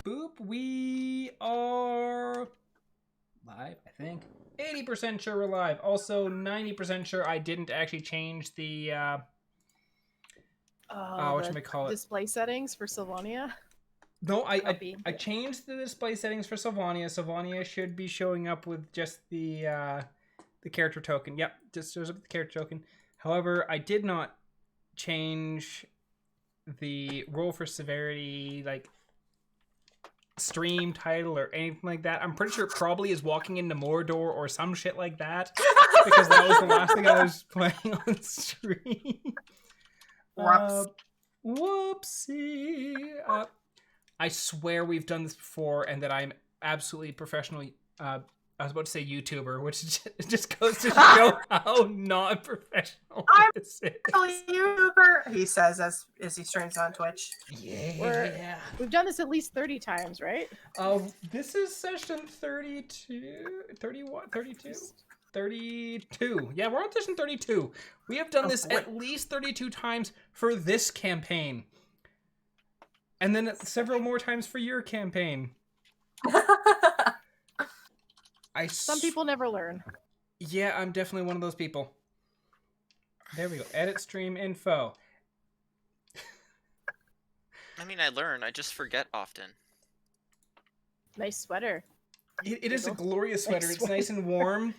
Boop. We are live, I think. 80% sure we're live. Also, 90% sure I didn't actually change the whatchamacallit? Display settings for Sylvania. No, I changed the display settings for Sylvania. Sylvania should be showing up with just the character token. Yep, just shows up with the character token. However, I did not change the roll for severity, like stream title or anything like that. I'm pretty sure it probably is walking into Mordor or some shit like that, because that was the last thing I was playing on stream. Whoopsie. I swear we've done this before, and that I'm absolutely professional. I was about to say YouTuber, which just goes to show how not professional this is. I'm a YouTuber, he says as he streams on Twitch. Yeah. We've done this at least 30 times, right? This is session 32, 31, 32? 32. Yeah, we're on session 32. We have done this at least 32 times for this campaign. And then several more times for your campaign. Some people never learn. Yeah, I'm definitely one of those people. There we go. Edit stream info. I mean, I learn. I just forget often. Nice sweater. It is a glorious sweater. It's nice and warm.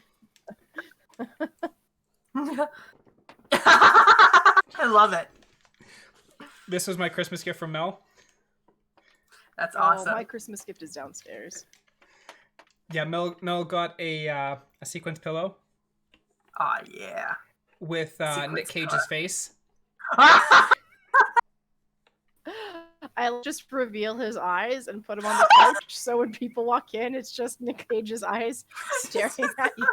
I love it. This was my Christmas gift from Mel. That's awesome. My Christmas gift is downstairs. Yeah, Mel got a sequence pillow. Oh yeah. With Nick Cage's face. I'll just reveal his eyes and put him on the couch, so when people walk in, it's just Nick Cage's eyes staring at you.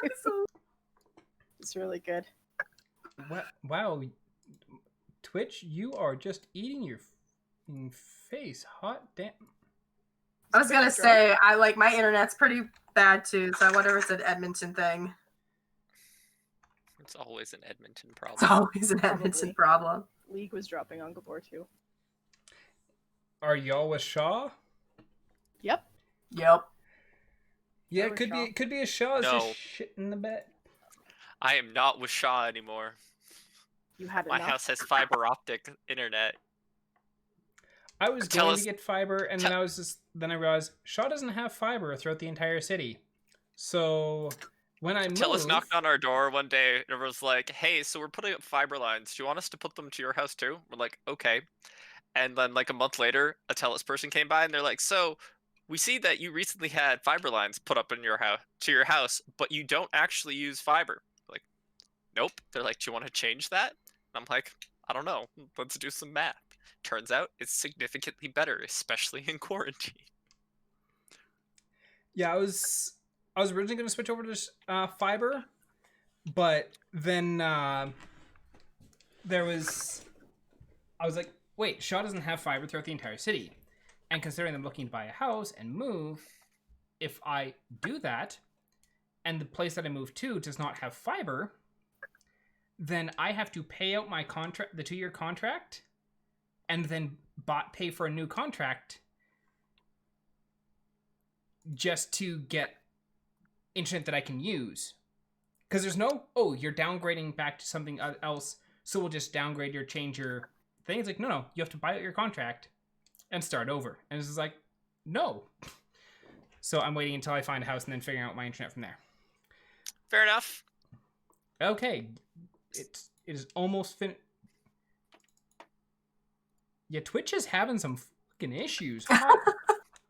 It's really good. Wow, Twitch, you are just eating your face. Hot damn. I was gonna say, my internet's pretty bad too, so I wonder if it's an Edmonton thing. It's always an Edmonton problem. It's always an Edmonton problem. League was dropping on Gabor too. Are y'all with Shaw? Yep. Yeah, it could be a Shaw. Is just shit in the bed. I am not with Shaw anymore. You had My house has fiber optic internet. I was going to get fiber, and then I realized Shaw doesn't have fiber throughout the entire city. So when I moved, Tellus knocked on our door one day and was like, "Hey, so we're putting up fiber lines. Do you want us to put them to your house too?" We're like, "Okay." And then like a month later, a Tellus person came by and they're like, "So we see that you recently had fiber lines put up in your house to your house, but you don't actually use fiber." We're like, nope. They're like, "Do you want to change that?" And I'm like, "I don't know. Let's do some math." Turns out it's significantly better, especially in quarantine. Yeah, I was originally going to switch over to fiber, but then I was like, wait, Shaw doesn't have fiber throughout the entire city. And considering I'm looking to buy a house and move, if I do that, and the place that I move to does not have fiber, then I have to pay out my contract, the 2-year contract, and then pay for a new contract just to get internet that I can use. Because there's no, you're downgrading back to something else, so we'll just downgrade change your thing. It's like, no, you have to buy out your contract and start over. And it's just like, no. So I'm waiting until I find a house and then figuring out my internet from there. Fair enough. Okay. It is almost finished. Yeah, Twitch is having some fucking issues.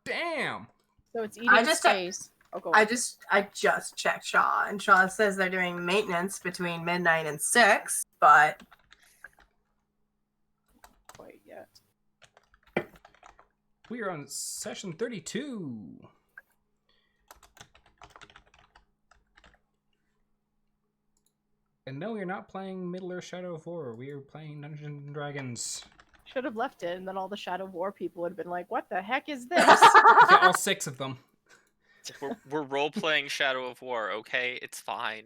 Damn. So it's eating space. I just checked Shaw, and Shaw says they're doing maintenance between midnight and 6, but quite yet. We are on session 32. And no, we're not playing Middle-earth Shadow of War. We are playing Dungeons and Dragons. Should have left it, and then all the Shadow of War people would have been like, "What the heck is this?" Yeah, all 6 of them. We're role-playing Shadow of War, okay? It's fine.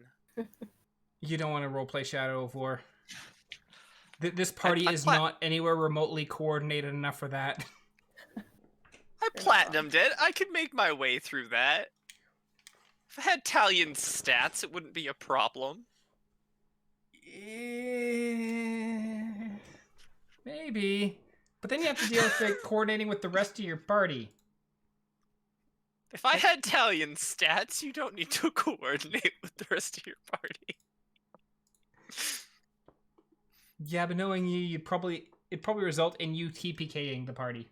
You don't want to roleplay Shadow of War. This party is not anywhere remotely coordinated enough for that. I platinumed it. I could make my way through that. If I had Talion stats, it wouldn't be a problem. Maybe. But then you have to deal with it coordinating with the rest of your party. If I had Talion stats, you don't need to coordinate with the rest of your party. Yeah, but knowing you, it'd probably result in you TPKing the party.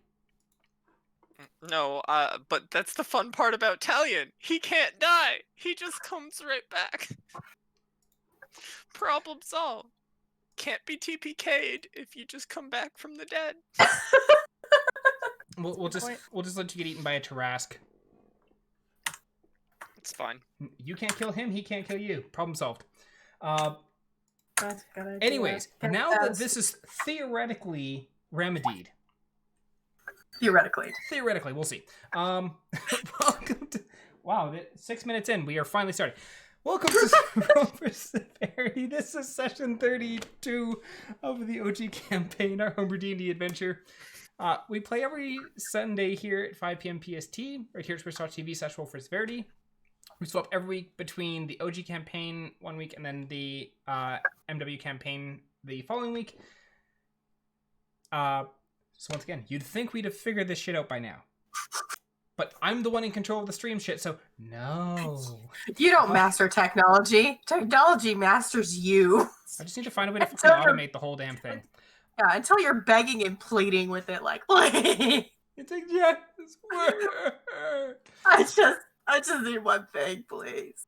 No, but that's the fun part about Talion. He can't die. He just comes right back. Problem solved. Can't be TPK'd if you just come back from the dead. We'll just let you get eaten by a Tarask. It's fine. You can't kill him, he can't kill you. Problem solved. That's a good idea. Anyways, now that this is theoretically remedied. Theoretically, we'll see. Welcome to... Wow, 6 minutes in, we are finally starting. Welcome to Roll for Severity. This is session 32 of the OG campaign, our homebrew D&D adventure. We play every Sunday here at 5 p.m. PST, right here at twitch.tv/Roll for Severity. We swap every week between the OG campaign one week and then the MW campaign the following week. So once again, you'd think we'd have figured this shit out by now. But I'm the one in control of the stream shit, so no. You don't master technology. Technology masters you. I just need to find a way to fucking automate the whole damn thing. Yeah, until you're begging and pleading with it, like, please. It's like, yes, I just need one thing, please.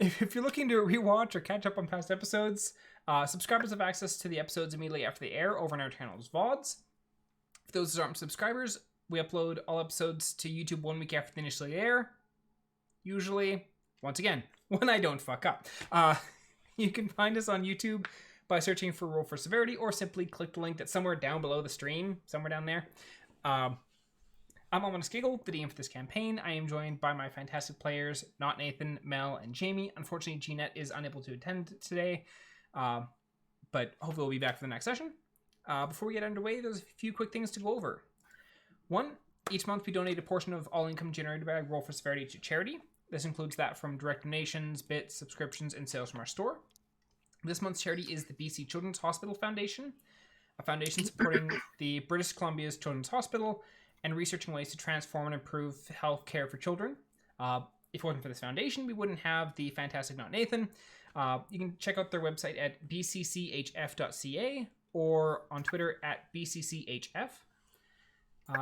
If you're looking to rewatch or catch up on past episodes, subscribers have access to the episodes immediately after they air over on our channel's VODs. For those who aren't subscribers, we upload all episodes to YouTube 1 week after they initially air. Usually, once again, when I don't fuck up. You can find us on YouTube by searching for Roll for Severity, or simply click the link that's somewhere down below the stream, somewhere down there. I'm Ominous Giggle, the DM for this campaign. I am joined by my fantastic players, Not Nathan, Mel, and Jamie. Unfortunately, Jeanette is unable to attend today, but hopefully we'll be back for the next session. Before we get underway, there's a few quick things to go over. One, each month we donate a portion of all income generated by Roll for Severity to charity. This includes that from direct donations, bits, subscriptions, and sales from our store. This month's charity is the BC Children's Hospital Foundation, a foundation supporting the British Columbia's Children's Hospital and researching ways to transform and improve health care for children. If it wasn't for this foundation, we wouldn't have the fantastic Not Nathan. You can check out their website at bcchf.ca or on Twitter at bcchf.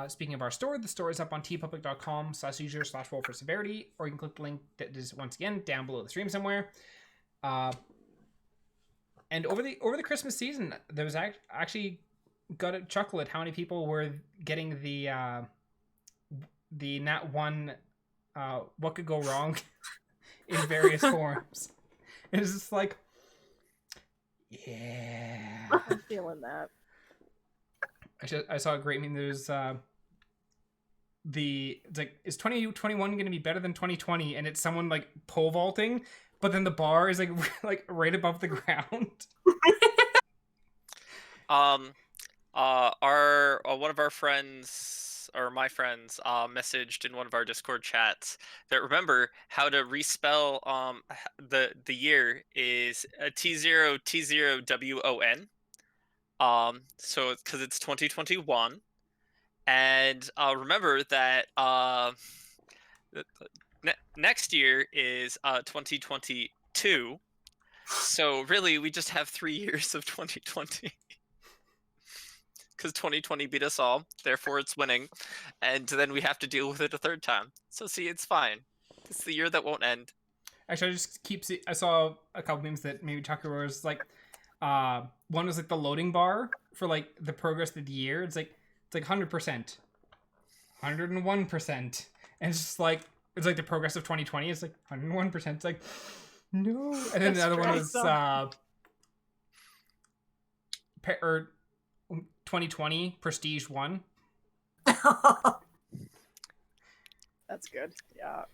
Speaking of our store, the store is up on tpublic.com/user/roll-for-severity, or you can click the link that is once again down below the stream somewhere. And over the Christmas season, there was actually got a chuckle at how many people were getting the Nat 1 what could go wrong in various forms. It's just like, yeah. I'm feeling that. I saw a great meme. There's it's like, is 2021 going to be better than 2020? And it's someone like pole vaulting, but then the bar is like right above the ground. Our one of our friends, or my friends, messaged in one of our Discord chats that remember how to respell the year is T0WON. So it's because it's 2021, and remember that next year is 2022. So really, we just have 3 years of 2020. Because 2020 beat us all, therefore it's winning, and then we have to deal with it a third time. So see, it's fine. It's the year that won't end. Actually, I just keep I saw a couple memes that maybe Tucker was like, one was like the loading bar for like the progress of the year. It's like 100%, 101%, and it's just like the progress of 2020. It's like 101%. It's like, no. And then the other one was 2020 Prestige 1. That's good. Yeah.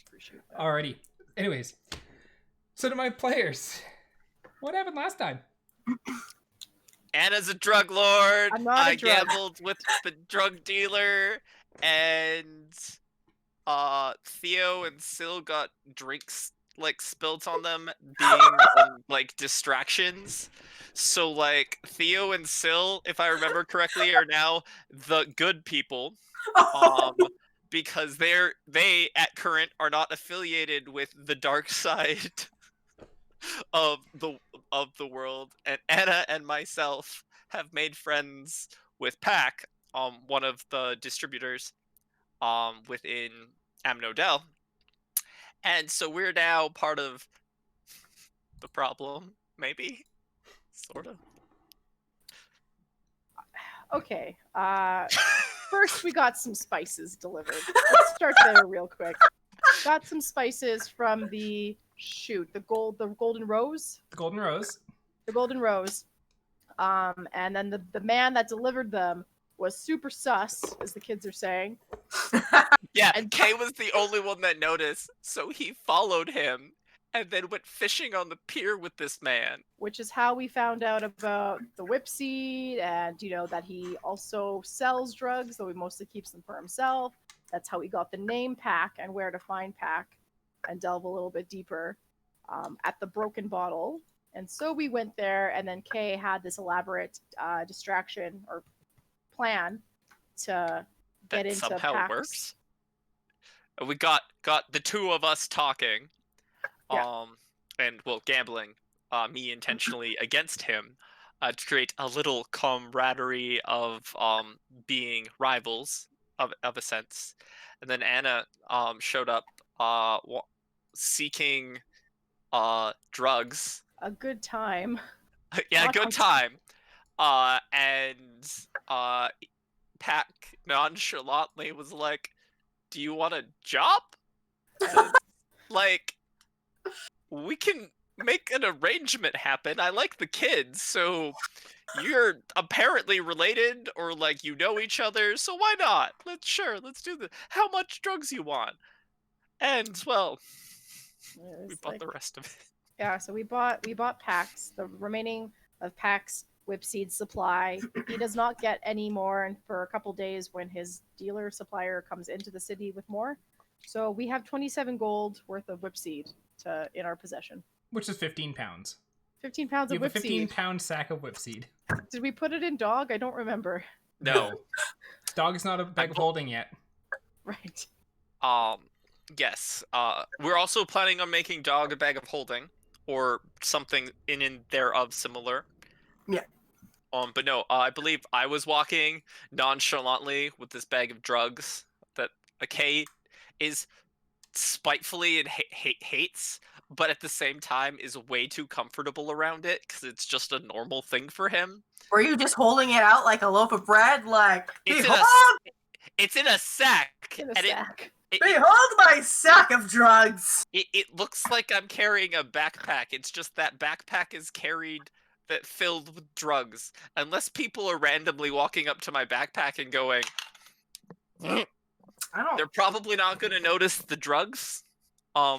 Appreciate that. Alrighty. Anyways, so to my players, what happened last time? Anna's a drug lord. I'm not a drug. Gambled with the drug dealer, and Theo and Syl got drinks like spilled on them, being like distractions. So like Theo and Syl, if I remember correctly, are now the good people. Because they at current are not affiliated with the dark side of the world, and Anna and myself have made friends with Pack, one of the distributors within Amnodel, and so we're now part of the problem, maybe, sort of. Okay. First we got some spices delivered. Let's start there real quick. Got some spices from the golden rose. The golden rose. The golden rose. And then the man that delivered them was super sus, as the kids are saying. Yeah, and Kay was the only one that noticed, so he followed him and then went fishing on the pier with this man. Which is how we found out about the whipseed, and that he also sells drugs, though he mostly keeps them for himself. That's how we got the name Pack and where to find Pack, and delve a little bit deeper at the Broken Bottle. And so we went there, and then Kay had this elaborate distraction or plan to get into somehow Pack's. Works. We got the two of us talking, yeah. And gambling, me intentionally against him, to create a little camaraderie of being rivals of a sense, and then Anna showed up seeking drugs. A good time. Yeah, good time. And Pack nonchalantly was like, "Do you want a job?" Like, we can make an arrangement happen. I like the kids, so you're apparently related, or like each other, so why not? Let's do this. How much drugs you want? And well, we bought the rest of it. Yeah, so we bought Pack's, the remaining of Pack's whipseed supply. He does not get any more, and for a couple days when his dealer supplier comes into the city with more. So we have 27 gold worth of whipseed in our possession. Which is 15 pounds. 15 pounds of whipseed. You have a 15-pound sack of whipseed. Did we put it in dog? I don't remember. No. Dog is not a bag of holding yet. Right. Yes. We're also planning on making dog a bag of holding, or something in thereof similar. Yeah. But no, I believe I was walking nonchalantly with this bag of drugs that Kay is spitefully and hates, but at the same time is way too comfortable around it because it's just a normal thing for him. Were you just holding it out like a loaf of bread? Like, it's in a sack. Behold my sack of drugs! It looks like I'm carrying a backpack. It's just that backpack is filled with drugs. Unless people are randomly walking up to my backpack and going, they're probably not going to notice the drugs. Yeah,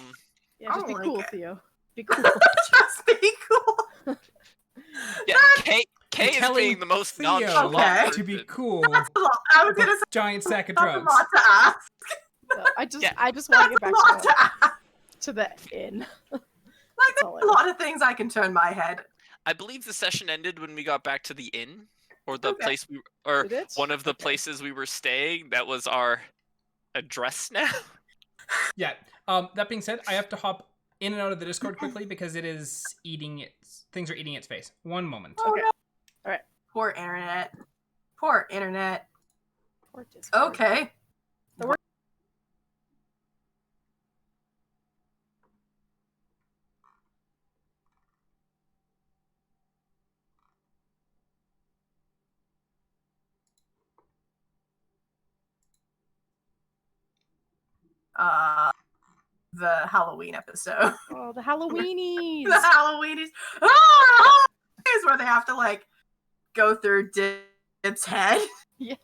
just be cool, Theo. Be cool. Just be cool. Yeah, Kay is being the most nonchalant. To be cool. That's a lot. I was gonna say giant sack of drugs. A lot to ask. No, I just want to get back to the inn. Like, there's a lot of things I can turn my head. I believe the session ended when we got back to the inn, or the place one of the places we were staying. That was our address now. Yeah. That being said, I have to hop in and out of the Discord quickly because it is things are eating its face. One moment. Oh, okay. No. All right. Poor internet. Poor internet. Poor Discord. Okay. The Halloween episode. Oh, the Halloweenies! The Halloweenies. Is where they have to like go through Dib's head. Yes.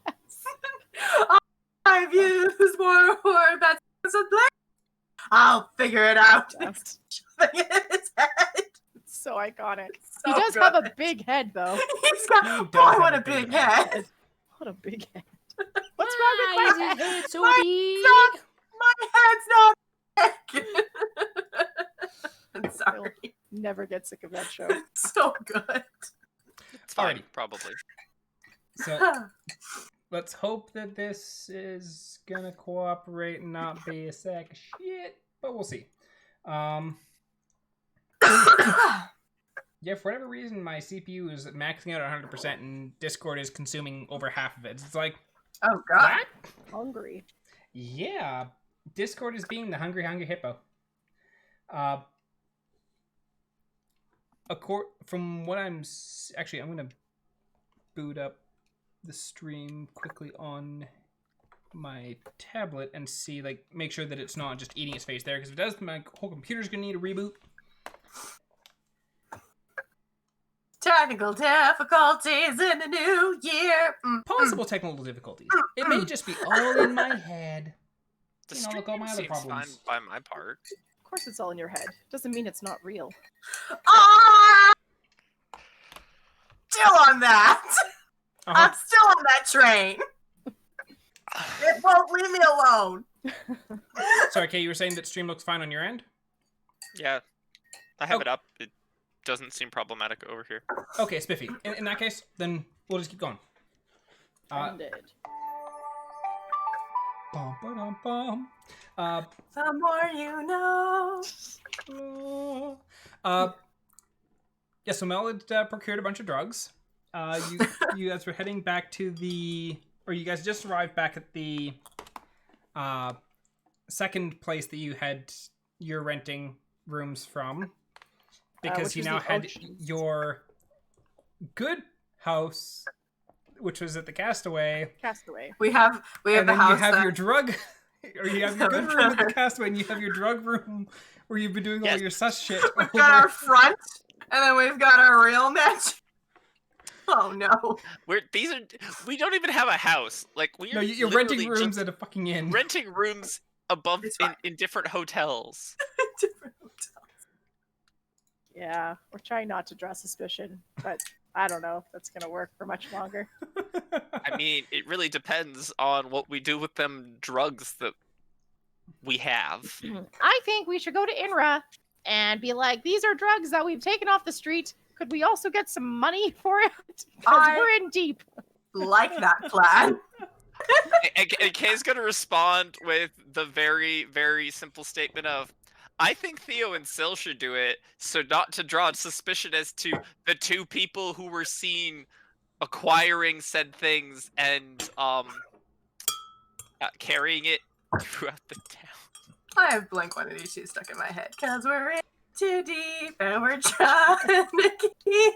I've used more that's a blame. I'll figure it out. Yes. Shoving it in his head. It's so iconic. So he does have a big head, though. He's got. Boy, what a big head. What a big head. What's wrong with my head? head so My big? My head's not big. I'm sorry. Never get sick of that show. It's so good. It's fine, Alrighty. probably. So let's hope that this is gonna cooperate and not be a sack of shit, but we'll see. Yeah, for whatever reason, my CPU is maxing out at 100% and Discord is consuming over half of it. It's like, Oh god. what? Hungry. Yeah, Discord is being the hungry hippo. From what I'm gonna boot up the stream quickly on my tablet and see, like, make sure that it's not just eating its face there, because if it does, my whole computer's gonna need a reboot. Technical difficulties in the new year. Possible technical difficulties. It may just be all in my head. The You know, like all my other stream seems problems. fine by my part. Of course, it's all in your head. Doesn't mean it's not real. Ah! Still on that. Uh-huh. I'm still on that train. It won't leave me alone. Sorry, Kay, you were saying that stream looks fine on your end? Yeah, I have Oh. it up. It doesn't seem problematic over here. Okay, spiffy. In that case, then we'll just keep going. Ended. Bum, ba-dum, bum. The more you know. Yeah, so Mel had procured a bunch of drugs. You guys were heading back to you guys just arrived back at the second place that you're renting rooms from, because which you is now the had ocean. your good house, which was at the Castaway, Castaway. We have and the then house. you have that- your drug, or you have your good room at the Castaway, and you have your drug room where you've been doing all Yes. your sus shit. We've got our front, and then we've got our real niche. Oh no. We don't even have a house. Like we're No, you're renting literally rooms just at a fucking inn. renting rooms above It's fine. in different hotels. Different hotels. Yeah, we're trying not to draw suspicion, but I don't know if that's gonna work for much longer. I mean, it really depends on what we do with them drugs that we have. I think we should go to INRA and be like, these are drugs that we've taken off the street. Could we also get some money for it? Because we're in deep. Like that plan. And Kay's gonna respond with the very, very simple statement of, I think Theo and Sil should do it, so not to draw suspicion as to the two people who were seen acquiring said things and carrying it throughout the town. I have Blink-182 stuck in my head because we're in too deep and we're trying to keep.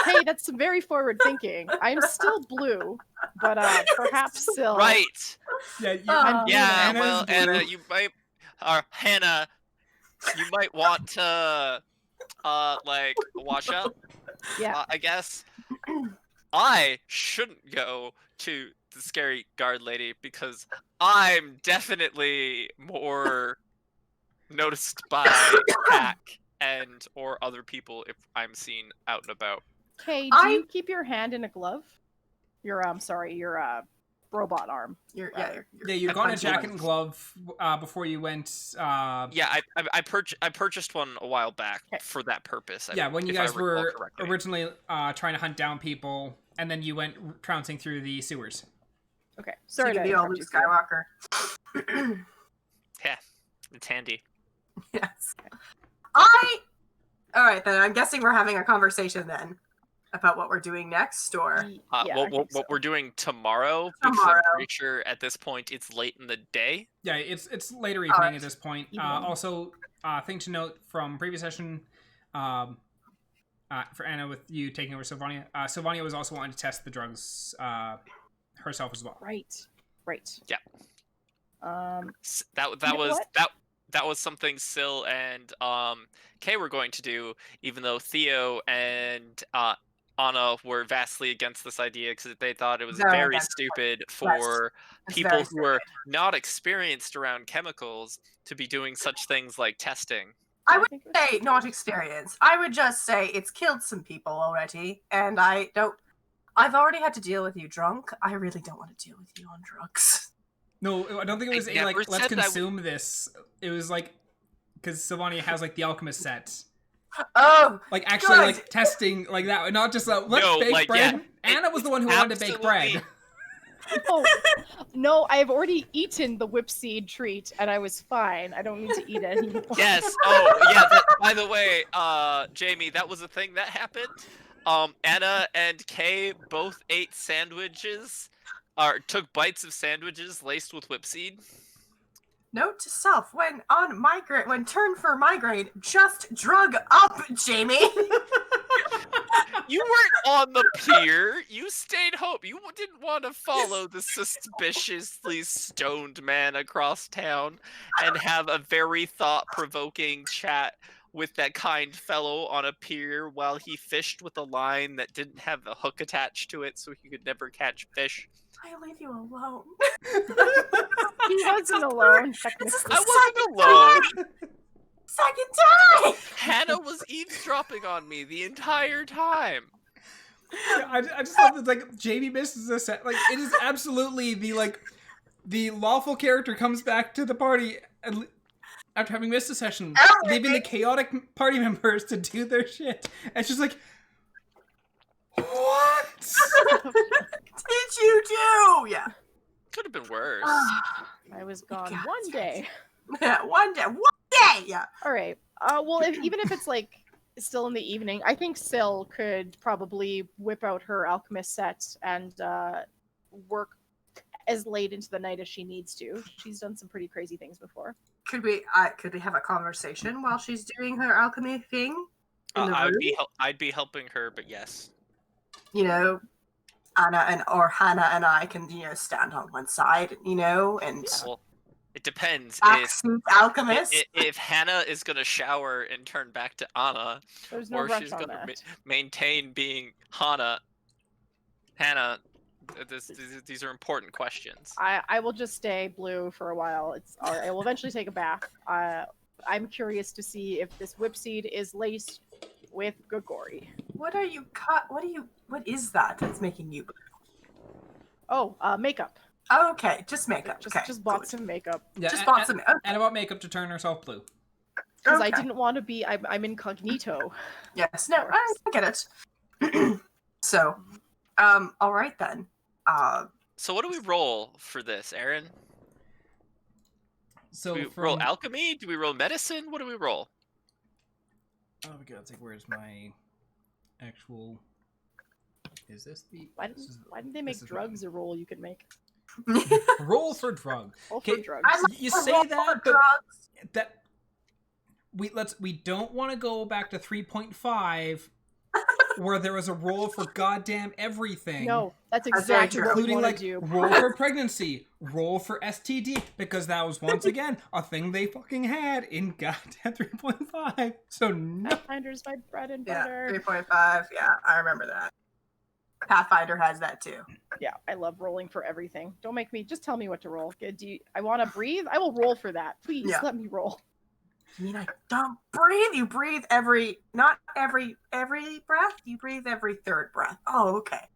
Hey, that's some very forward thinking. I'm still blue, but perhaps still. Right. Yeah, Yeah, Anna's well, blue. Anna, you might, or Hannah, you might want to, like, watch out. Yeah. I guess I shouldn't go to the scary guard lady because I'm definitely more noticed by Pack and or other people if I'm seen out and about. Kay, do you keep your hand in a glove? Your robot arm. You're you got a punching jacket one. and glove before you went. Yeah, I purchased one a while back for that purpose. Yeah, when you if I guys recall were correctly. originally trying to hunt down people, and then you went trouncing through the sewers. Okay. So Sorry you to can be all interrupt Luke you, Kay. Skywalker. Yeah, it's handy. Yes. Alright then, I'm guessing we're having a conversation then about what we're doing next, or Yeah, I think what so. we're doing tomorrow? Because Tomorrow. I'm pretty sure at this point it's late in the day. Yeah, it's later evening Alright. at this point. Evening. Also, thing to note from previous session, for Anna with you taking over Sylvania, Sylvania was also wanting to test the drugs herself as well. Right. Yeah. That You know was what? that was something Sil and Kay were going to do, even though Theo and Anna were vastly against this idea because they thought it was Very very against it. stupid Yes, for it's people very who are not experienced around chemicals to be doing such things like testing. I would say not experience. I would just say it's killed some people already, and I've already had to deal with you drunk. I really don't want to deal with you on drugs. No, I don't think it was let's consume this. It was like, because Sylvania has like the alchemist set. Oh, like actually good. Like testing like that, not just let's bake bread. Yeah, Anna was the one who wanted to bake bread. Oh, no, I've already eaten the whipseed treat, and I was fine. I don't need to eat it anymore. Yes. Oh, yeah. By the way, Jamie, that was a thing that happened. Anna and Kay both ate sandwiches, or took bites of sandwiches laced with whipseed. Note to self: when turn for migraine, just drug up, Jamie. You weren't on the pier. You stayed home. You didn't want to follow the suspiciously stoned man across town and have a very thought-provoking chat with that kind fellow on a pier while he fished with a line that didn't have a hook attached to it so he could never catch fish. I leave you alone. He wasn't alone. I wasn't alone. Second time! Hannah was eavesdropping on me the entire time. Yeah, I just love that, like, Jamie misses a set. Like, it is absolutely the lawful character comes back to the party and after having missed a session, leaving the chaotic party members to do their shit. And she's like, what did you do? Yeah. Could have been worse. I was gone one day. Yeah, one day. Yeah. All right. Well, even if it's like still in the evening, I think Syl could probably whip out her alchemist set and work as late into the night as she needs to. She's done some pretty crazy things before. Could we have a conversation while she's doing her alchemy thing? I'd be helping her, but yes. You know, Anna or Hannah and I can, stand on one side, and Well, it depends. Alchemist. If Hannah is gonna shower and turn back to Anna, There's no or rush she's on gonna that. maintain being Hannah, these are important questions. I will just stay blue for a while. I will eventually take a bath. I'm curious to see if this whipseed is laced with Gogori. What is that that's making you blue? Oh, makeup. Oh, okay, just makeup. Just bought some makeup. Yeah, just bought some. Okay. And about makeup to turn herself blue. Because I didn't want to be. I'm incognito. Yes. No, I get it. So, all right then. So what do we roll for this, Aaron? So do we roll alchemy? Do we roll medicine? What do we roll? Oh my god! It's like, where's my actual? Is this the? Why didn't they make drugs a roll you could make? Roll for drug. Roll for drugs. You say that, but that we don't want to go back to 3.5 where there was a roll for goddamn everything. No, that's exactly what we want to do. Roll for pregnancy, roll for STD, because that was once again a thing they fucking had in goddamn 3.5. So no. Pathfinder's my bread and butter. 3.5. Yeah, I remember that. Pathfinder has that too. Yeah, I love rolling for everything. Don't make me. Just tell me what to roll. I want to breathe? I will roll for that. Please let me roll. You mean I don't breathe? You breathe not every breath. You breathe every third breath. Oh, okay.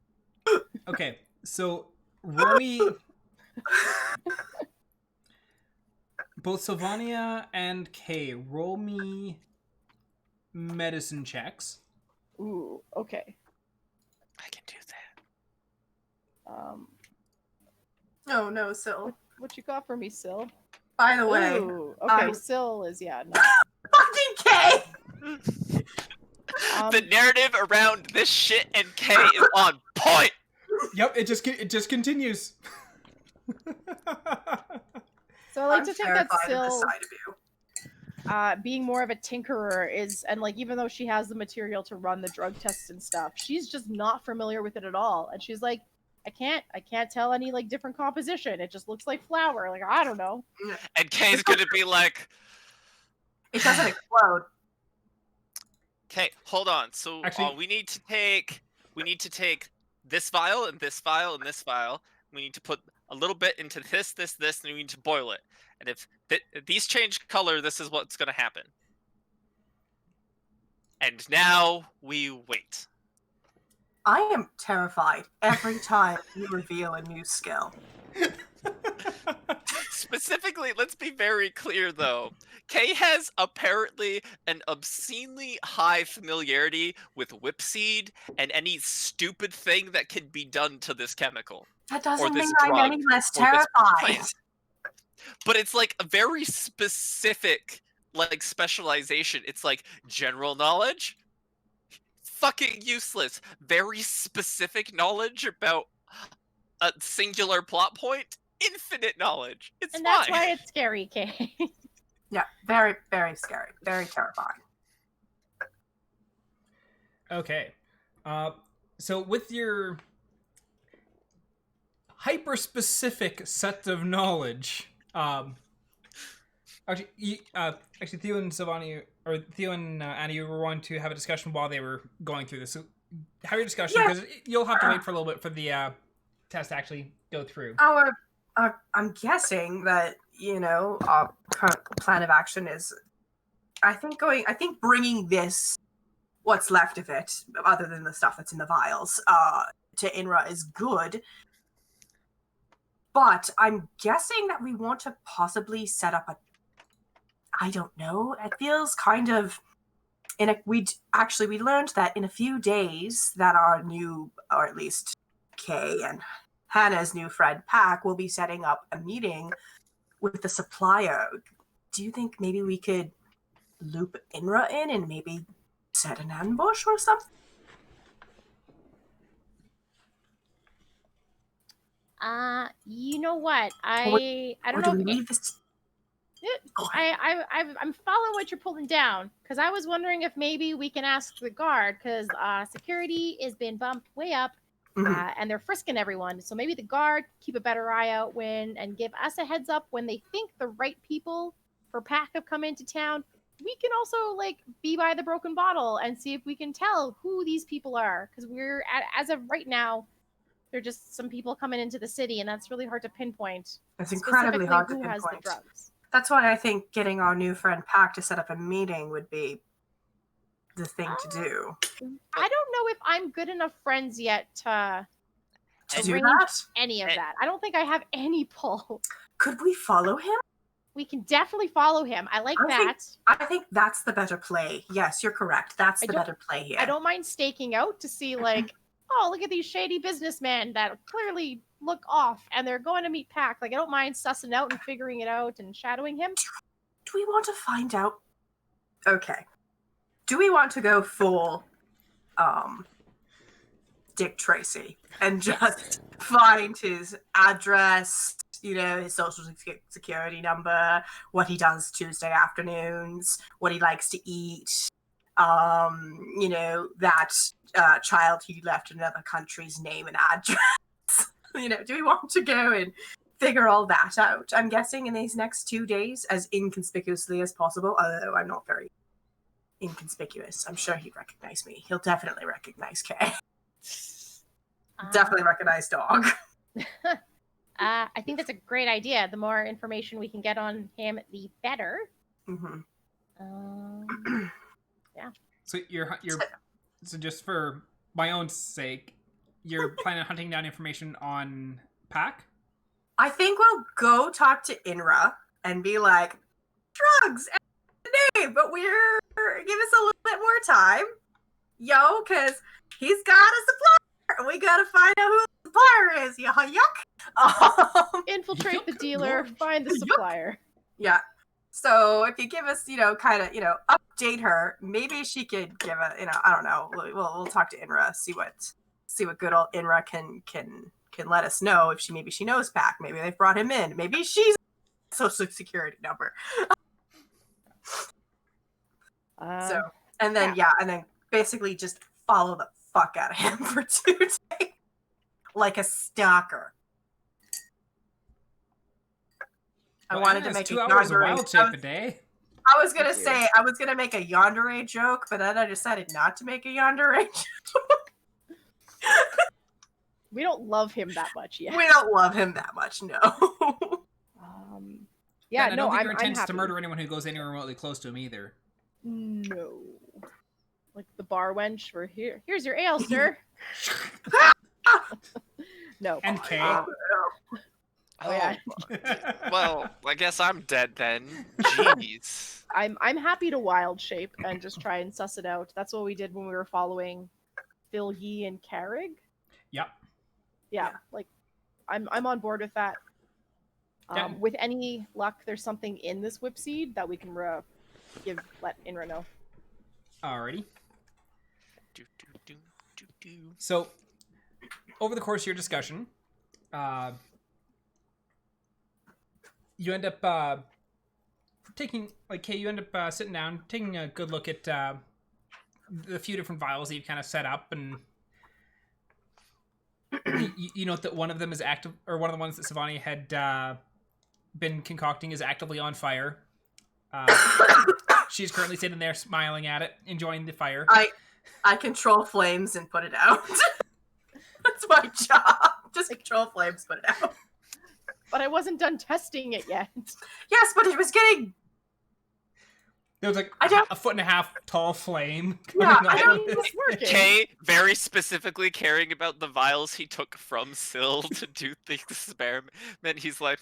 Okay, so roll me. Both Sylvania and Kay, roll me medicine checks. Ooh, okay. I can do that. No, Syl. What you got for me, Syl? By the way. Ooh, okay, Syl is, no. Fucking Kay! The narrative around this shit and Kay is on point! Yep, it just continues. So I like to think that Syl, being more of a tinkerer even though she has the material to run the drug tests and stuff, she's just not familiar with it at all. And she's like, I can't tell any different composition. It just looks like flour. I don't know. And Kay's gonna be like, it doesn't explode. Okay, hold on. So actually, we need to take this vial and this vial and this vial. We need to put a little bit into this, and we need to boil it. And if these change color, this is what's gonna happen. And now we wait. I am terrified every time you reveal a new skill. Specifically, let's be very clear though. Kay has apparently an obscenely high familiarity with whipseed and any stupid thing that can be done to this chemical. That doesn't this mean I'm drug, any less or this terrified. plant. But it's like a very specific like specialization. It's like general knowledge, fucking useless. Very specific knowledge about a singular plot point, infinite knowledge. It's And fine. that's why it's scary, Kay. Yeah, very, very scary. Very terrifying. Okay. So with your hyper-specific set of knowledge, actually, Theo and Sylvania, or Theo and Annie, you were wanting to have a discussion while they were going through this. So have your discussion, because you'll have to wait for a little bit for the test to actually go through. I'm guessing that, our current plan of action is, I think bringing this, what's left of it, other than the stuff that's in the vials, to Inra is good. But I'm guessing that we want to possibly set up I don't know, it feels kind of, we learned that in a few days that our new, or at least Kay and Hannah's new friend Pack will be setting up a meeting with the supplier. Do you think maybe we could loop Inra in and maybe set an ambush or something? You know what? I don't know. Do we leave this? I'm following what you're pulling down, because I was wondering if maybe we can ask the guard, because security has been bumped way up, and they're frisking everyone. So maybe the guard keep a better eye out and give us a heads up when they think the right people for Pack have come into town. We can also be by the broken bottle and see if we can tell who these people are, because as of right now, they're just some people coming into the city, and that's really hard to pinpoint. It's incredibly hard to who pinpoint. has the drugs. That's why I think getting our new friend Pack to set up a meeting would be the thing to do. I don't know if I'm good enough friends yet to do arrange that? any of that. I don't think I have any pull. Could we follow him? We can definitely follow him. I like that. I think that's the better play. Yes, you're correct. That's the better play here. I don't mind staking out to see oh, look at these shady businessmen that clearly look off, and they're going to meet Pack. I don't mind sussing out and figuring it out and shadowing him. Do we want to find out? Okay. Do we want to go full Dick Tracy and just find his address, his social security number, what he does Tuesday afternoons, what he likes to eat, that child he left in another country's name and address? Do we want to go and figure all that out? I'm guessing in these next 2 days, as inconspicuously as possible, although I'm not very inconspicuous. I'm sure he'd recognize me. He'll definitely recognize Kay. Definitely recognize Dog. I think that's a great idea. The more information we can get on him, the better. Yeah. So so just for my own sake, you're planning on hunting down information on Pack? I think we'll go talk to Inra and be like, drugs and but give us a little bit more time, because he's got a supplier and we gotta find out who the supplier is. Yuck. Infiltrate the dealer, find the supplier. Yeah. So if you give us, update her, maybe she could give I don't know. We'll talk to Inra, see what good old Inra can let us know if she knows Pack. Maybe they've brought him in. Maybe she's social security number. And then basically just follow the fuck out of him for 2 days, like a stalker. I wanted to make 2 hours of wild shape a day. I was gonna say I was gonna make a yandere joke, but then I decided not to make a yandere joke. We don't love him that much yet. We don't love him that much, no. Yeah, I don't think your intent is to murder anyone who goes anywhere remotely close to him either. No. like the bar wench. For here's your ale, sir. No. And Kay. Oh yeah. Well, I guess I'm dead then. Jeez. I'm happy to wild shape and just try and suss it out. That's what we did when we were following Phil Yee and Carrig. Yep. Yeah, like I'm on board with that. Yeah. With any luck, there's something in this whip seed that we can let Inra know. Alrighty. Do, do, do, do, do. So, over the course of your discussion, you end up taking, like, Kay, you end up sitting down, taking a good look at the few different vials that you've kind of set up, and you note that one of them is active, or one of the ones that Sylvania had been concocting is actively on fire. She's currently sitting there smiling at it, enjoying the fire. I control flames and put it out. That's my job. Just control flames, put it out. But I wasn't done testing it yet. Yes, but it was getting... There was like a 1.5 foot tall flame. Yeah, coming I out don't- of this. It's working. Kay very specifically caring about the vials he took from Syl to do the experiment. He's like,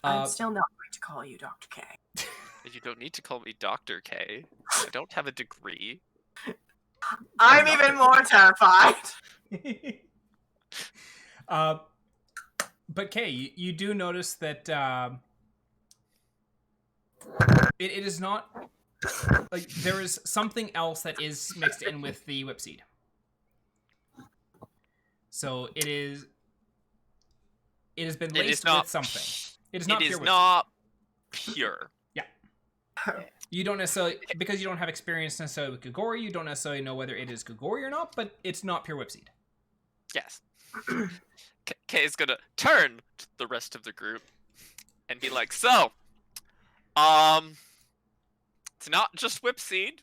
I'm still not going to call you Dr. K. You don't need to call me Dr. K. I don't have a degree. I'm even more terrified. But Kay, you do notice that it is not like there is something else that is mixed in with the whip seed. So it has been laced with something. It is not It pure is whip not pure. seed. You don't necessarily, because you don't have experience necessarily with Gagori, you don't necessarily know whether it is Gagori or not, but it's not pure whip seed. Yes. Kay is gonna turn to the rest of the group and be like, so, it's not just whip seed.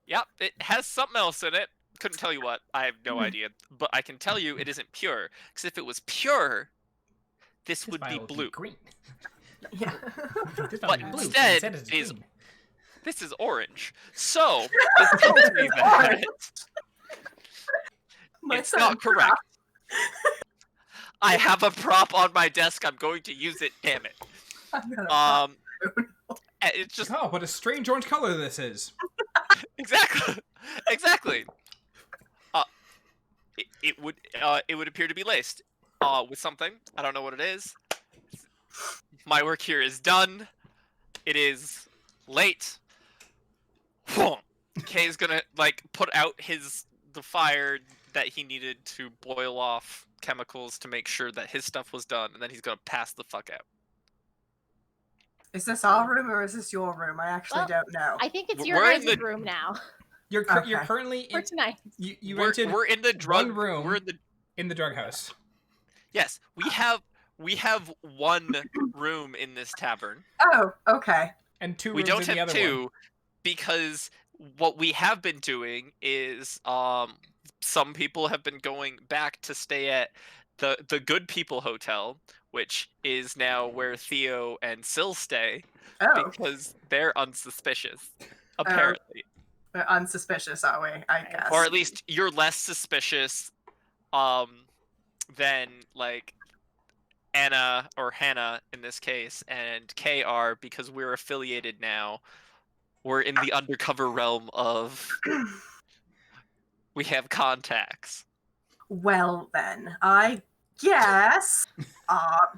Yep, it has something else in it. Couldn't tell you what. I have no idea. But I can tell you it isn't pure. Because if it was pure, this would be vial blue. green. Yeah. This But vial is blue, instead, it's it is green. This is orange. So, this tells me that it's not correct. I have a prop on my desk. I'm going to use it. Damn it. It's just Oh, what a strange orange color this is. exactly. It would appear to be laced with something. I don't know what it is. My work here is done. It is late. Kay's gonna put out the fire that he needed to boil off chemicals to make sure that his stuff was done, and then he's gonna pass the fuck out. Is this our room or is this your room? I actually don't know. I think it's We're your in guys' the- room now You're Okay. currently for in, tonight. you We're rented in the drug one room We're in the in the drug house. yes. We have one room in this tavern. Oh, okay. And two We rooms don't in the have other two one. because what we have been doing is some people have been going back to stay at the Good People Hotel, which is now where Theo and Syl stay Oh, because they're unsuspicious, apparently. we're unsuspicious, are we? I guess. Or at least you're less suspicious than Anna or Hannah in this case, and Kay are because we're affiliated now. We're in the undercover realm of we have contacts. Well then, I guess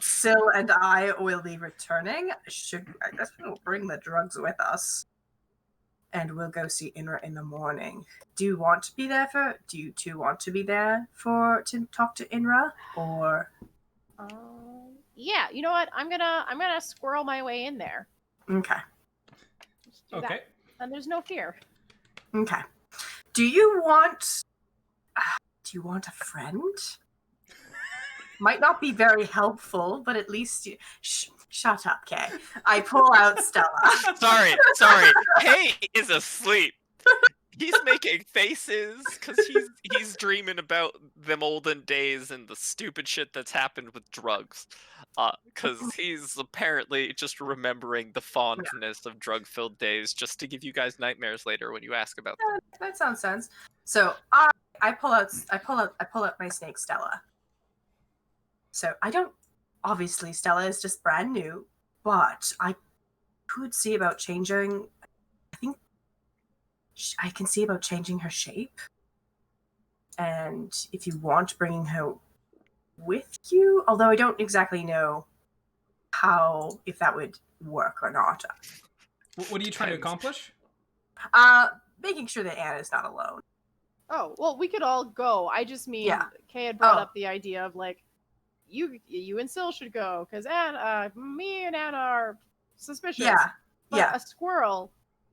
Syl and I will be returning. I guess we'll bring the drugs with us. And we'll go see Inra in the morning. Do you want to be there do you two want to be there to talk to Inra? Or Yeah, you know what? I'm gonna squirrel my way in there. okay. Just do Okay. that. And there's no fear. Okay. Do you want a friend? Might not be very helpful, but at least you shut up, Kay. I pull out Stella. Sorry. Kay is asleep. He's making faces because he's dreaming about them olden days and the stupid shit that's happened with drugs. Because he's apparently just remembering the fondness of drug-filled days, just to give you guys nightmares later when you ask about them. That sounds sense. So I pull out my snake Stella. So I don't. Obviously, Stella is just brand new, but I could see about changing. I think I can see about changing her shape. And if you want, bringing her with you, although I don't exactly know if that would work or not. What are you trying to accomplish? Making sure that Anna is not alone. Oh, well, we could all go. I just mean, Yeah. Kay had brought up the idea of, like, you and Syl should go, because me and Anna are suspicious. Yeah. But Yeah. a squirrel.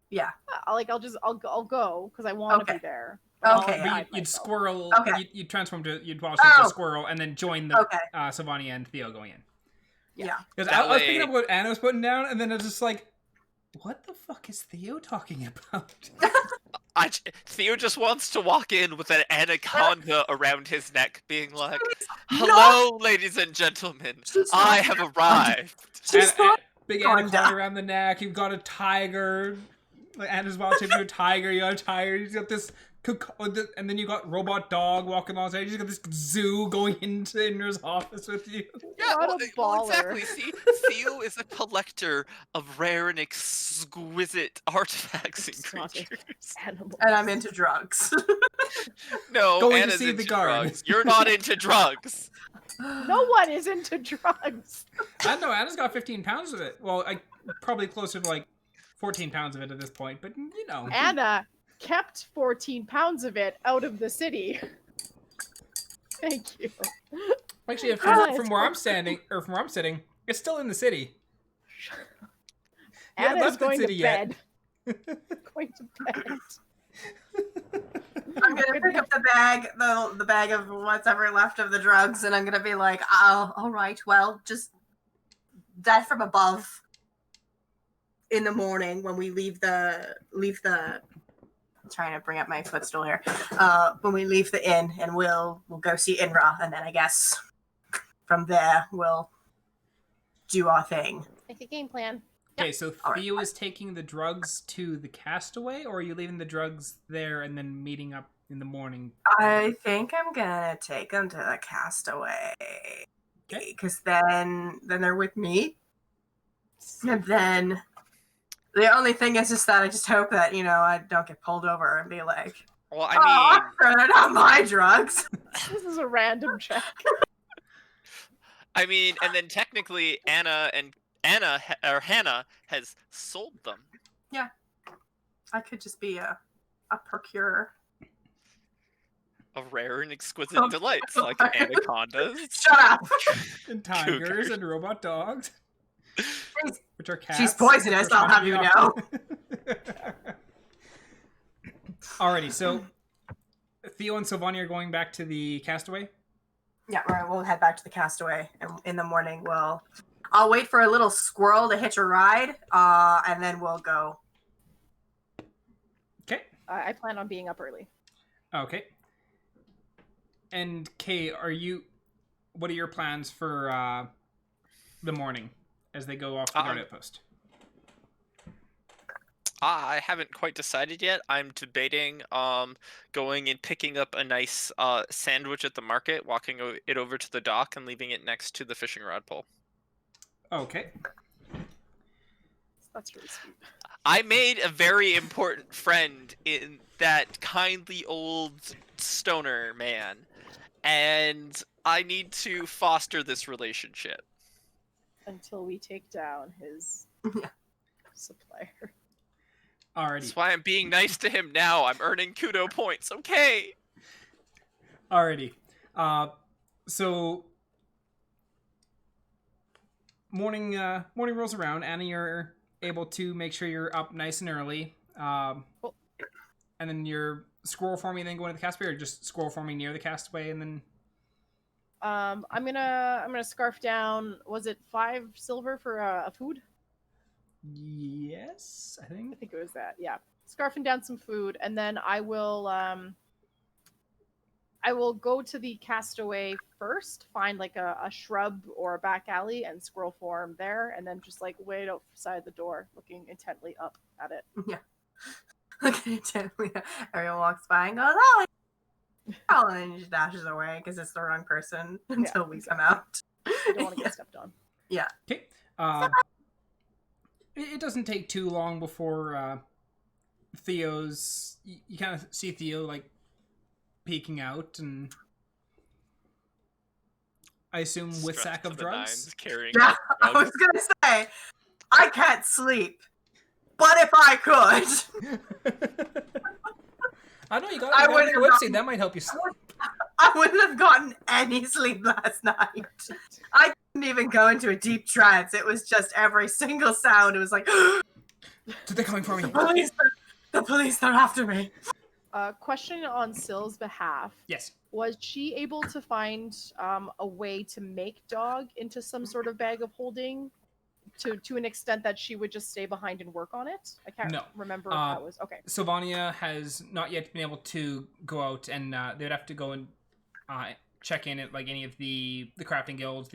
Yeah. I'll go, because I want to be there. Okay. You'd squirrel. Okay. You'd transform to into a squirrel and then join the Sylvania and Theo going in. Yeah. Because I was picking up what Anna was putting down, and then I was just like, what the fuck is Theo talking about? Theo just wants to walk in with an anaconda around his neck, being like, "Hello, ladies and gentlemen, I have arrived." Big anaconda around the neck. You've got a tiger. Like Anna's watching a tiger. You got a tiger. You've got this, and then you got robot dog walking alongside. You got this zoo going into Inra's office with you. Yeah, well, exactly. See, Theo is a collector of rare and exquisite artifacts and creatures. Animals. And I'm into drugs. No, Going Anna's to see into the guard. drugs. You're not into drugs. No one is into drugs. I don't know. Anna's got 15 pounds of it. Well, probably closer to like 14 pounds of it at this point, but you know. Anna kept 14 pounds of it out of the city. Thank you. Actually, from where I'm sitting, it's still in the city. Anna's going to bed. Going to bed. I'm gonna pick up the bag of what's ever left of the drugs, and I'm gonna be like, "Oh, all right. Well, just that from above." In the morning, when we leave the. I'm trying to bring up my footstool here. When we leave the inn, and we'll go see Inra, and then I guess from there we'll do our thing. Make a game plan. Okay, so Theo is taking the drugs to the Castaway, or are you leaving the drugs there and then meeting up in the morning? I think I'm gonna take them to the Castaway, because then they're with me, and then the only thing is just that I just hope that I don't get pulled over and be like, well, I mean, they're not my drugs. This is a random check. I mean, and then technically Hannah has sold them. Yeah, I could just be a procurer of rare and exquisite delights like anacondas. Shut up. And tigers and robot dogs. Which are cats. She's poisonous, I'll have you know. Alrighty, so Theo and Sylvania are going back to the Castaway? Yeah, we'll head back to the Castaway, and in the morning I'll wait for a little squirrel to hitch a ride, and then we'll go. Okay. I plan on being up early. Okay. And Kay, what are your plans for the morning as they go off the guard outpost? I haven't quite decided yet. I'm debating going and picking up a nice sandwich at the market, walking it over to the dock, and leaving it next to the fishing rod pole. Okay. That's really sweet. I made a very important friend in that kindly old stoner man, and I need to foster this relationship. Until we take down his supplier. Alrighty. That's why I'm being nice to him now. I'm earning kudo points. Okay. Alrighty. So morning rolls around. Anna, you're able to make sure you're up nice and early. And then you're squirrel forming, then going to the Castaway, or just squirrel forming near the Castaway, and then. I'm gonna scarf down. Was it 5 silver for a food? Yes, I think. I think it was that. Yeah. scarfing down some food, and then I will go to the castaway first, find like a shrub or a back alley, and squirrel form there, and then just like wait outside the door, looking intently up at it. Yeah. Looking intently. Everyone walks by and goes, "Oh," and then he just dashes away because it's the wrong person until we come out. I don't want to get stepped on. Yeah. Okay. It doesn't take too long before Theo's. You kind of see Theo like peeking out, and I assume with Strapped sack to of the drugs. nines, carrying Yeah, I drugs. was gonna say, I can't sleep, but if I could, I know you got I a wouldn't have whipsy. gotten- That might help you sleep. I wouldn't have gotten any sleep last night. I didn't even go into a deep trance. It was just every single sound. It was like, So they're coming for me. the police, they're after me. Question on Syl's behalf. Yes. Was she able to find a way to make dog into some sort of bag of holding to an extent that she would just stay behind and work on it? I can't remember if that was... Okay. Sylvania has not yet been able to go out, and they'd have to go and check in at like any of the crafting guilds,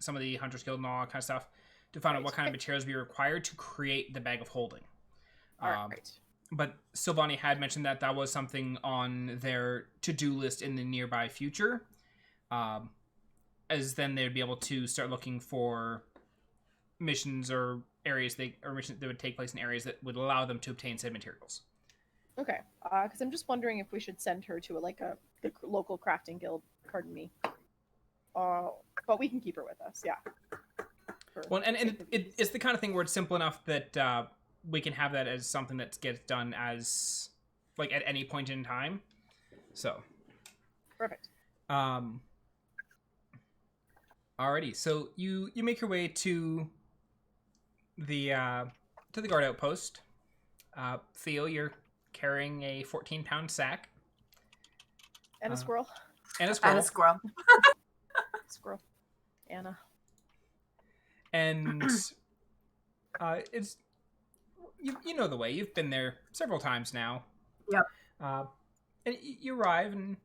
some of the Hunters Guild and all that kind of stuff to find out what kind of materials would be required to create the bag of holding. All right. But Sylvania had mentioned that was something on their to-do list in the nearby future, as then they'd be able to start looking for missions or areas missions that would take place in areas that would allow them to obtain said materials. Okay. Because I'm just wondering if we should send her to the local crafting guild. Pardon me. But we can keep her with us. Yeah. Well, and it's the kind of thing where it's simple enough that we can have that as something that gets done as like at any point in time. So. Perfect. Alrighty, so you make your way to the guard outpost. Theo, you're carrying a 14-pound sack. And a squirrel. And a squirrel. And a squirrel. Squirrel. Annah. And it's you know the way. You've been there several times now. Yep. And you arrive and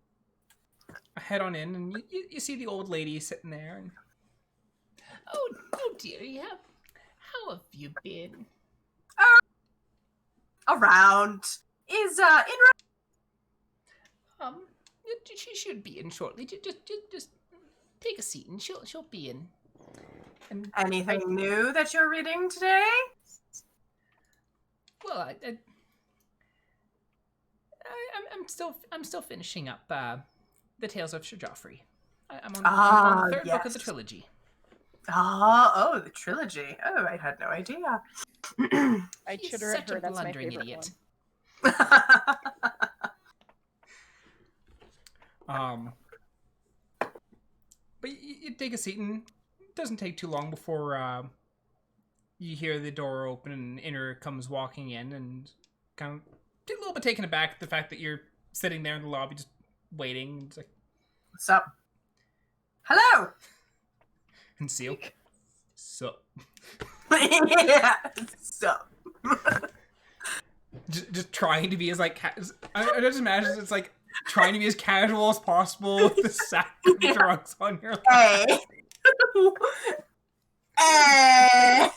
head on in, and you see the old lady sitting there. And Oh dearie, how have you been? Around. Is, She should be in shortly. Just take a seat, and she'll be in. And anything new that you're reading today? Well, I'm still finishing up the Tales of Sir Joffrey. I'm on the third book of the trilogy. Oh, the trilogy. Oh, I had no idea. I He's chitter at such her. a That's my blundering favorite idiot. one. But you take a seat, and it doesn't take too long before you hear the door open, and Inner comes walking in, and kind of a little bit taken aback at the fact that you're sitting there in the lobby just waiting. It's like, What's up? Hello! and Seal, sup? Yeah, sup? Just trying to be as like I just imagine it's like trying to be as casual as possible with the sack of drugs on your lap. Hey! Hey!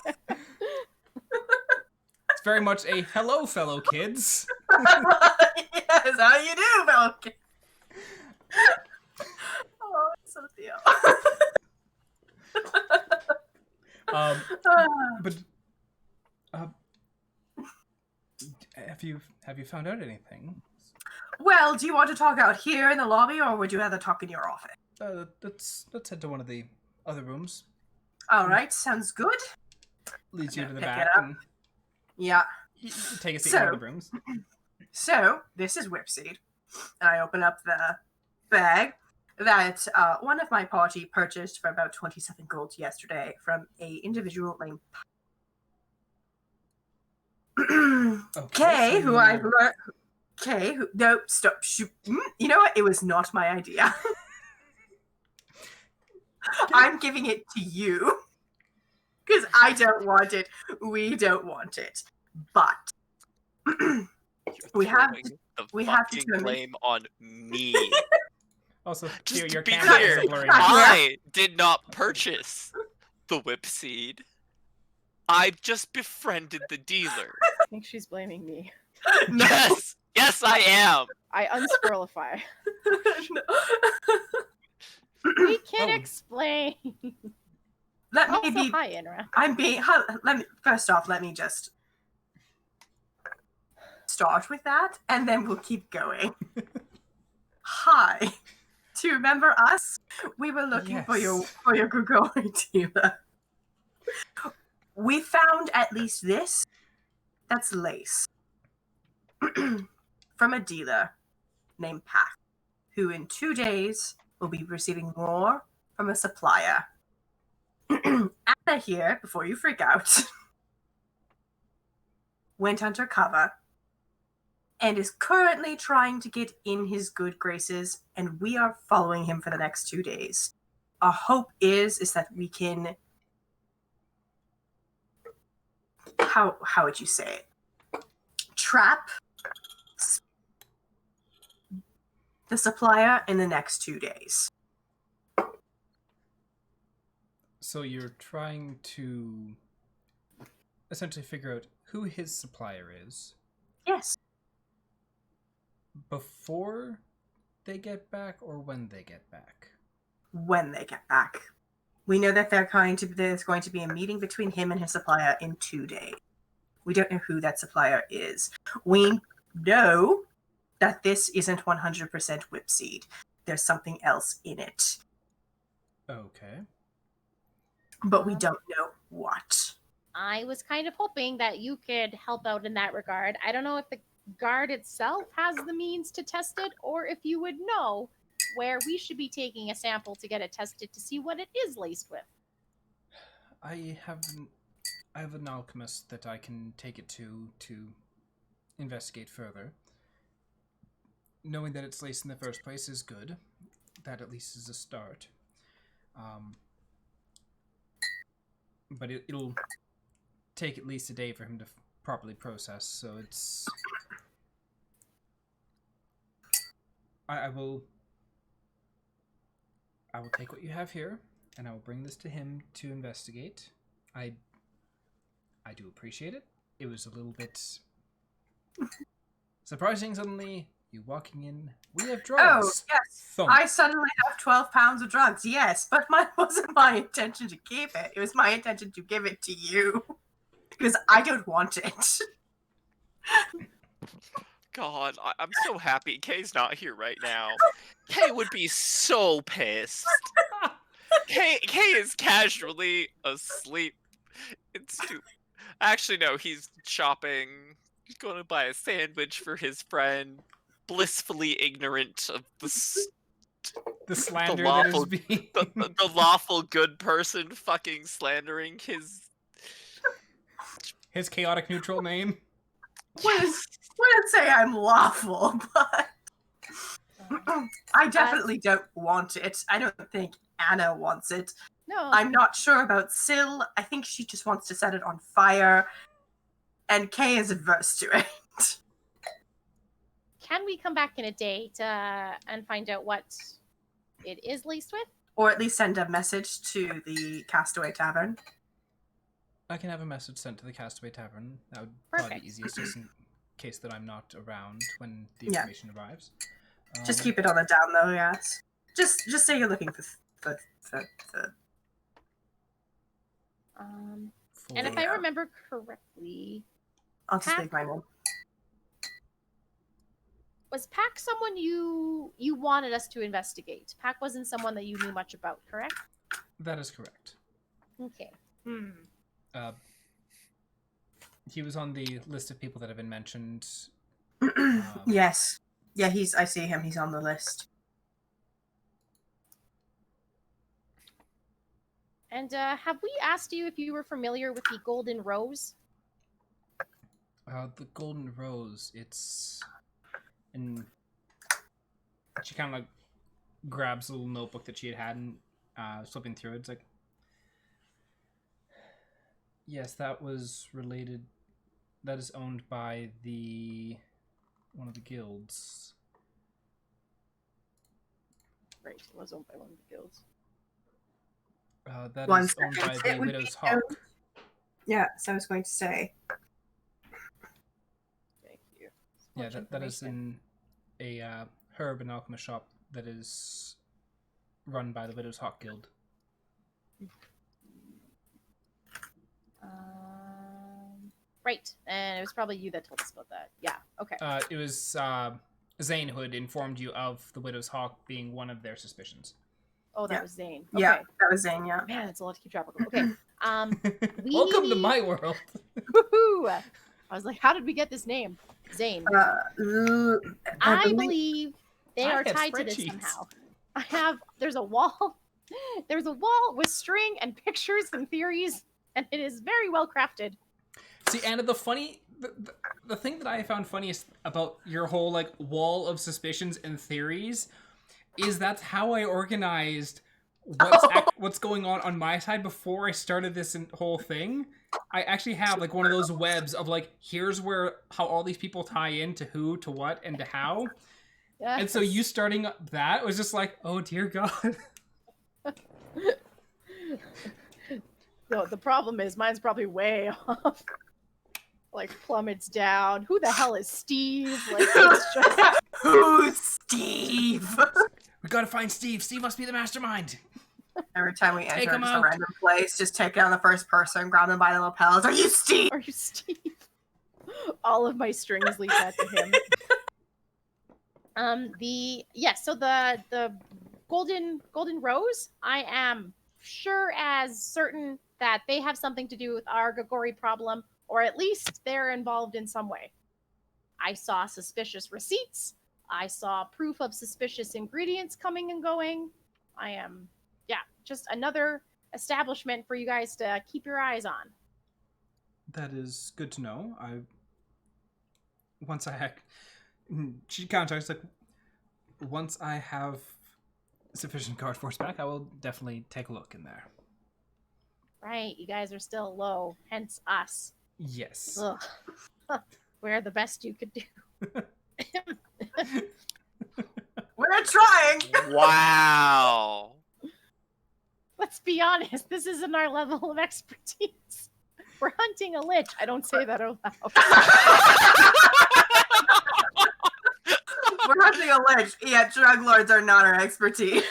It's very much a hello, fellow kids. Yes, how you do, Falcon? Oh, it's so Theo. But have you found out anything? Well, do you want to talk out here in the lobby, or would you rather talk in your office? Let's head to one of the other rooms. All right, sounds good. Leads you to the Pick it back. up. And Yeah. you take a seat in one of the rooms. So, this is Whipseed. And I open up the bag that one of my party purchased for about 27 gold yesterday from a individual named Kay, who I've learned... Kay, who... No, stop. Shoot. You know what? It was not my idea. I'm giving it to you. Because I don't want it. We don't want it. But... We have throwing to- the we have to fucking determine- blame on me. Also, Just to your be camera clear, is a blurry. I did not purchase the whip seed. I just befriended the dealer. I think she's blaming me. No. Yes, I am. I unscrollify. No. We can Oh. explain. Let me Also, be. hi, Inra. First off, let me just start with that, and then we'll keep going. Hi. Do you remember us? We were looking for your Grigori dealer. We found at least this. That's lace. From a dealer named Pack, who in 2 days will be receiving more from a supplier. Anna here, before you freak out, went undercover and is currently trying to get in his good graces, and we are following him for the next 2 days. Our hope is that we can... How would you say it? Trap the supplier in the next 2 days. So you're trying to essentially figure out who his supplier is Yes. before they get back or when they get back? When they get back. We know that there's going to be a meeting between him and his supplier in 2 days. We don't know who that supplier is. We know that this isn't 100% whipseed. There's something else in it. Okay. But we don't know what. I was kind of hoping that you could help out in that regard. I don't know if the guard itself has the means to test it, or if you would know where we should be taking a sample to get it tested to see what it is laced with. I have an alchemist that I can take it to investigate further. Knowing that it's laced in the first place is good. That at least is a start. But it'll take at least a day for him to properly process, so it's... I will take what you have here, and I will bring this to him to investigate. I do appreciate it. It was a little bit surprising suddenly, you walking in, we have drugs. Oh, yes. Thump. I suddenly have 12 pounds of drugs, yes. But it wasn't my intention to keep it. It was my intention to give it to you. Because I don't want it. God, I'm so happy Kay's not here right now. Kay would be so pissed. Kay is casually asleep. It's too... Actually, no, he's shopping. He's going to buy a sandwich for his friend. Blissfully ignorant of The slander lawful, that is being... the lawful good person fucking slandering his... His chaotic neutral name. Wouldn't say I'm lawful, but I definitely don't want it. I don't think Anna wants it. No. I'm not sure about Syl. I think she just wants to set it on fire. And Kay is adverse to it. Can we come back in a day and find out what it is laced with? Or at least send a message to the Castaway Tavern. I can have a message sent to the Castaway Tavern. That would probably Perfect. be easiest, just in case that I'm not around when the Yeah. information arrives. Just keep it on the down low, yes. Just say you're looking for And if I Yeah. remember correctly, I'll just Pack? leave my name. was Pack someone you wanted us to investigate? Pack wasn't someone that you knew much about, correct? That is correct. Okay. He was on the list of people that have been mentioned. Yes. Yeah, I see him. He's on the list. And have we asked you if you were familiar with the Golden Rose? The Golden Rose, it's... And she kind of like grabs a little notebook that she had and flipping through it. It's like, yes, that was related. That is owned by the of the guilds. Right, it was owned by one of the guilds. That One is owned by second. the It would Widow's be Hawk. Yeah, so I was going to say. Thank you. Yeah, Much that is information. in a herb and alchemist shop that is run by the Widow's Hawk Guild. Right, and it was probably you that told us about that. Yeah, okay. It was Zane who had informed you of the Widow's Hawk being one of their suspicions. Oh, that Yeah. was Zane. Yeah, Okay. that was Zane, yeah. Man, it's a lot to keep track of. Okay. Welcome to my world. Woohoo! I was like, how did we get this name? Zane. I believe they I are have tied to this spreadsheets. somehow. There's a wall. There's a wall with string and pictures and theories, and it is very well crafted. See, Anna, the thing that I found funniest about your whole like wall of suspicions and theories is that's how I organized what's going on my side before I started this whole thing. I actually have like one of those webs of like, here's how all these people tie into who, to what, and to how. Yes. And so you starting that was just like, oh dear God. No, the problem is mine's probably way off. Like plummets down. Who the hell is Steve? Like it's just Who's Steve? We gotta find Steve. Steve must be the mastermind. Every time we Take enter him just a out. random place, just take down the first person, grab them by the lapels. Are you Steve? Are you Steve? All of my strings lead that to him. So the golden rose, I am sure as certain that they have something to do with our Gagori problem, or at least they're involved in some way. I saw suspicious receipts. I saw proof of suspicious ingredients coming and going. I am, just another establishment for you guys to keep your eyes on. That is good to know. She contacts like, once I have sufficient guard force back, I will definitely take a look in there. Right, you guys are still low, hence us. Yes. Ugh. We're the best you could do. We're trying. Wow. Let's be honest, this isn't our level of expertise. We're hunting a lich. I don't say that out loud. We're hunting a lich. Yeah, drug lords are not our expertise.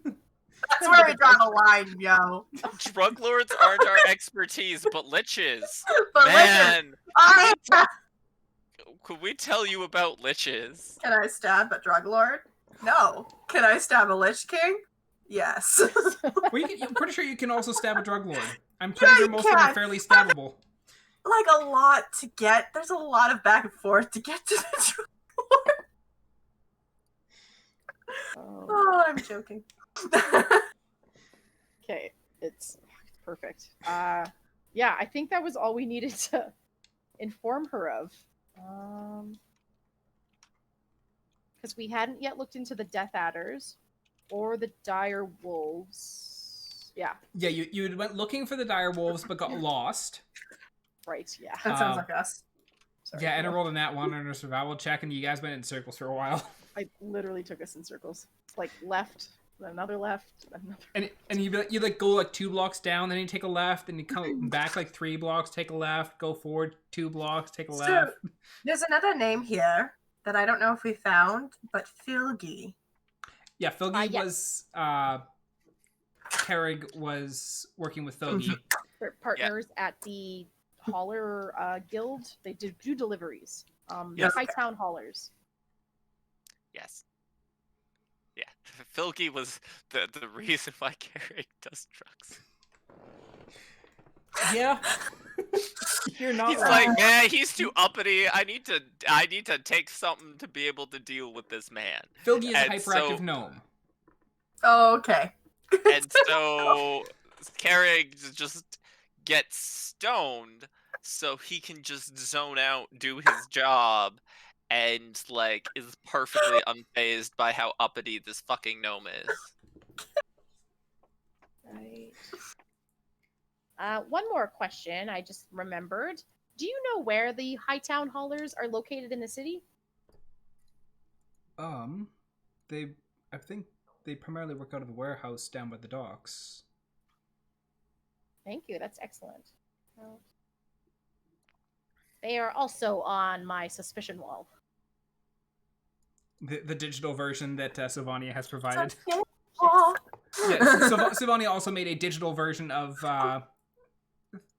That's where we draw the line, yo. Drug lords aren't our expertise, but liches. But Man, listen, could we tell you about liches? can I stab a drug lord? No. Can I stab a lich king? Yes. Well, I'm pretty sure you can also stab a drug lord. I'm pretty sure you most of them are can. fairly stabbable. Like a lot to get. There's a lot of back and forth to get to the drug lord. Oh, I'm joking. Okay, it's perfect. I think that was all we needed to inform her of. Because we hadn't yet looked into the Death Adders or the Dire Wolves. Yeah, Yeah, you went looking for the dire wolves but got lost. right, yeah. That sounds like us. Sorry, Yeah, and I Will. rolled a nat 1 on a survival check, and you guys went in circles for a while. I literally took us in circles. Like left, then another left, another. And you like go like 2 blocks down, then you take a left, and you come back like 3 blocks, take a left, go forward 2 blocks, take a left. So, there's another name here that I don't know if we found, but Filgi. Yeah, Filgi yes. was Carrig was working with Filgi. They're partners at the Hauler Guild. They do deliveries. Yes. High Town Haulers. Yes. Yeah. Filky was the reason why Carrick does drugs. Yeah. You're not He's wrong. like, man, he's too uppity. I need to take something to be able to deal with this man. Filgi is a And hyperactive so- gnome. Oh, okay. And so Carrick just gets stoned so he can just zone out, do his job, and like is perfectly unfazed by how uppity this fucking gnome is. Right. One more question I just remembered. Do you know where the Hightown Haulers are located in the city? I think they primarily work out of the warehouse down by the docks. Thank you. That's excellent. Well, they are also on my suspicion wall. The digital version that Sylvania has provided. Oh. Yes, Sylvania also made a digital version of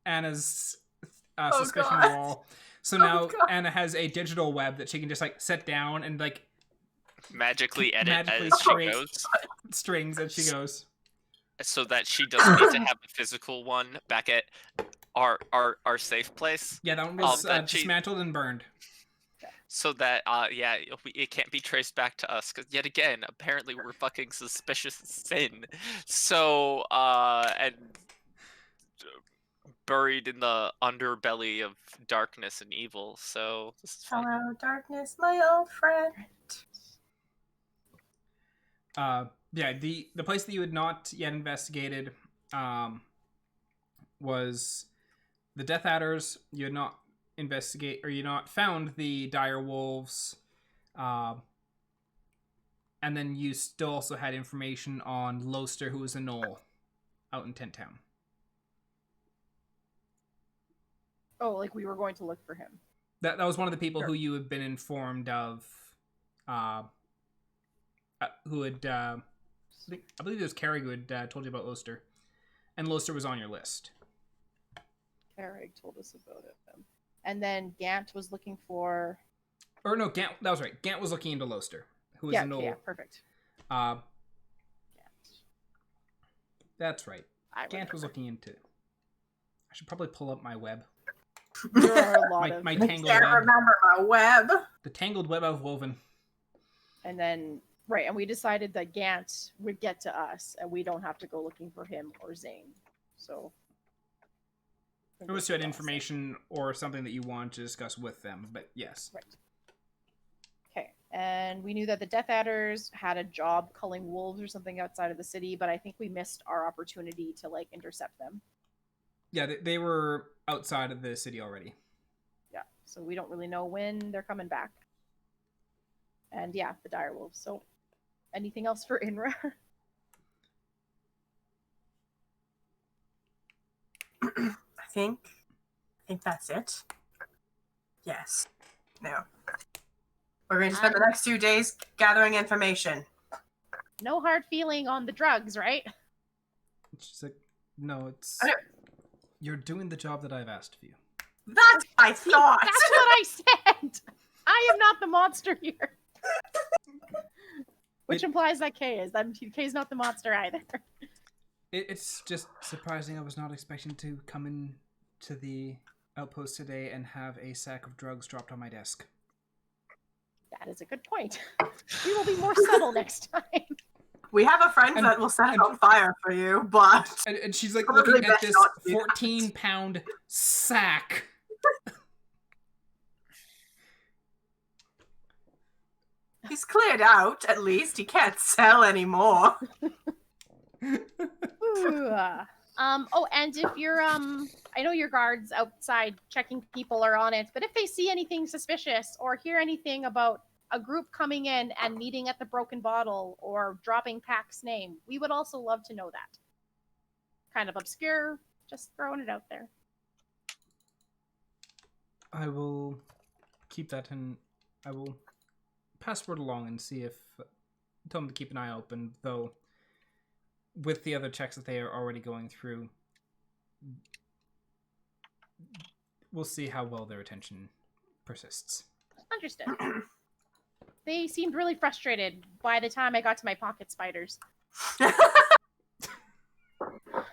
Anna's suspicion God. wall. So now God. Anna has a digital web that she can just like set down and like Magically edit magically as she create goes, strings as she goes. so that she doesn't need to have a physical one back at our safe place. Yeah, that one was that she- dismantled and burned. So that it can't be traced back to us, because yet again, apparently we're fucking suspicious of sin. So and buried in the underbelly of darkness and evil. So this is fine. Hello, darkness, my old friend. Yeah, the place that you had not yet investigated was the Death Adders. You had not found the dire wolves, and then you still also had information on Loster, who was a gnoll out in Tent Town. Oh, like we were going to look for him. That was one of the people Sure. who you had been informed of, who had I believe it was Carrie who had told you about Loster, and Loster was on your list. Carrig told us about it. And then Gant was looking for... Or no, Gant. That was right. Gant was looking into Loster, who was Yeah, a gnoll. yeah, perfect. Uh, that's right. I Gant was remember. looking into. I should probably pull up my web. There are a lot of... My I tangled can't web. remember my web. The tangled web I've woven. And then, right, and we decided that Gant would get to us, and we don't have to go looking for him or Zane. So... It was to add information or something that you want to discuss with them, but yes. Right. Okay, and we knew that the Death Adders had a job culling wolves or something outside of the city, but I think we missed our opportunity to, like, intercept them. Yeah, they were outside of the city already. Yeah, so we don't really know when they're coming back. And yeah, the dire wolves. So, anything else for Inra? I think that's it. Yes. No. We're going to spend the next 2 days gathering information. No hard feeling on the drugs, right? She's like, no, it's... I don't- You're doing the job that I've asked of you. That's I thought. That's what I said. I am not the monster here. Which implies that Kay is. Kay's not the monster either. It's just surprising. I was not expecting to come in to the outpost today and have a sack of drugs dropped on my desk. That is a good point. We will be more subtle next time. We have a friend that will set it on fire for you, but And she's like Probably looking at best this not to do that. 14-pound sack. he's cleared out. At least he can't sell anymore. Ooh. Oh, and if you're I know your guards outside checking people are on it, but if they see anything suspicious or hear anything about a group coming in and meeting at the Broken Bottle or dropping Pack's name, we would also love to know that. Kind of obscure, just throwing it out there. I will keep that and I will pass word along and see if tell them to keep an eye open, though with the other checks that they are already going through, we'll see how well their attention persists. Understood. They seemed really frustrated by the time I got to my pocket spiders.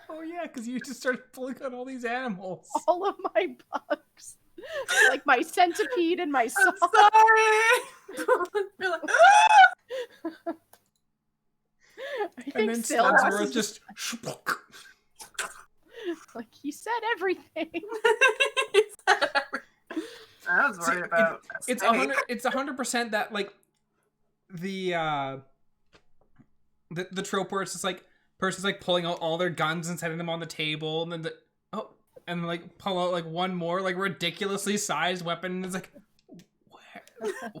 Oh yeah, because you just started pulling out all these animals. All of my bugs. Like my centipede and my I'm saw. sorry. You're like, I And think then Sil Slugsworth was just like, he said everything. I was worried about. it's a snake. 100% that like the trope where it's just like person's like pulling out all their guns and setting them on the table, and then and like pull out like one more like ridiculously sized weapon, and it's like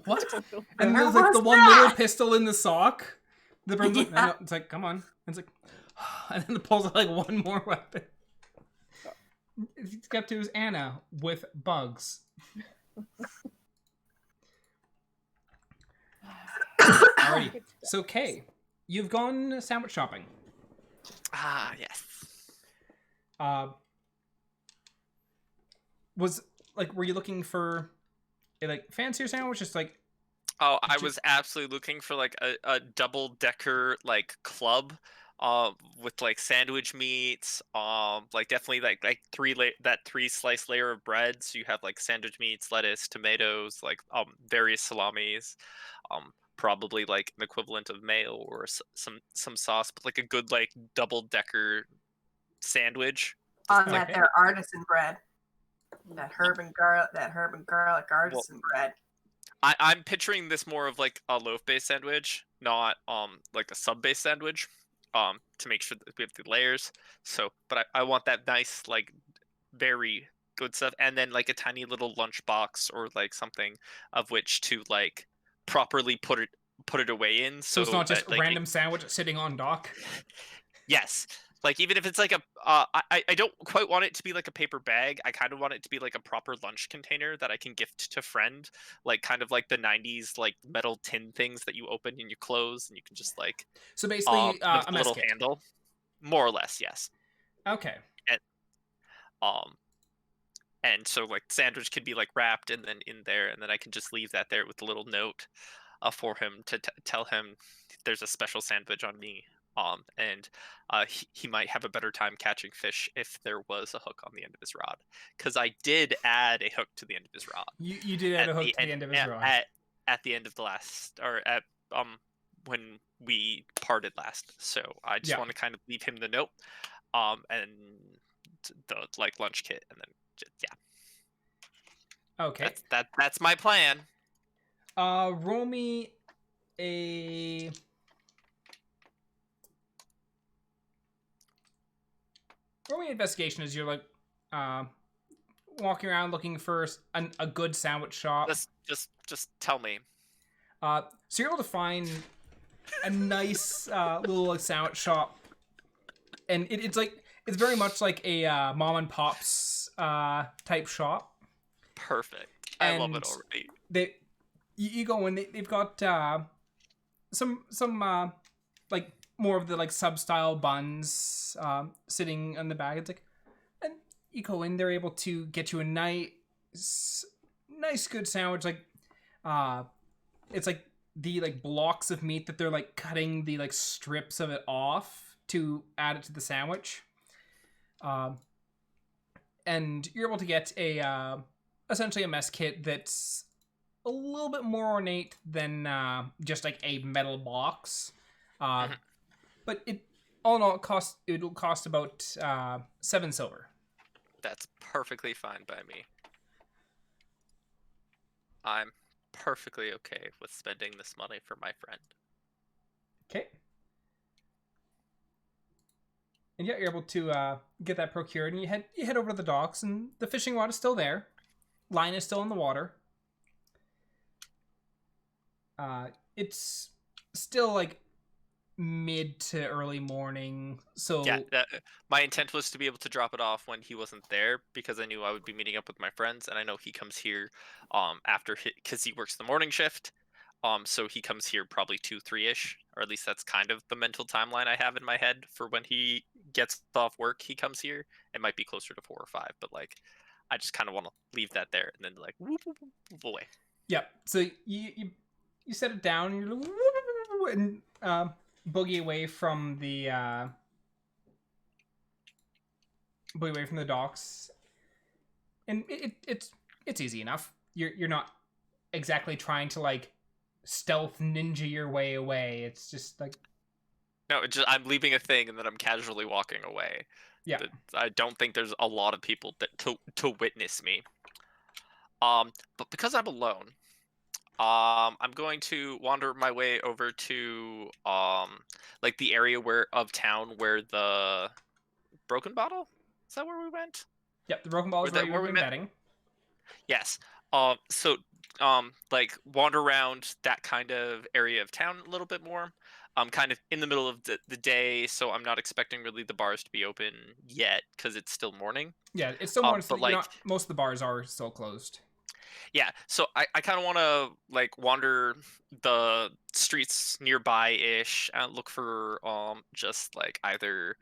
What? And there's like the one little pistol in the sock. The bird's like, no, it's like, come on. And it's like, and then the pulls out like one more weapon. It's up to his Annah with bugs. Alrighty. So, Kay, you've gone sandwich shopping. Ah, yes. Were you looking for a like fancier sandwich? Just like, oh, I was absolutely looking for like a double decker like club, with like sandwich meats, like definitely like three slice layer of bread. So you have like sandwich meats, lettuce, tomatoes, like various salamis, probably like an equivalent of mayo or some sauce, but like a good like double decker sandwich. On that their artisan bread. That herb and garlic artisan bread. I'm picturing this more of like a loaf-based sandwich, not like a sub-based sandwich, to make sure that we have the layers. So, but I want that nice like very good stuff, and then like a tiny little lunch box or like something of which to like properly put it away in. So it's not just a random sandwich sitting on dock. Yes. Like, even if it's like a, I don't quite want it to be like a paper bag. I kind of want it to be like a proper lunch container that I can gift to friend. Like, kind of like the 90s, like, metal tin things that you open and you close and you can just, like... So basically, a little handle. More or less, yes. Okay. And so, like, sandwich can be, like, wrapped and then in there, and then I can just leave that there with a little note for him to tell him there's a special sandwich on me. And he might have a better time catching fish if there was a hook on the end of his rod, because I did add a hook to the end of his rod. You did add a hook to the end of his rod at the end of the last, or at when we parted last. So I just want to kind of leave him the note, and the like lunch kit, and then Okay. That's my plan. Roll me a. Roll me an investigation as you're like walking around looking for a good sandwich shop. Just tell me. So you're able to find a nice little like, sandwich shop, and it's very much like a mom and pop's type shop. Perfect. I love it already. You go in. They've got some like more of the like sub style buns sitting on the bag. It's like, and you go in, they're able to get you a nice good sandwich. Like, it's like the like blocks of meat that they're like cutting the like strips of it off to add it to the sandwich. And you're able to get a essentially a mess kit that's a little bit more ornate than just like a metal box. But it all in all it'll cost about 7 silver. That's perfectly fine by me. I'm perfectly okay with spending this money for my friend. Okay. And yeah, you're able to get that procured, and you head over to the docks, and the fishing rod is still there. Line is still in the water. It's still like mid to early morning, so yeah, my intent was to be able to drop it off when he wasn't there, because I knew I would be meeting up with my friends, and I know he comes here after because he works the morning shift, so he comes here probably 2-3ish, or at least that's kind of the mental timeline I have in my head for when he gets off work. He comes here. It might be closer to 4 or 5, but like I just kind of want to leave that there and then like whoop, whoop, whoop, away. Yeah, so you set it down, and you're like, and boogie away from the docks, and it's easy enough. You're not exactly trying to like stealth ninja your way away. It's just like, no, I'm leaving a thing and then I'm casually walking away. Yeah, I don't think there's a lot of people that to witness me. But because I'm alone, I'm going to wander my way over to like the area of town where the broken bottle. Is that where we went? Yep, the broken bottle is where we've been betting. Yes. So like wander around that kind of area of town a little bit more. I'm kind of in the middle of the day, so I'm not expecting really the bars to be open yet because it's still morning. Yeah, it's still morning, so But like, most of the bars are still closed. yeah, so I kind of want to like wander the streets nearby-ish and look for just like either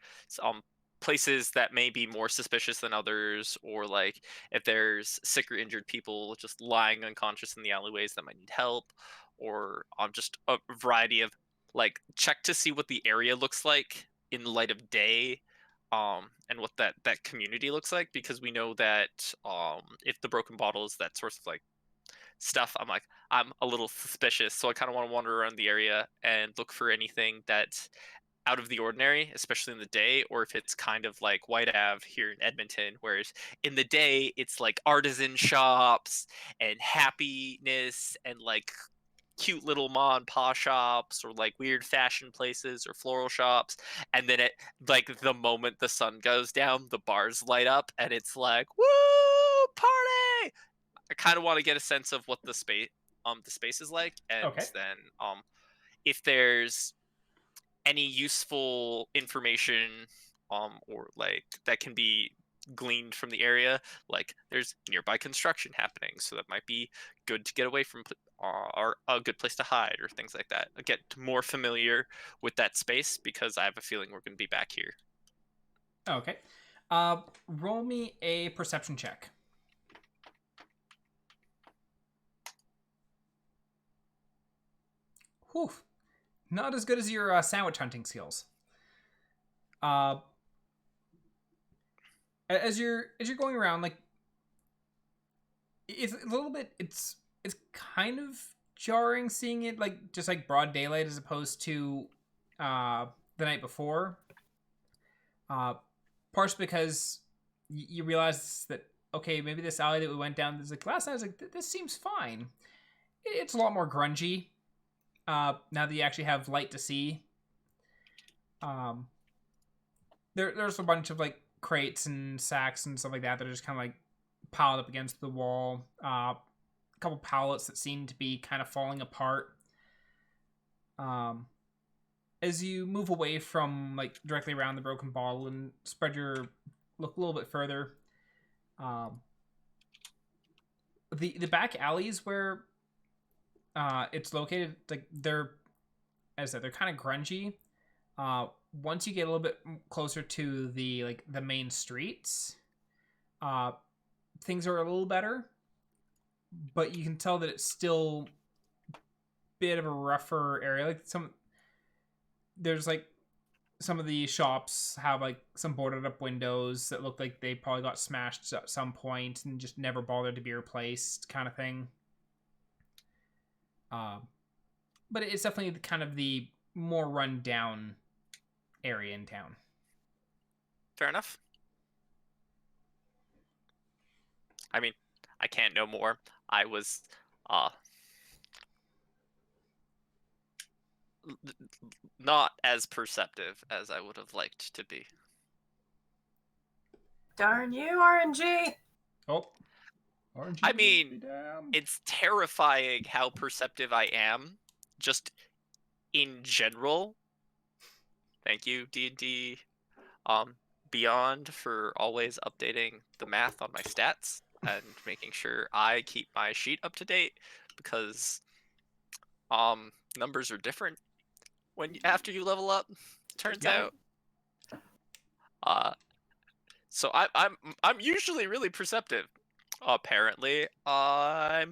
places that may be more suspicious than others, or like if there's sick or injured people just lying unconscious in the alleyways that might need help, or just a variety of like check to see what the area looks like in light of day, and what that community looks like, because we know that if the broken bottle is that source of like stuff, I'm a little suspicious, so I kind of want to wander around the area and look for anything that's out of the ordinary, especially in the day, or if it's kind of like White Ave here in Edmonton, whereas in the day it's like artisan shops and happiness and like cute little ma and pa shops, or like weird fashion places or floral shops, and then it like the moment the sun goes down, the bars light up and it's like woo party. I kind of want to get a sense of what the space is like, and Okay. then if there's any useful information or like that can be gleaned from the area, like there's nearby construction happening, so that might be good to get away from, or a good place to hide, or things like that. I get more familiar with that space because I have a feeling we're going to be back here. Okay. Roll me a perception check. Whew. Not as good as your sandwich hunting skills. As you're going around, like it's a little bit, it's kind of jarring seeing it like just like broad daylight as opposed to the night before. Partially because you realize that, okay, maybe this alley that we went down, there's like last night I was like, this seems fine. It's a lot more grungy. Now that you actually have light to see. There's a bunch of like crates and sacks and stuff like that that are just kind of like piled up against the wall. A couple pallets that seem to be kind of falling apart. As you move away from like directly around the broken bottle and spread your look a little bit further, the back alleys where it's located, like they're, as I said, they're kind of grungy. Once you get a little bit closer to the main streets, things are a little better, but you can tell that it's still a bit of a rougher area. Like there's like some of the shops have like some boarded up windows that look like they probably got smashed at some point and just never bothered to be replaced, kind of thing. But it's definitely kind of the more run down area in town. Fair enough. I mean, I can't know more. I was not as perceptive as I would have liked to be. Darn you, RNG! Oh, RNG. I mean, it's terrifying how perceptive I am, just in general. Thank you, D&D Beyond, for always updating the math on my stats and making sure I keep my sheet up to date, because numbers are different after you level up, turns out. So I'm usually really perceptive. Apparently, I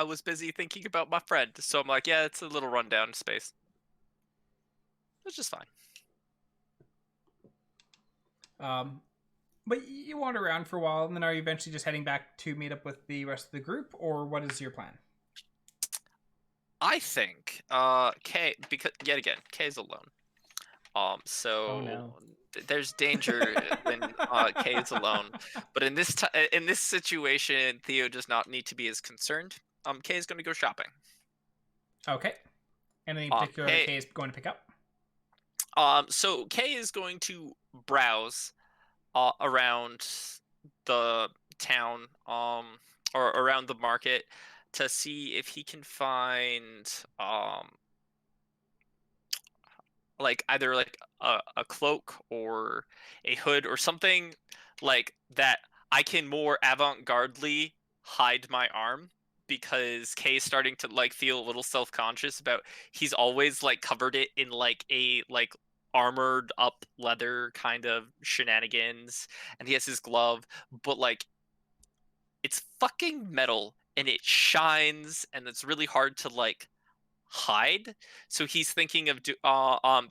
was busy thinking about my friend, so I'm like, yeah, it's a little rundown space. It's just fine. But you wander around for a while, and then are you eventually just heading back to meet up with the rest of the group, or what is your plan? I think Kay, because yet again, Kay's alone. So there's danger when Kay is alone. But in this situation, Theo does not need to be as concerned. Kay is going to go shopping. Okay. Anything particular that Kay is going to pick up? So Kay is going to browse around the town, or around the market, to see if he can find like either like a cloak or a hood or something like that I can more avant-gardely hide my arm, because Kay's starting to like feel a little self-conscious about he's always like covered it in like a like armored up leather kind of shenanigans, and he has his glove, but like it's fucking metal and it shines and it's really hard to like hide. So he's thinking of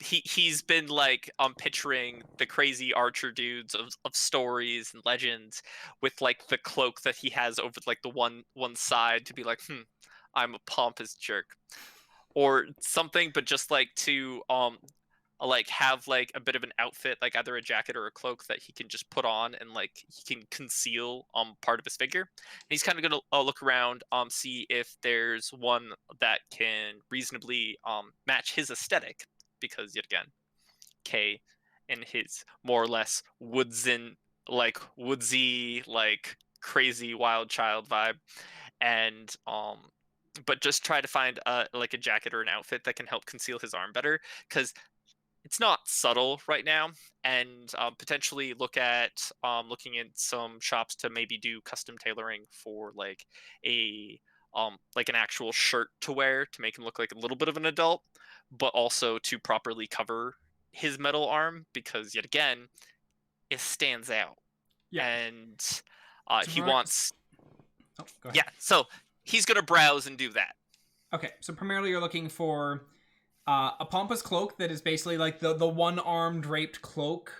he's been like picturing the crazy archer dudes of stories and legends with like the cloak that he has over like the one side to be like, I'm a pompous jerk or something, but just like to like have like a bit of an outfit, like either a jacket or a cloak that he can just put on and like he can conceal part of his figure. And he's kind of gonna look around, see if there's one that can reasonably match his aesthetic, because yet again, Kay and his more or less woodsy like crazy wild child vibe, and but just try to find like a jacket or an outfit that can help conceal his arm better, because it's not subtle right now, and potentially looking at some shops to maybe do custom tailoring for like a like an actual shirt to wear to make him look like a little bit of an adult, but also to properly cover his metal arm, because yet again it stands out. Yeah. And So he wants go ahead. Yeah, so he's gonna browse and do that. Okay, so primarily you're looking for a pompous cloak that is basically like the one-arm draped cloak,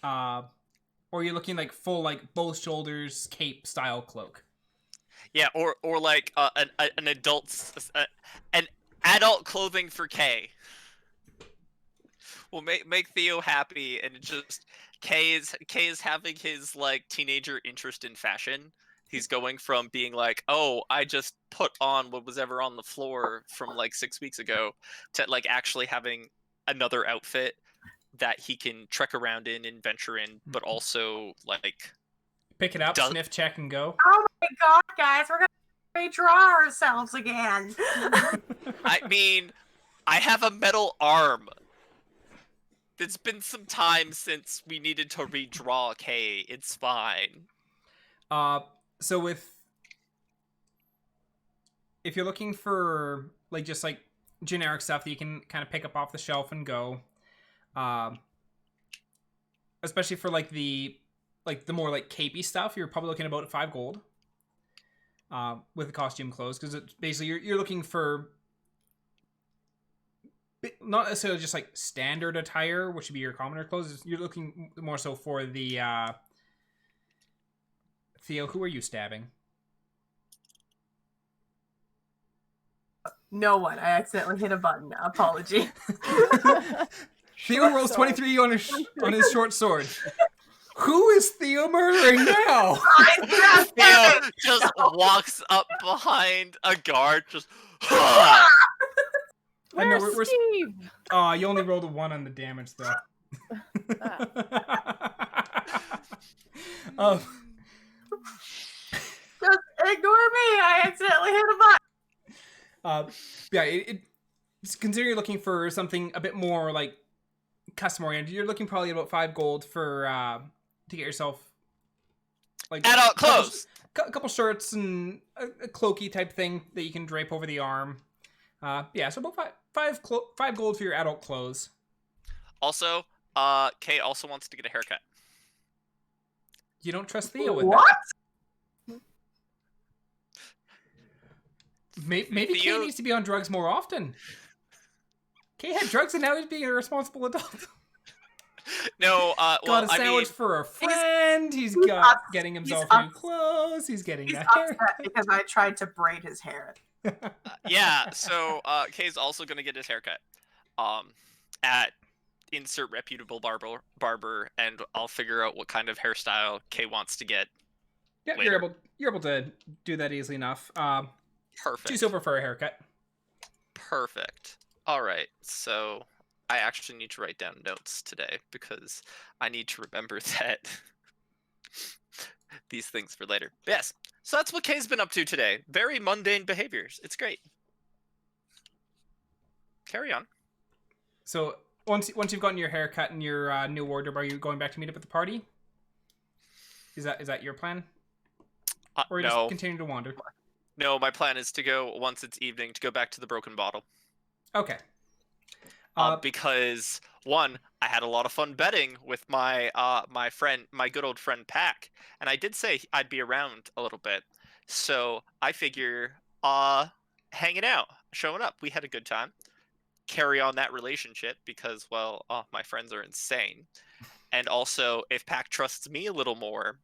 or you're looking like full like both shoulders cape style cloak. Yeah, or like an adult clothing for Kay. Will make Theo happy, and it just Kay is having his like teenager interest in fashion. He's going from being like, oh, I just put on what was ever on the floor from like 6 weeks ago, to like actually having another outfit that he can trek around in and venture in, but also like pick it up, sniff, check, and go. Oh my god, guys, we're gonna redraw ourselves again. I mean, I have a metal arm. It's been some time since we needed to redraw Kay. It's fine. So if you're looking for like just like generic stuff that you can kind of pick up off the shelf and go, especially for like the more like capey stuff, you're probably looking about 5 gold with the costume clothes, because it's basically you're looking for not necessarily just like standard attire, which would be your commoner clothes. You're looking more so for the Theo, who are you stabbing? No one. I accidentally hit a button. Apology. Theo rolls 23 on his short sword. Who is Theo murdering now? Theo just walks up behind a guard, just. Where's Steve? Oh, you only rolled a 1 on the damage, though. Just ignore me. I accidentally hit a button. Yeah, it's considering you're looking for something a bit more like custom oriented. You're looking probably about 5 gold for to get yourself like adult clothes, a couple shirts and a cloaky type thing that you can drape over the arm. Yeah, so about 5 gold for your adult clothes. Also, Kay also wants to get a haircut. You don't trust Theo with what? that? Maybe Theo... Kay needs to be on drugs more often. Kay had drugs and now he's being a responsible adult. No, got a sandwich for a friend. He's getting himself new clothes. He's getting a haircut because I tried to braid his hair. Yeah, so Kay's also gonna get his haircut. At insert reputable barber, and I'll figure out what kind of hairstyle Kay wants to get. Yeah, later. you're able to do that easily enough. Perfect. 2 silver for a haircut. Perfect. All right, so I actually need to write down notes today because I need to remember that these things for later. But yes, So that's what Kay's been up to today. Very mundane behaviors. It's great. Carry on. So once you've gotten your haircut and your new wardrobe, are you going back to meet up at the party? Is that your plan? Or are you just continuing to wander? No, my plan is to go, once it's evening, to go back to the Broken Bottle. Okay. Because, one, I had a lot of fun betting with my my good old friend Pack, and I did say I'd be around a little bit. So I figure hanging out, showing up, we had a good time. Carry on that relationship because, well, my friends are insane. And also, if Pack trusts me a little more,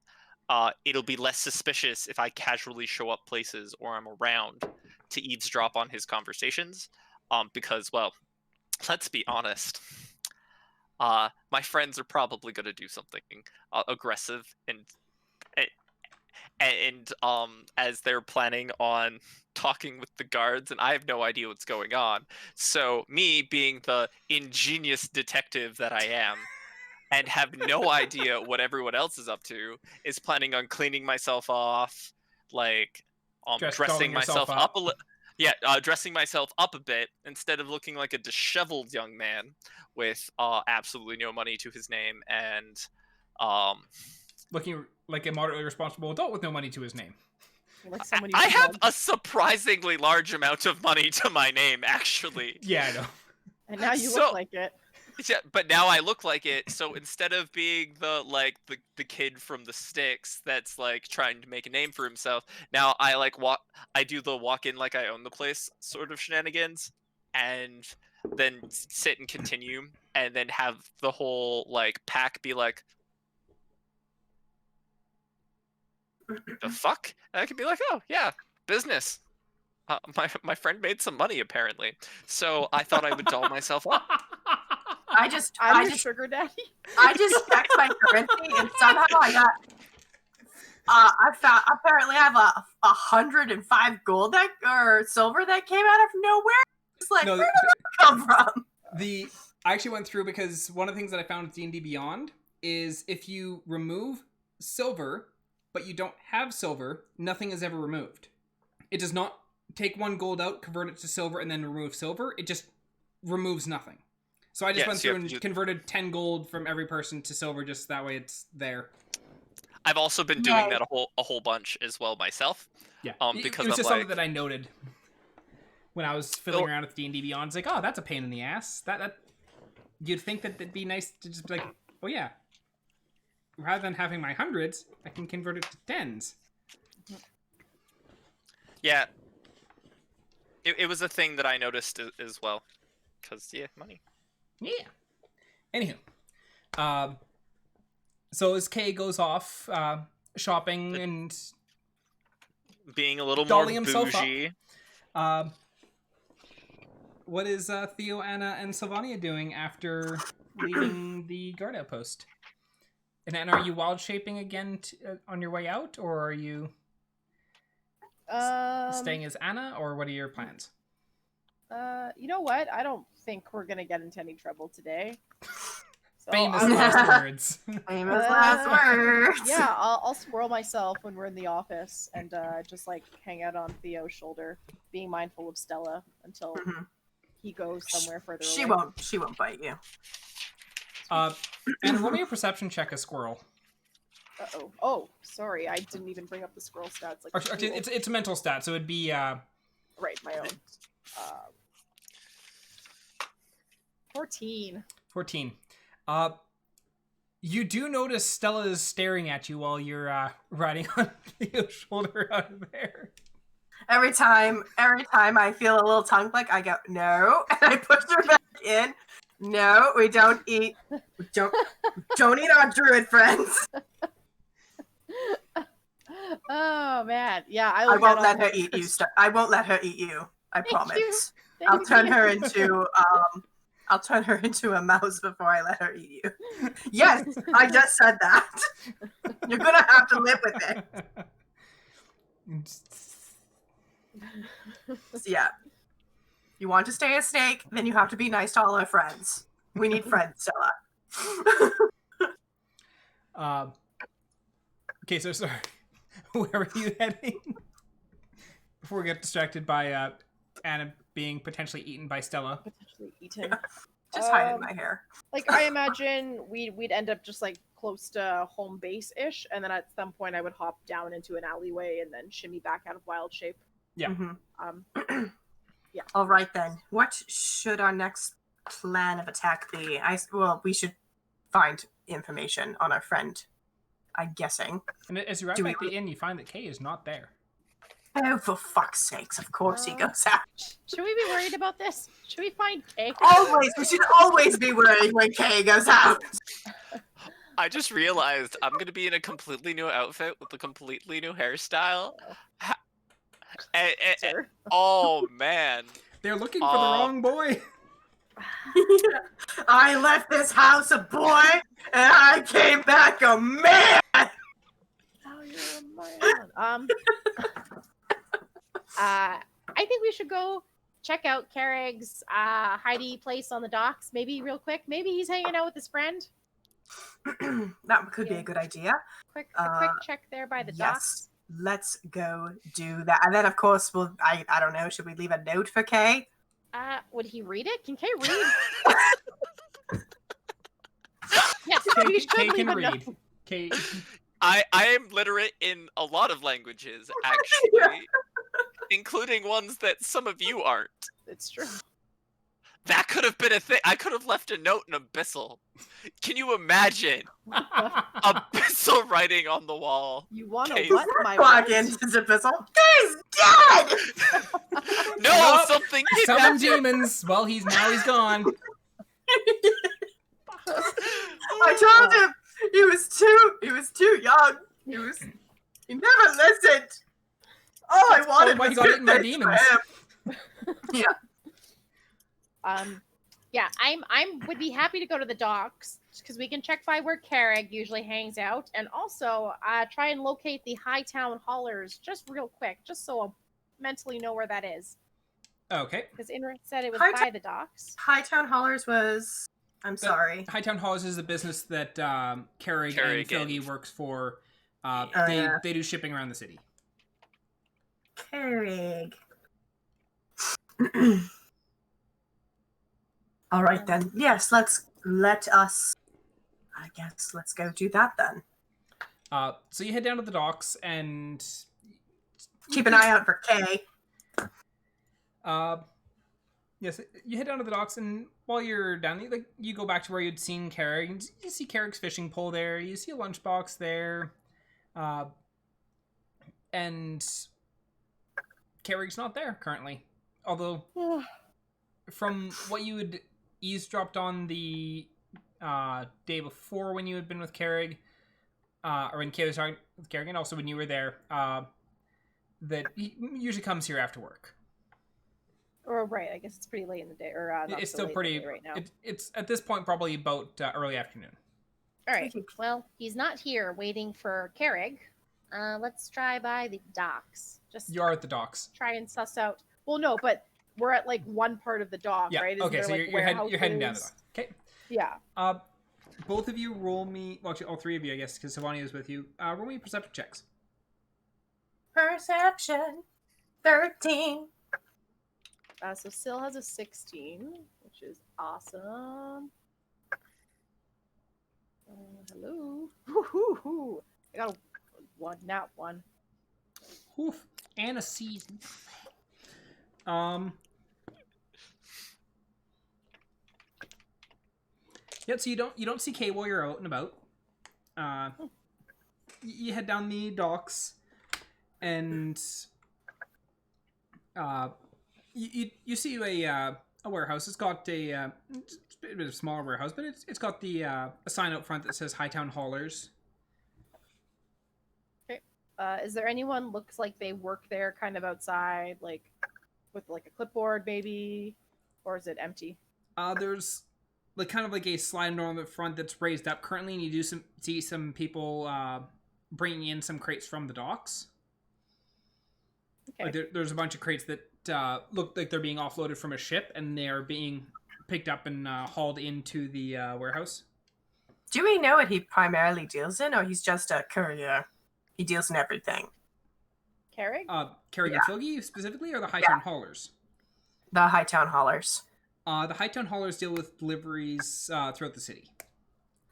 it'll be less suspicious if I casually show up places or I'm around to eavesdrop on his conversations. Because, well, let's be honest. My friends are probably going to do something aggressive and as they're planning on talking with the guards, and I have no idea what's going on. So me being the ingenious detective that I am, and have no idea what everyone else is up to, is planning on cleaning myself off, like dressing myself up a little. Yeah, dressing myself up a bit instead of looking like a disheveled young man with absolutely no money to his name and looking like a moderately responsible adult with no money to his name. Like someone I have a surprisingly large amount of money to my name, actually. Yeah, I know. And now you look like it. Yeah, but now I look like it. So instead of being the kid from the sticks that's like trying to make a name for himself, now I I do the walk in like I own the place sort of shenanigans, and then sit and continue, and then have the whole like Pack be like, the fuck? And I could be like, oh yeah, business. My friend made some money apparently, so I thought I would doll myself up. I just sugar daddy. I just checked my currency and somehow I got. I found apparently I have a 105 gold or silver that came out of nowhere. It's like, where did that come from? I actually went through because one of the things that I found with D&D Beyond is if you remove silver, but you don't have silver, nothing is ever removed. It does not take one gold out, convert it to silver, and then remove silver. It just removes nothing. So I just went through and converted 10 gold from every person to silver, just that way it's there. I've also been doing that a whole bunch as well myself. Yeah, because it was just something that I noted when I was fiddling around with D&D Beyond. It's like, oh, that's a pain in the ass. That you'd think that it'd be nice to just be like, oh yeah, rather than having my hundreds, I can convert it to tens. Yeah, it was a thing that I noticed as well, because yeah, money. Yeah. Anywho, so as Kay goes off shopping and being a little more bougie, what is Theo, Annah, and Sylvania doing after leaving the guard outpost? And Annah, are you wild shaping again on your way out, or are you staying as Annah, or what are your plans? You know what? I don't think we're gonna get into any trouble today. So Famous last words. Famous last words. Yeah, I'll squirrel myself when we're in the office and just like hang out on Theo's shoulder, being mindful of Stella until he goes somewhere further away. She won't bite you. And roll me a perception check, a squirrel. Uh-oh. Oh, sorry, I didn't even bring up the squirrel stats. It's a mental stat, so it'd be right, my own. 14. 14. You do notice Stella is staring at you while you're riding on Theo's shoulder out of there. Every time I feel a little tongue click, I go, no, and I push her back in. No, we don't eat. Don't eat our druid friends. Oh man, yeah, I won't let her eat you. I won't let her eat you. I promise. I'll turn her into a mouse before I let her eat you. Yes, I just said that. You're gonna have to live with it. So, yeah. You want to stay a snake, then you have to be nice to all our friends. We need friends, Stella. Okay, so sorry. Where are you heading? Before we get distracted by Anna being potentially eaten by Stella. Potentially eaten. Just hiding my hair. Like, I imagine we'd end up just like close to home base ish, and then at some point I would hop down into an alleyway and then shimmy back out of wild shape. Yeah. Mm-hmm. Yeah. All right then. What should our next plan of attack be? Well, we should find information on our friend. I'm guessing. And as you arrive at the inn, you find that Kay is not there. Oh, for fuck's sakes! Of course he goes out. Should we be worried about this? Should we find Kay? Always. We should always be worried when Kay goes out. I just realized I'm gonna be in a completely new outfit with a completely new hairstyle. Sir. Oh man, They're looking for the wrong boy. I left this house a boy, and I came back a man. Oh, you're a man. I think we should go check out Carrick's hidey place on the docks. Maybe real quick. Maybe he's hanging out with his friend. That could be a good idea. A quick check there by the docks. Let's go do that. And then, of course, I don't know, should we leave a note for Kay? Would he read it? Can Kay read? Yes, we should Kay leave can a read. note. Kay. I am literate in a lot of languages, actually, including ones that some of you aren't. It's true. That could have been a thing. I could have left a note in Abyssal. Can you imagine Abyssal writing on the wall? You want to Kay's what, my Walk word? into the Abyssal. Kay's dead! No, Nope. something Summon kidnapped him. demons. Well, he's gone. I told him he was too young. He never listened. All I wanted why he was got good eaten by things for demons. him. Yeah. Yeah, I'm would be happy to go to the docks because we can check by where Carrick usually hangs out, and also try and locate the Hightown Haulers just real quick, just so I'll mentally know where that is. Okay. Because Inra said it was Hightown- by the docks. Hightown Haulers was. I'm sorry. Hightown Halls is the business that Carrick and Philgy works for. They do shipping around the city. Carrig. All right then. Yes, let's go do that then. So you head down to the docks and Keep an eye out for Kay. Yes, you head down to the docks, and while you're down there, you go back to where you'd seen Carrick. And you see Carrick's fishing pole there. You see a lunchbox there, and Carrick's not there currently. Although, from what you had eavesdropped on the day before when you had been with Carrick, or when Kay was talking with Carrick, and also when you were there, that he usually comes here after work. Or right, I guess it's pretty late in the day, or not It's so still late pretty. in the day right now. It's at this point probably about early afternoon. All right. Well, he's not here waiting for Carrick. Let's try by the docks. Just You are at the docks. try and suss out. Well, no, but we're at like one part of the dock, Yeah. right? Isn't Okay. there, So like, you're heading down the warehouses? dock. Okay. Yeah. Both of you roll me. Well, actually, all three of you, I guess, because Sylvania is with you. Roll me perception checks. Perception. 13. So Syl has a 16, which is awesome. Hello. Woo-hoo-hoo. I got a one, not one. Oof. And a season. Yeah, so you don't see Kay while you're out and about. You head down the docks, and you see a warehouse. It's got a bit of a smaller warehouse, but it's got the a sign out front that says Hightown Haulers. Is there anyone looks like they work there kind of outside, like with like a clipboard maybe? Or is it empty? There's like kind of like a sliding door on the front that's raised up currently, and you see some people bringing in some crates from the docks. Okay. Like there's a bunch of crates that look like they're being offloaded from a ship, and they're being picked up and hauled into the warehouse. Do we know what he primarily deals in, or he's just a courier? He deals in everything. Carrig? Carrig and Filgy specifically, or the Hightown Haulers? The Hightown Haulers. The Hightown Haulers deal with deliveries throughout the city.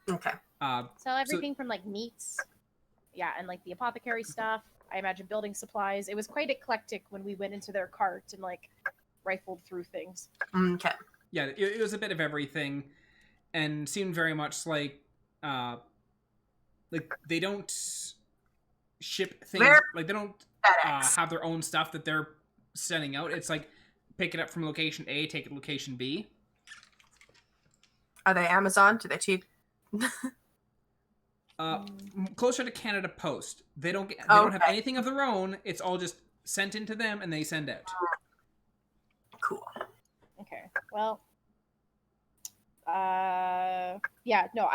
Okay. So everything from like meats, and like the apothecary stuff. I imagine building supplies. It was quite eclectic when we went into their cart and like rifled through things. Okay. Yeah, it was a bit of everything, and seemed very much like they don't ship things. Like they don't have their own stuff that they're sending out. It's like pick it up from location A, take it to location B. Are they Amazon? Do they cheap? Closer to Canada Post. They don't have anything of their own. It's all just sent into them and they send out. Cool. Okay. Well, I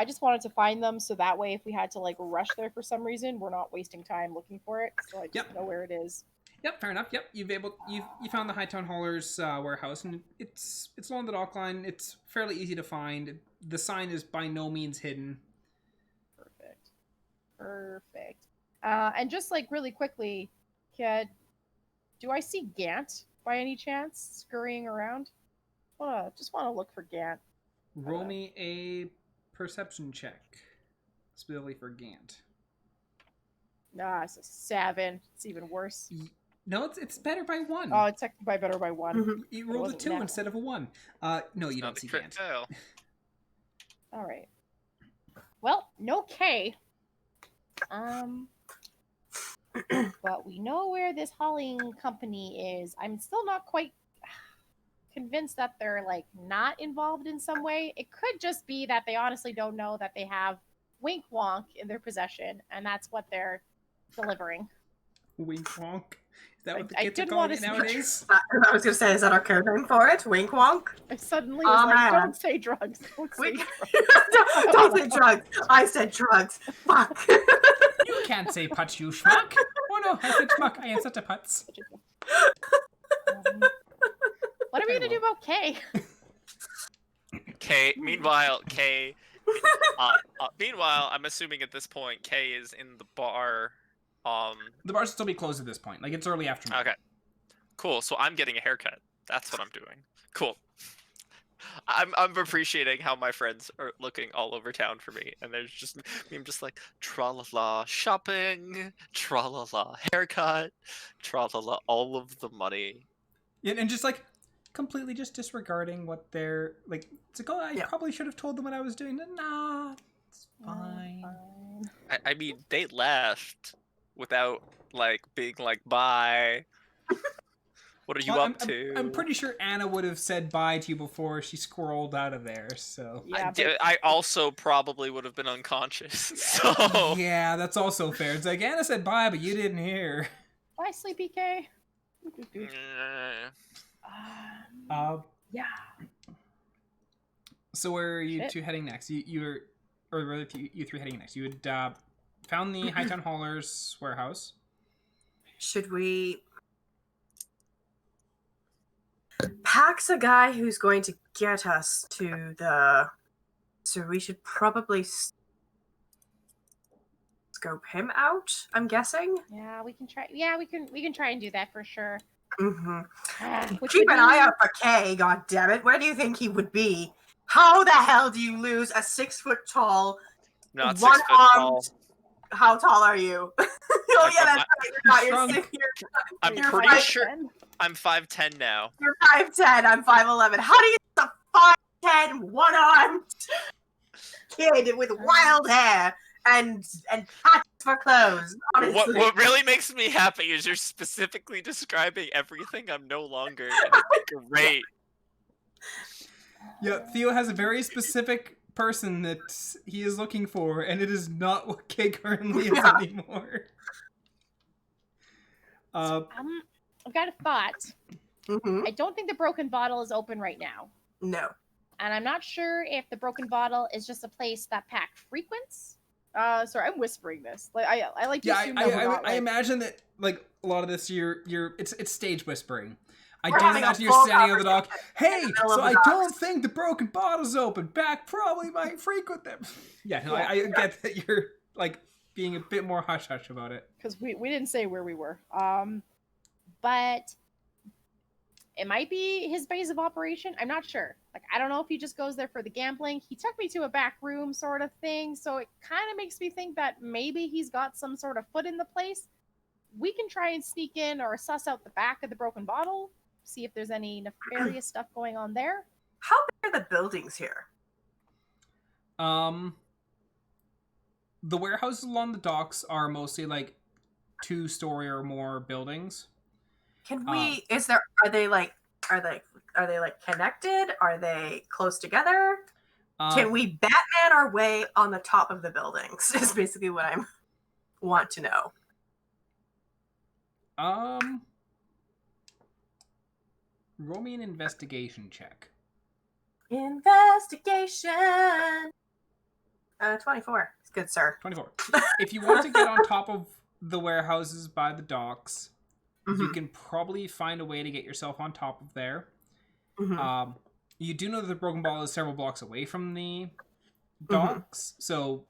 just wanted to find them so that way if we had to like rush there for some reason, we're not wasting time looking for it. So I just know where it is. Yep, fair enough. Yep, you found the Hightown Haulers warehouse, and it's along the dock line. It's fairly easy to find. The sign is by no means hidden. Perfect. And just like really quickly, do I see Gant by any chance scurrying around? Just want to look for Gant. Roll me a perception check, specifically for Gant. It's a 7. It's even worse. No, it's better by 1. Oh, it's technically better by 1. Mm-hmm. You rolled a 2 instead of a 1. No, you don't see Gant. All right. Well, no K. But we know where this hauling company is. I'm still not quite convinced that they're like not involved in some way. It could just be that they honestly don't know that they have Wink Wonk in their possession, and that's what they're delivering. Wink Wonk? Is that what the kids are calling it nowadays? I was going to say, is that our code name for it? Wink Wonk? I suddenly was like, don't say drugs. Don't say drugs. Don't say drugs. I said drugs. Fuck. You can't say putz, you schmuck. Oh no, I said schmuck. I am such a putz. What are we going to do about K? Meanwhile, I'm assuming at this point, Kay is in the bar. The bar should still be closed at this point. Like, it's early afternoon. Okay. Cool. So I'm getting a haircut. That's what I'm doing. Cool. I'm appreciating how my friends are looking all over town for me, and there's just I'm just like tra-la-la shopping, tra-la-la haircut, tra-la-la all of the money. Yeah, and just like completely just disregarding what they're like. It's like, oh, I probably should have told them what I was doing. Nah, it's fine. I mean, they left without like being like bye. What are you up to? I'm pretty sure Annah would have said bye to you before she squirreled out of there. So yeah, I also probably would have been unconscious. So yeah, that's also fair. It's like Annah said bye, but you didn't hear. Bye, Sleepy K. Yeah. So where are you two heading next? You three heading next. You had found the Hightown Haulers warehouse. Should we? Pack's a guy who's going to get us to the. So we should probably scope him out. I'm guessing. Yeah, we can try. Yeah, we can try and do that for sure. Mm-hmm. Keep an eye out for Kay. God damn it! Where do you think he would be? How the hell do you lose a 6 foot tall, not 6 one foot tall? armed? How tall are you? Oh yeah, that's right. You're not. I'm you're pretty 5'10". sure I'm 5'10" now. You're 5'10". I'm 5'11". How do you get a 5'10" one-armed kid with wild hair and patches for clothes? Honestly. What really makes me happy is you're specifically describing everything I'm no longer. And it's great. Yeah, Theo has a very specific person that he is looking for, and it is not what Kay currently is anymore. I've got a thought. Mm-hmm. I don't think the broken bottle is open right now. No. And I'm not sure if the broken bottle is just a place that Pack frequents. Sorry, I'm whispering this. Like I like to assume that we're not, I imagine that like a lot of this it's stage whispering. I We're don't having imagine a you're full standing on the dock. Hey, in the middle so of the I docks. don't think the broken bottle's open. Back probably might frequent them. Yeah, no, I get that you're like being a bit more hush-hush about it. Because we didn't say where we were. But it might be his base of operation. I'm not sure. Like, I don't know if he just goes there for the gambling. He took me to a back room sort of thing, so it kind of makes me think that maybe he's got some sort of foot in the place. We can try and sneak in or suss out the back of the broken bottle, see if there's any nefarious stuff going on there. How big are the buildings here? The warehouses along the docks are mostly like 2-story or more buildings. Can we? Are they connected? Are they close together? Can we Batman our way on the top of the buildings? Is basically what I want to know. Roll me an investigation check. Investigation. 24. It's good, sir. 24. If you want to get on top of the warehouses by the docks, you can probably find a way to get yourself on top of there. You do know that the broken bottle is several blocks away from the docks, so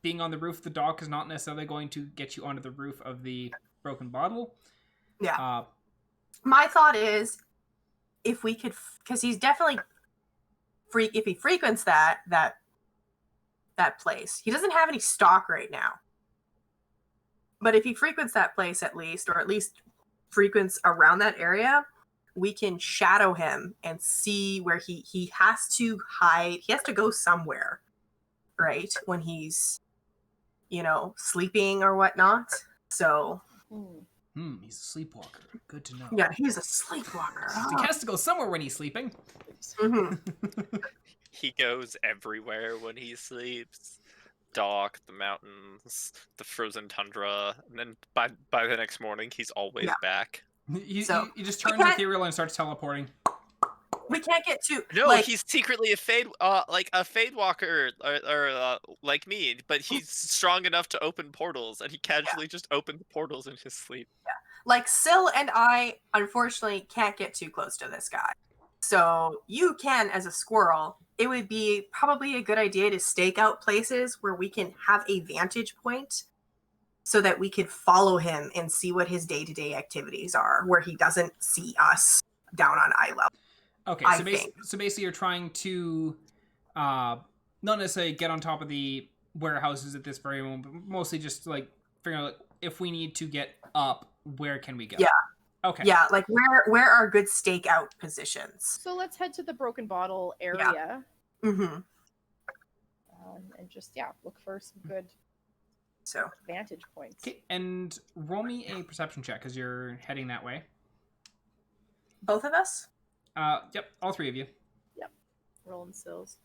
being on the roof of the dock is not necessarily going to get you onto the roof of the broken bottle. Yeah. My thought is, if we could, because he's definitely if he frequents that place, he doesn't have any stock right now. But if he frequents that place at least, or at least frequents around that area, we can shadow him and see where he has to hide. He has to go somewhere, right? When he's, sleeping or whatnot. So. He's a sleepwalker. Good to know. Yeah, he's a sleepwalker. He has to go somewhere when he's sleeping. He goes everywhere when he sleeps. Dock, the mountains, the frozen tundra, and then by the next morning, he's always back. He just turns ethereal and starts teleporting. We can't get too. No, he's secretly a fade walker, or like me, but he's strong enough to open portals, and he casually just opens portals in his sleep. Yeah, like Syl and I, unfortunately, can't get too close to this guy. So you can, as a squirrel, it would be probably a good idea to stake out places where we can have a vantage point, so that we could follow him and see what his day-to-day activities are, where he doesn't see us down on eye level. Okay, so basically you're trying to not necessarily get on top of the warehouses at this very moment, but mostly just like figuring out if we need to get up, where can we go? Yeah. Okay. Yeah, like where are good stakeout positions? So let's head to the broken bottle area. Yeah. And just look for some good vantage points. Okay, and roll me a perception check as you're heading that way. Both of us? Yep, all three of you. Yep. Rolling Syl's.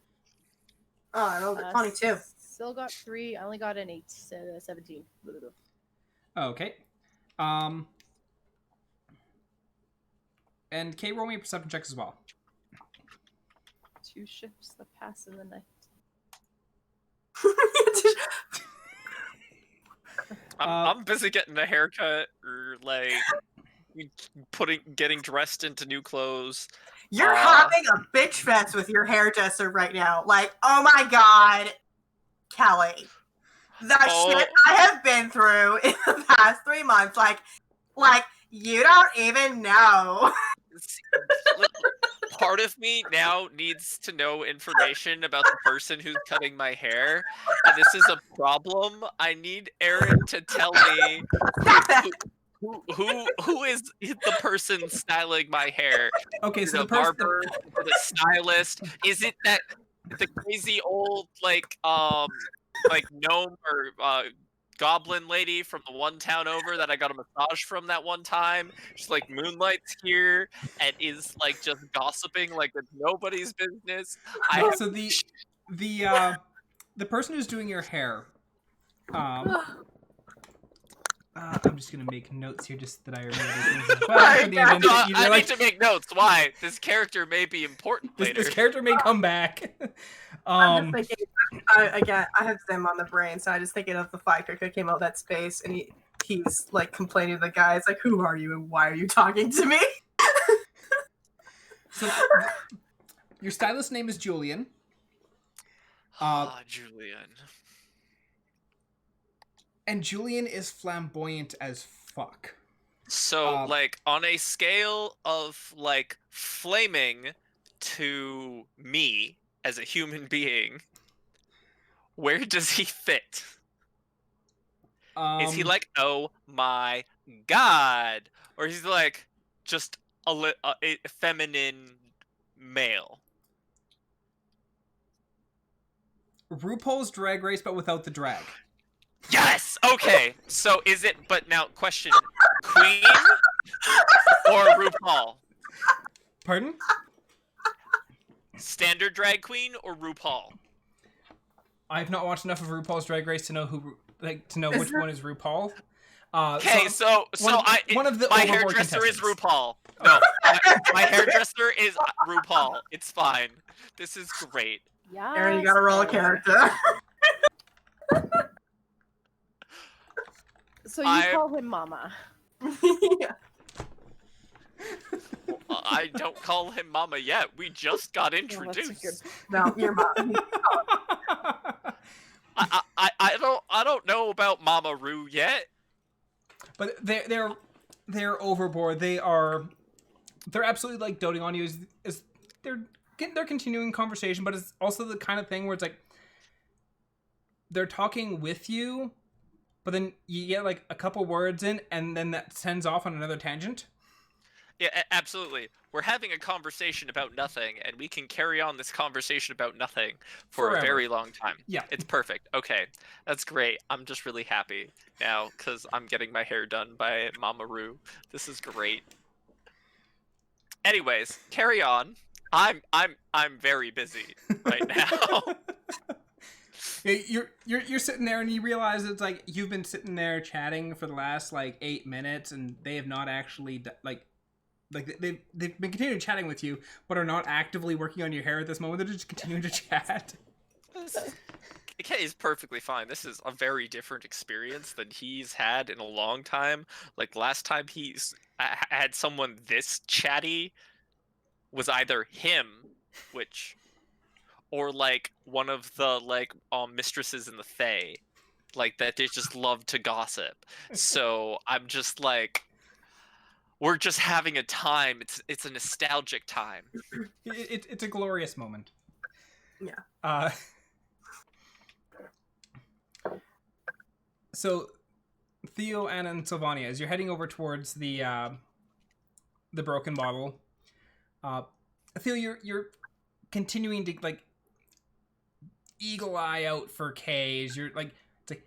Oh, I rolled a 22. Syl got 3. I only got an 8. 17. Okay. And Kay, roll me a perception check as well. 2 ships that pass in the night. I'm busy getting a haircut, or like getting dressed into new clothes. You're having a bitch fest with your hairdresser right now. Like, oh my god, Kelly, the shit I have been through in the past 3 months. Like you don't even know. Part of me now needs to know information about the person who's cutting my hair, and this is a problem. I need Aaron to tell me who is the person styling my hair. Okay, so the barber, the stylist. Is it that the crazy old like gnome or goblin lady from the one town over that I got a massage from that one time? She's like moonlights here and is like just gossiping like it's nobody's business. So the person who's doing your hair, I'm just gonna make notes here just that I remember. I need to make notes. Why? This character may be important later. This character may come back. I'm just thinking, again, I have Zim on the brain, so I just thinking of the fight character that came out of that space, and he's like complaining to the guys, like, "Who are you and why are you talking to me?" So, your stylist name is Julian. Julian. And Julian is flamboyant as fuck. So, like, on a scale of, like, flaming to me as a human being, where does he fit? Is he like, oh my god? Or is he like, just a feminine male? RuPaul's Drag Race, but without the drag. Yes! Okay, so is it, but now, question, Queen or RuPaul? Pardon? Standard drag queen or RuPaul? I've not watched enough of RuPaul's Drag Race to know which one is RuPaul. Okay, so one of the my hairdresser is RuPaul. No, my hairdresser is RuPaul. It's fine. This is great. Yeah. Aaron, you gotta roll a character. So you call him Mama. Yeah. I don't call him Mama yet. We just got introduced. No, your mom. I don't know about Mama Ru yet. But they're overboard. They're absolutely like doting on you. Is they're continuing conversation, but it's also the kind of thing where it's like they're talking with you, but then you get like a couple words in, and then that sends off on another tangent. Yeah, absolutely. We're having a conversation about nothing, and we can carry on this conversation about nothing for Forever. a very long time. Yeah. It's perfect. Okay, that's great. I'm just really happy now because I'm getting my hair done by Mama Ru. This is great. Anyways, carry on. I'm very busy right now. You're sitting there and you realize it's like you've been sitting there chatting for the last like 8 minutes, and they have not actually they've been continuing chatting with you, but are not actively working on your hair at this moment. They're just continuing to chat. Okay, is perfectly fine. This is a very different experience than he's had in a long time. Like last time he's had someone this chatty was either him, or like one of the like mistresses in the Fae, like that they just love to gossip. So I'm just like, we're just having a time. It's a nostalgic time. It's a glorious moment. Yeah. So, Theo, Anna, and Sylvania, as you're heading over towards the broken bottle, Theo, you're continuing to like eagle eye out for K's. You're like, it's like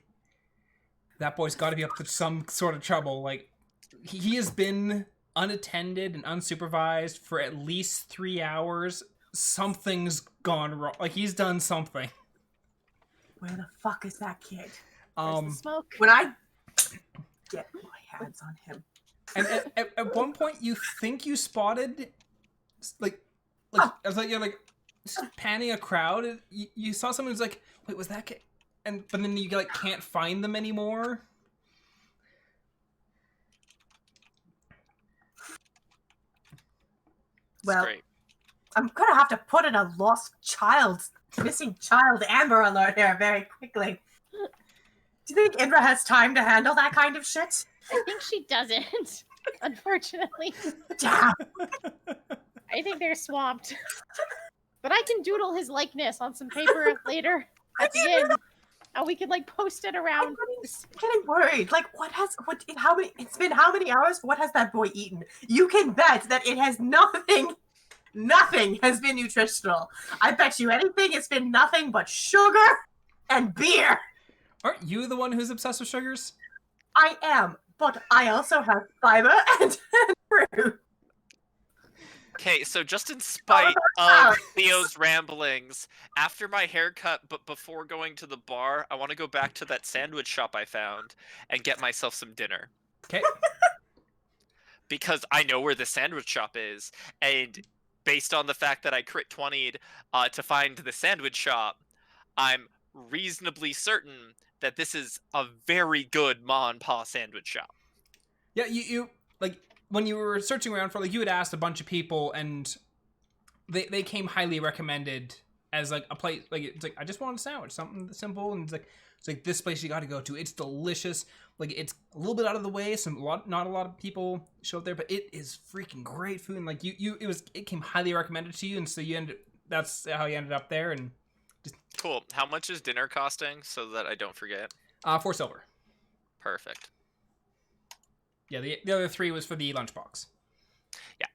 that boy's got to be up to some sort of trouble. Like he has been unattended and unsupervised for at least 3 hours. Something's gone wrong. Like he's done something. Where the fuck is that kid? Where's the smoke? When I get my hands on him. And at one point, you think you spotted, like as like you're like panning a crowd. And you saw someone who's like, wait, was that kid? But then you like can't find them anymore. Well, great. I'm gonna have to put in a missing child Amber Alert here very quickly. Do you think Indra has time to handle that kind of shit? I think she doesn't, unfortunately. Damn. I think they're swamped. But I can doodle his likeness on some paper later at the end. And we could like post it around. I'm getting worried. Like, it's been how many hours? What has that boy eaten? You can bet that it has nothing has been nutritional. I bet you anything it's been nothing but sugar and beer. Aren't you the one who's obsessed with sugars? I am, but I also have fiber and fruit. Okay, so just in spite of Theo's ramblings, after my haircut, but before going to the bar, I want to go back to that sandwich shop I found and get myself some dinner. Okay. Because I know where the sandwich shop is, and based on the fact that I crit 20'd to find the sandwich shop, I'm reasonably certain that this is a very good ma and pa sandwich shop. Yeah, you like when you were searching around for, like, you had asked a bunch of people and they came highly recommended as like a place. Like it's like I just want a sandwich, something simple, and it's like this place you got to go to. It's delicious. Like it's a little bit out of the way. Not a lot of people show up there, but it is freaking great food. And like it came highly recommended to you, and so that's how you ended up there. And just Cool. How much is dinner costing so that I don't forget? 4 silver. Perfect. Yeah, the other 3 was for the lunchbox. Yeah.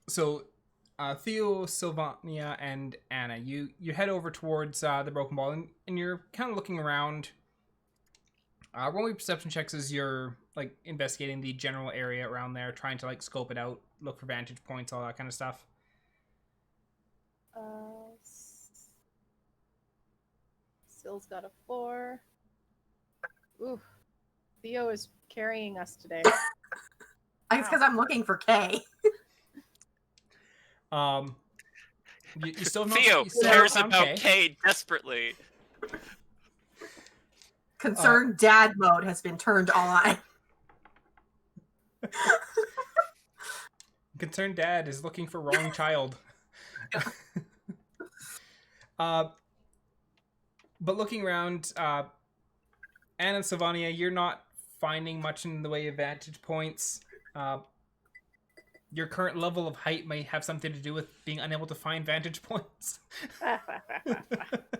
So, Theo, Sylvania, and Annah, you head over towards the Broken Ball, and you're kind of looking around. Roll me perception checks as you're like investigating the general area around there, trying to like scope it out, look for vantage points, all that kind of stuff. Syl's got a 4. Ooh, Theo is carrying us today. I guess because I'm looking for Kay. You still have not, Theo you still cares haven't about found Kay desperately. Concerned dad mode has been turned on. Concerned dad is looking for wrong child. But looking around, Anna and Sylvania, you're not finding much in the way of vantage points. Your current level of height may have something to do with being unable to find vantage points.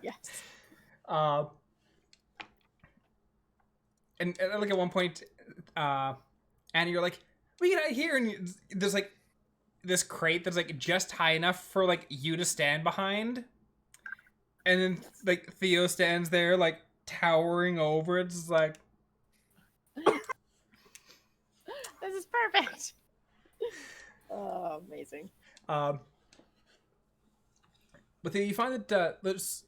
Yes. And like at one point, Anna, you're like, we get out of here, and there's like this crate that's like just high enough for like you to stand behind, and then like Theo stands there like towering over it, just like, This is perfect. Oh, amazing. but then you find that there's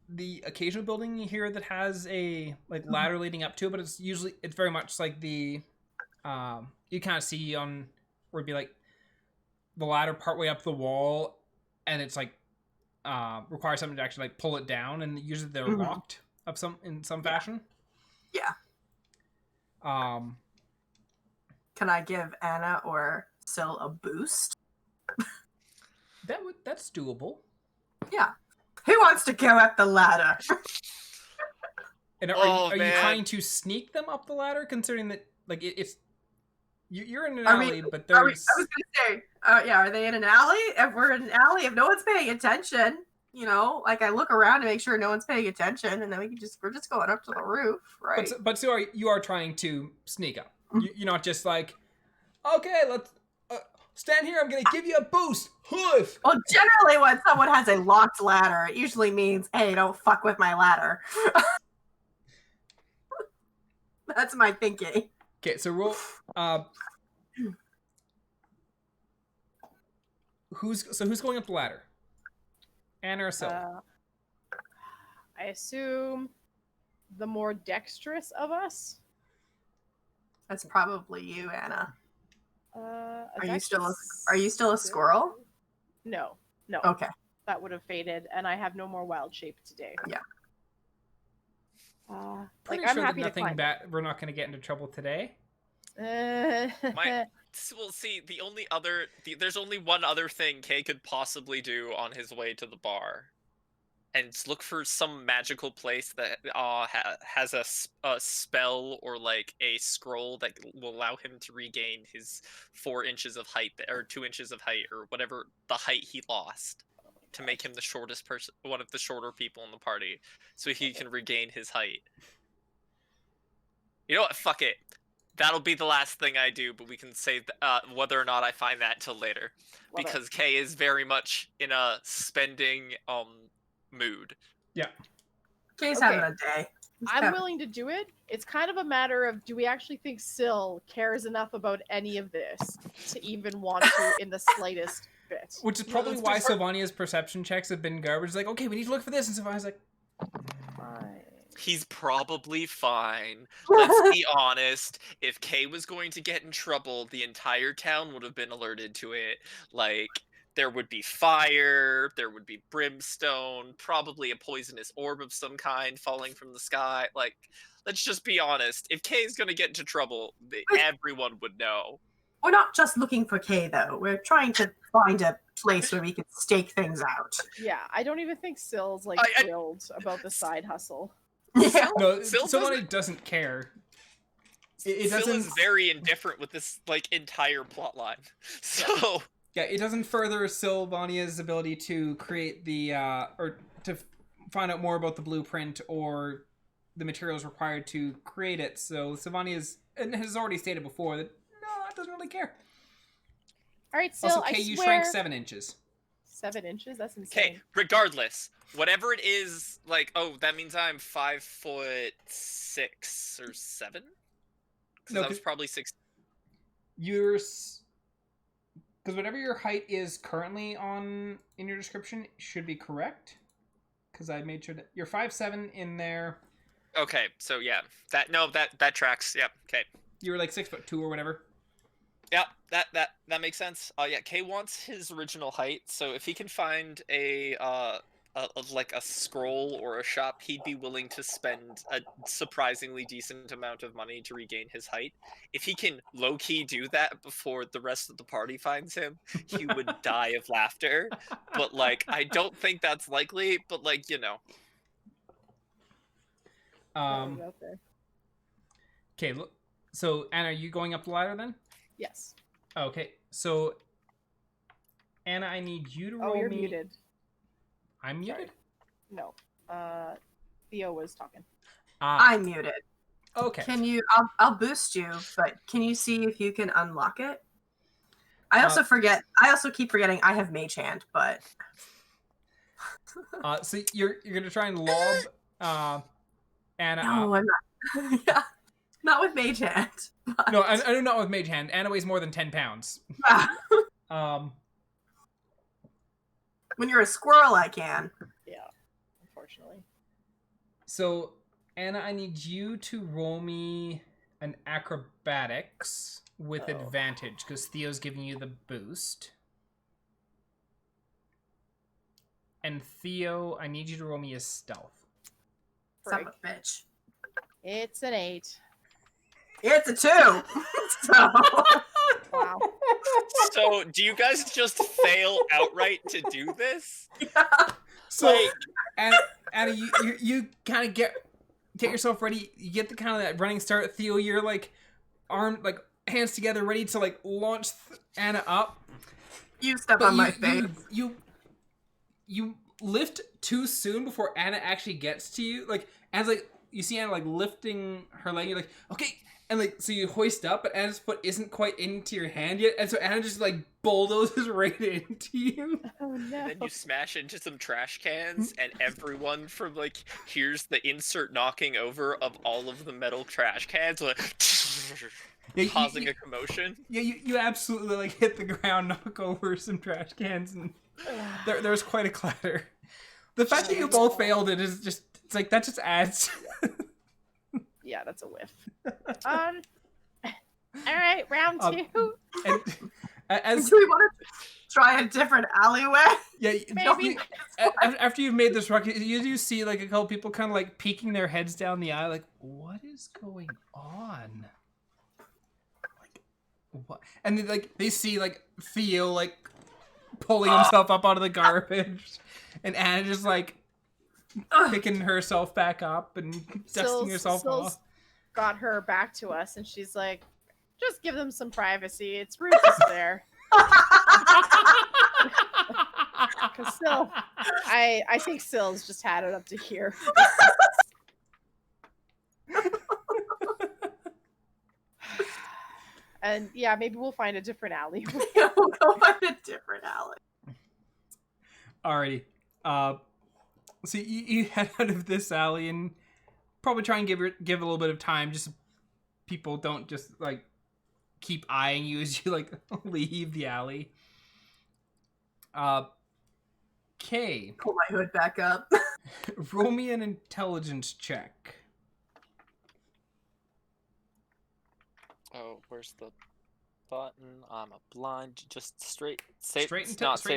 the occasional building here that has a like ladder leading up to it, but it's very much like the you kind of see on where it'd be like the ladder partway up the wall, and it's like requires something to actually like pull it down, and usually they're locked in some fashion. Yeah. Can I give Anna or Syl a boost? That's doable. Yeah. Who wants to go up the ladder? And are you trying to sneak them up the ladder, considering that like it's you're in an alley, but there's. I was gonna say, are they in an alley? If we're in an alley, if no one's paying attention, like I look around to make sure no one's paying attention, and then we're just going up to the roof, right? But so you are trying to sneak up. You're not just like, okay, let's stand here. I'm gonna give you a boost. Hoof. Well, generally, when someone has a locked ladder, it usually means, hey, don't fuck with my ladder. That's my thinking. Okay, so roll. Who's going up the ladder? Anna or Syl? I assume the more dexterous of us. That's probably you, Anna. Are you still a squirrel? No. Okay. That would have faded, and I have no more wild shape today. Yeah. Pretty I'm sure happy that to climb. we're not going to get into trouble today. Well, see, there's only one other thing Kay could possibly do on his way to the bar, and look for some magical place that has a spell or like a scroll that will allow him to regain his 4 inches of height or 2 inches of height or whatever the height he lost, to make him the shortest person, one of the shorter people in the party, so he can regain his height. You know what? Fuck it. That'll be the last thing I do, but we can save whether or not I find that till later, because Kay is very much in a spending mood. Yeah. Kay's having a day. I'm willing to do it. It's kind of a matter of, do we actually think Syl cares enough about any of this to even want to in the slightest bit? Which is probably why Sylvania's perception checks have been garbage. It's like, okay, we need to look for this, and Sylvania's like, Fine. He's probably fine. Let's be honest. If Kay was going to get in trouble, the entire town would have been alerted to it. Like, there would be fire, there would be brimstone, probably a poisonous orb of some kind falling from the sky. Like, let's just be honest. If Kay is going to get into trouble, everyone would know. We're not just looking for Kay, though. We're trying to find a place where we can stake things out. Yeah, I don't even think Syl's thrilled about the side hustle. Yeah. No, Syl somebody doesn't care. It Syl doesn't. is very indifferent with this entire plot line. So Yeah, it doesn't further Sylvania's ability to create the or to find out more about the blueprint or the materials required to create it. So Sylvania has already stated before that no, doesn't really care. All right, Syl, Also, I Kay, you swear... shrank 7 inches. 7 inches? That's insane. okay, regardless, whatever it is, that means I'm 5'6" or 7. Because No, I was probably 6. Because whatever your height is currently in your description should be correct. Because I made sure that you're 5'7" in there. Okay, so yeah, that tracks. Yep. Okay. You were like 6'2" or whatever. Yeah, that makes sense. Yeah, Kay wants his original height, so if he can find a scroll or a shop, he'd be willing to spend a surprisingly decent amount of money to regain his height. If he can low-key do that before the rest of the party finds him, he would die of laughter. But I don't think that's likely, but Okay, so Anna, are you going up the ladder then? Yes. Okay, so Anna, I need you to roll Oh, you're me... muted. I'm muted? No. Theo was talking. I'm muted. Okay. Can you... I'll boost you, but can you see if you can unlock it? I also keep forgetting I have Mage Hand, but... So you're going to try and lob Anna No, up. I'm not. Yeah. Not with Mage Hand. But... No, I do not with Mage Hand. Anna weighs more than 10 pounds. When you're a squirrel, I can. Yeah, unfortunately. So, Anna, I need you to roll me an acrobatics with advantage, because Theo's giving you the boost. And Theo, I need you to roll me a stealth. Son of a bitch. It's an 8. It's a 2! So... Wow. So, do you guys just fail outright to do this? Yeah. So, Anna, you kind of get yourself ready. You get the kind of that running start. Theo, you're hands together, ready to launch Anna up. You step on my face. You lift too soon before Anna actually gets to you. Anna's you see Anna lifting her leg. You're like, okay. And so you hoist up, but Anna's foot isn't quite into your hand yet, and so Anna just bulldozes right into you. Oh no! And then you smash into some trash cans, and everyone from hears the insert knocking over of all of the metal trash cans, causing a commotion. Yeah, you absolutely hit the ground, knock over some trash cans, and there's quite a clatter. The fact that you both failed it is just that just adds. Yeah, that's a whiff. All right, round 2. And as do we want to try a different alleyway? Yeah, maybe. After you've made this ruckus, you do see a couple people kind of peeking their heads down the aisle, what is going on? What? And then they see Theo pulling himself up out of the garbage, and Anna just picking herself back up and dusting herself off. Got her back to us, and she's like, just give them some privacy. It's rude to stare. Because Syl, I think Syl's just had it up to here. And yeah, maybe we'll find a different alley. Yeah, we'll go find a different alley. Alrighty. So you head out of this alley and probably try and give it a little bit of time, just so people don't just keep eyeing you as you leave the alley. Kay. Pull my hood back up. Roll me an intelligence check. Oh, where's the... button. I'm a blind. Just straight Straight saving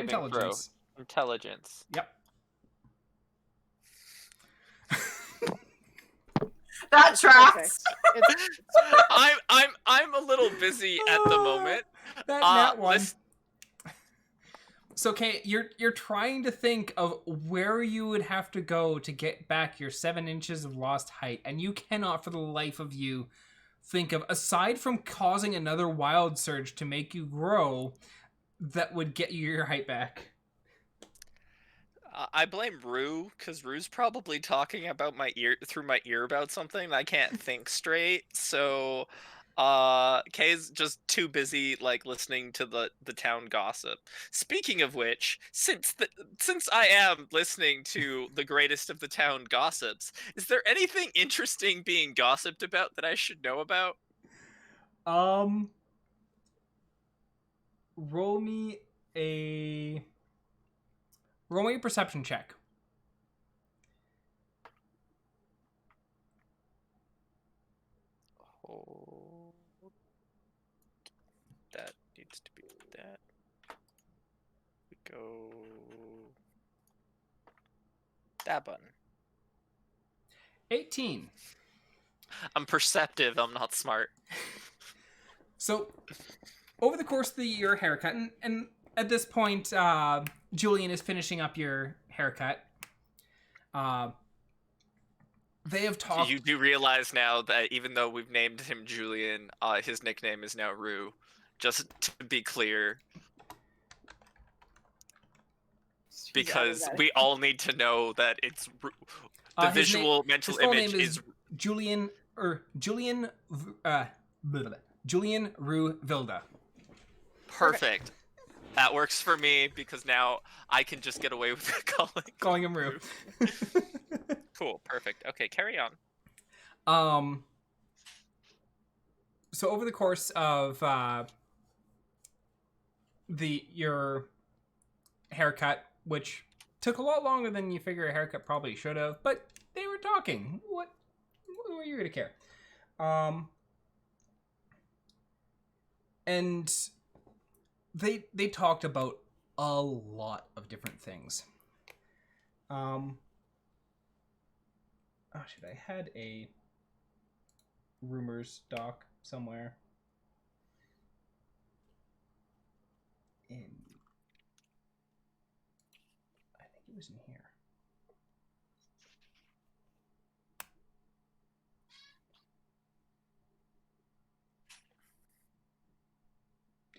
intelligence. throw. Intelligence. Yep. That tracks. It's I'm a little busy at the moment. That nat one. Listen, So, okay, you're trying to think of where you would have to go to get back your 7 inches of lost height, and you cannot, for the life of you, think of, aside from causing another wild surge to make you grow, that would get you your height back. I blame Rue, because Rue's probably talking about through my ear about something, and I can't think straight. So, Kay's just too busy like listening to the town gossip. Speaking of which, since I am listening to the greatest of the town gossips, is there anything interesting being gossiped about that I should know about? Roll me a perception check. Oh, that needs to be that. We go that button. 18. I'm perceptive. I'm not smart. So, over the course of your haircut, and at this point, Julian is finishing up your haircut. They have talked. You do realize now that even though we've named him Julian, his nickname is now Rue. Just to be clear. Because we all need to know that it's the visual mental image is Julian Rue Vilda. Perfect. That works for me because now I can just get away with calling him Rue. Cool, perfect. Okay, carry on. So over the course of your haircut, which took a lot longer than you figure a haircut probably should have, but they were talking. What were you gonna care? And they talked about a lot of different things. Oh shit, I had a rumors doc somewhere. I think it was in here.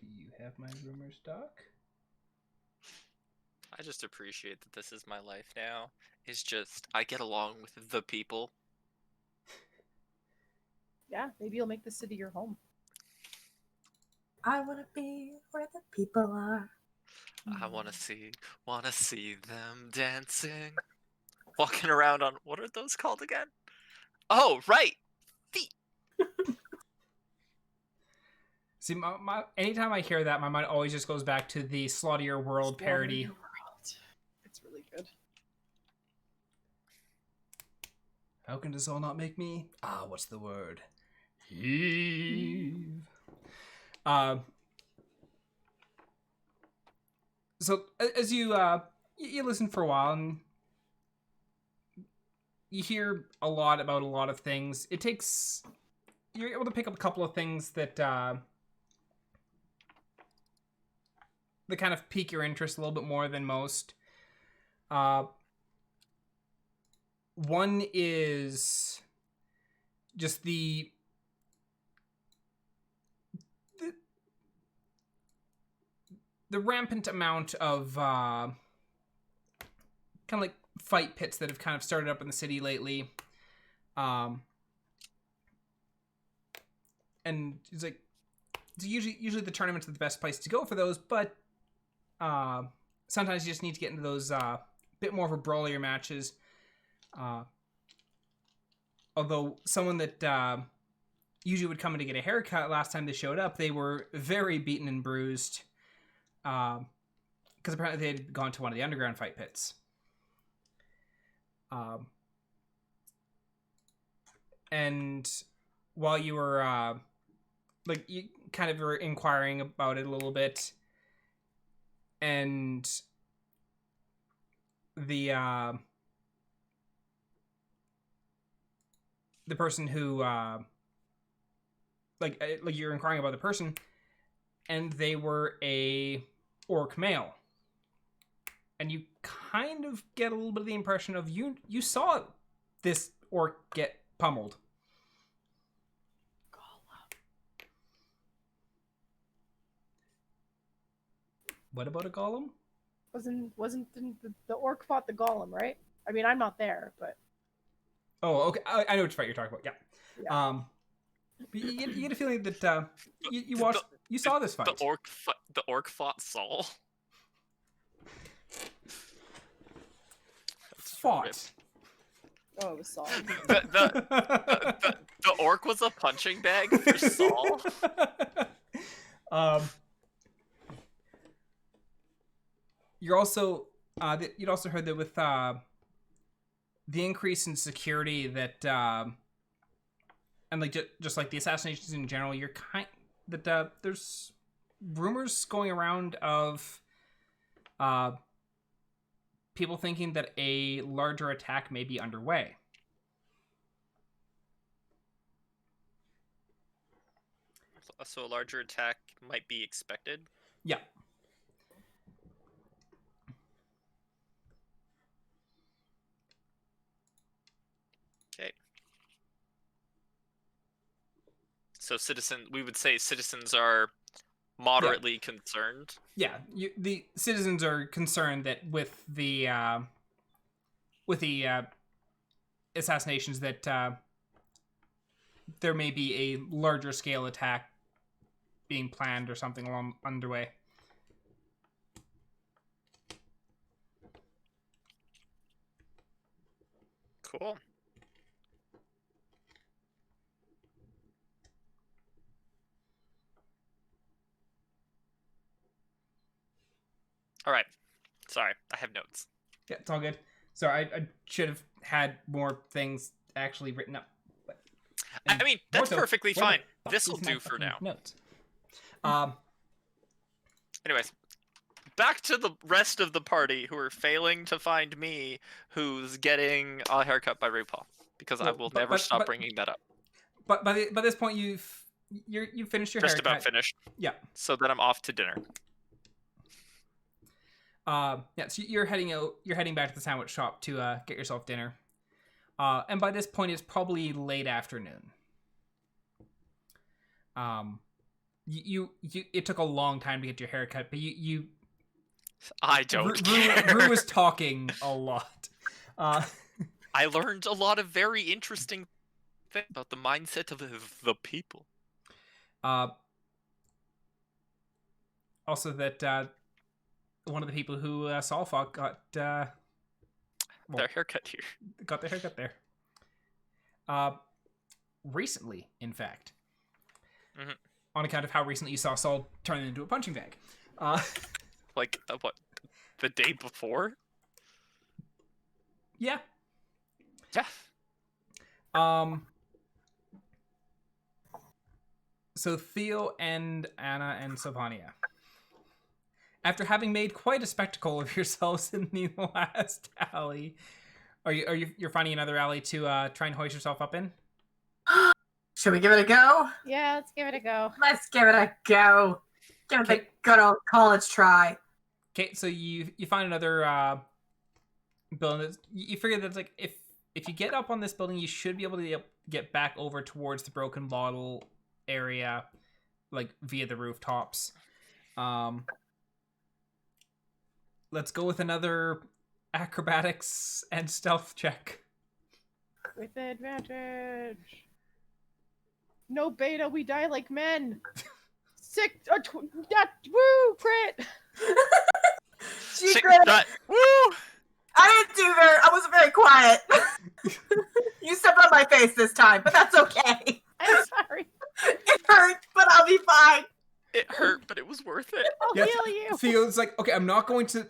Do you have my rumors doc? I just appreciate that this is my life now. It's just, I get along with the people. Yeah, maybe you'll make the city your home. I want to be where the people are. I want to see them dancing. Walking around on, what are those called again? Oh, right! Feet! See, my anytime I hear that, my mind always just goes back to the Slaughter Your World parody. Slaughter Your World. It's really good. How can this all not make me? What's the word? Heave. So as you listen for a while and you hear a lot about a lot of things, you're able to pick up a couple of things that that kind of pique your interest a little bit more than most. One is just the rampant amount of kind of like fight pits that have kind of started up in the city lately. And it's like, it's usually the tournaments are the best place to go for those, but sometimes you just need to get into those bit more of a brawlier matches. Although someone that usually would come in to get a haircut, last time they showed up, they were very beaten and bruised. Because apparently they had gone to one of the underground fight pits. And while you were like you kind of were inquiring about it a little bit, and the person who like you're inquiring about the person, and they were a orc male, and you kind of get a little bit of the impression of you saw this orc get pummeled. What about a golem? Wasn't the orc fought the golem, right? I mean, I'm not there, but Oh, okay. I know which fight you're talking about. Yeah. But you get a feeling that you saw this fight. The orc fought Saul. Fought. oh, it was Saul. The orc was a punching bag for Saul. You're also you'd also heard that with the increase in security that and like just like the assassinations in general, you're there's rumors going around of people thinking that a larger attack may be underway. So a larger attack might be expected. Yeah. Okay. So we would say citizens are moderately concerned. Yeah, the citizens are concerned that with the assassinations that there may be a larger scale attack being planned or something underway. Cool. All right. Sorry, I have notes. Yeah, it's all good. Sorry, I should have had more things actually written up. But, I mean, that's perfectly fine. This will do for now. Notes. Anyways, back to the rest of the party who are failing to find me, who's getting a haircut by RuPaul, because I will never stop bringing that up. But by this point, you've finished your haircut. Just about finished. Yeah. So then I'm off to dinner. Yeah, so you're heading back to the sandwich shop to get yourself dinner. And by this point, it's probably late afternoon. It took a long time to get your haircut, but I don't care. Ru was talking a lot. I learned a lot of very interesting things about the mindset of the people. Also that one of the people who saw Falk got their haircut here. Got their haircut there. Recently, in fact. Mm-hmm. On account of how recently you saw Saul turn into a punching bag. Like, what? The day before? Yeah. Yeah. So Theo and Annah and Sylvania, after having made quite a spectacle of yourselves in the last alley, you're finding another alley to try and hoist yourself up in? Should we give it a go? Yeah, let's give it a go. Let's give it a go. Give it a good old college try. Okay, so you find another building. You figure that's like if you get up on this building, you should be able to get back over towards the broken bottle area, like via the rooftops. Let's go with another acrobatics and stealth check. With advantage. No beta, we die like men. Woo, crit. Secret. Woo! I wasn't very quiet. You stepped on my face this time, but that's okay. I'm sorry. It hurt, but I'll be fine. It hurt, but it was worth it. I'll heal you. Theo's like, okay, I'm not going to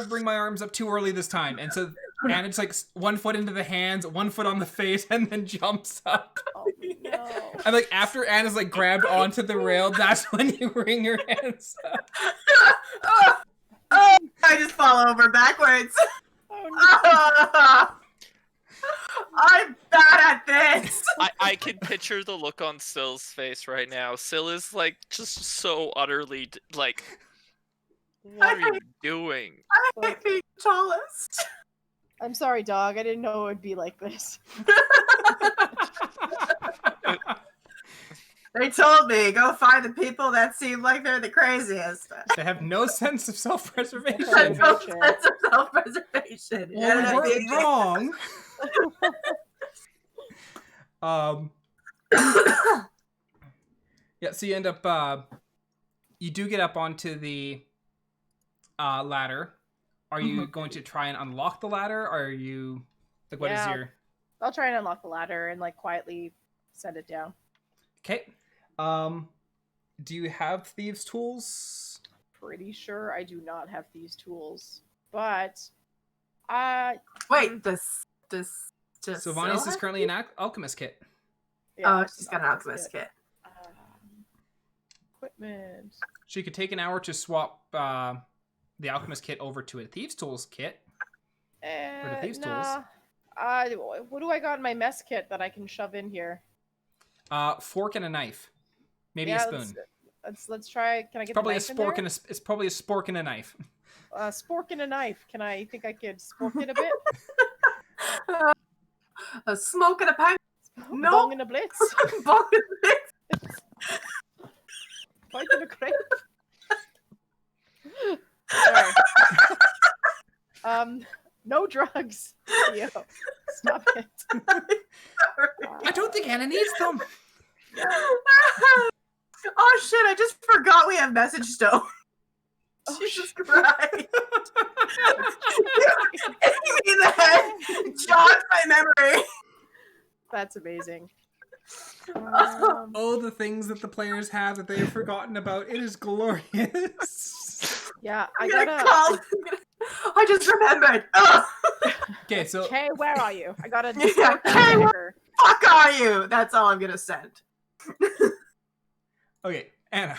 bring my arms up too early this time, and so and it's like 1 foot into the hands, 1 foot on the face, and then jumps up. Oh no. And like after Anna's like grabbed onto the rail, that's when you bring your hands up. Oh, I just fall over backwards. Oh no. I'm bad at this. I can picture the look on Syl's face right now. Syl is like just so utterly like, what are you doing? I hate being tallest. I'm sorry, dog. I didn't know it would be like this. They told me, go find the people that seem like they're the craziest. They have no sense of self-preservation. No sense of self-preservation. Well, we weren't wrong. Yeah, so you end up, you do get up onto the ladder. Are you going to try and unlock the ladder? Or are you, like, what is your... I'll try and unlock the ladder and, like, quietly send it down. Okay. Do you have thieves' tools? Pretty sure I do not have these tools. But, Wait, this Sylvania's is currently an alchemist kit. yeah, she's got an alchemist kit. Equipment. So you could take an hour to swap the alchemist kit over to a thieves' tools kit. Or the thieves' tools. What do I got in my mess kit that I can shove in here? Fork and a knife. Maybe a spoon. Let's try. Can I get Probably the a knife in spork there? and it's probably a spork and a knife. Spork and a knife. Think I could spork it a bit? A smoke and a pipe. No. Bong and a blitz. Bong and a blitz. Fight in a crepe. Sorry. No drugs. Yo, stop it. I don't think Annah needs them. Oh shit, I just forgot we have message stone. Oh, Jesus Christ. Hitting me in the head jogged my memory. That's amazing. Oh, the things that the players have that they have forgotten about. It is glorious. Yeah, I just remembered. Okay, so... Kay, where are you? I gotta... Yeah, Kay, where the fuck are you? That's all I'm gonna send. Okay, Anna.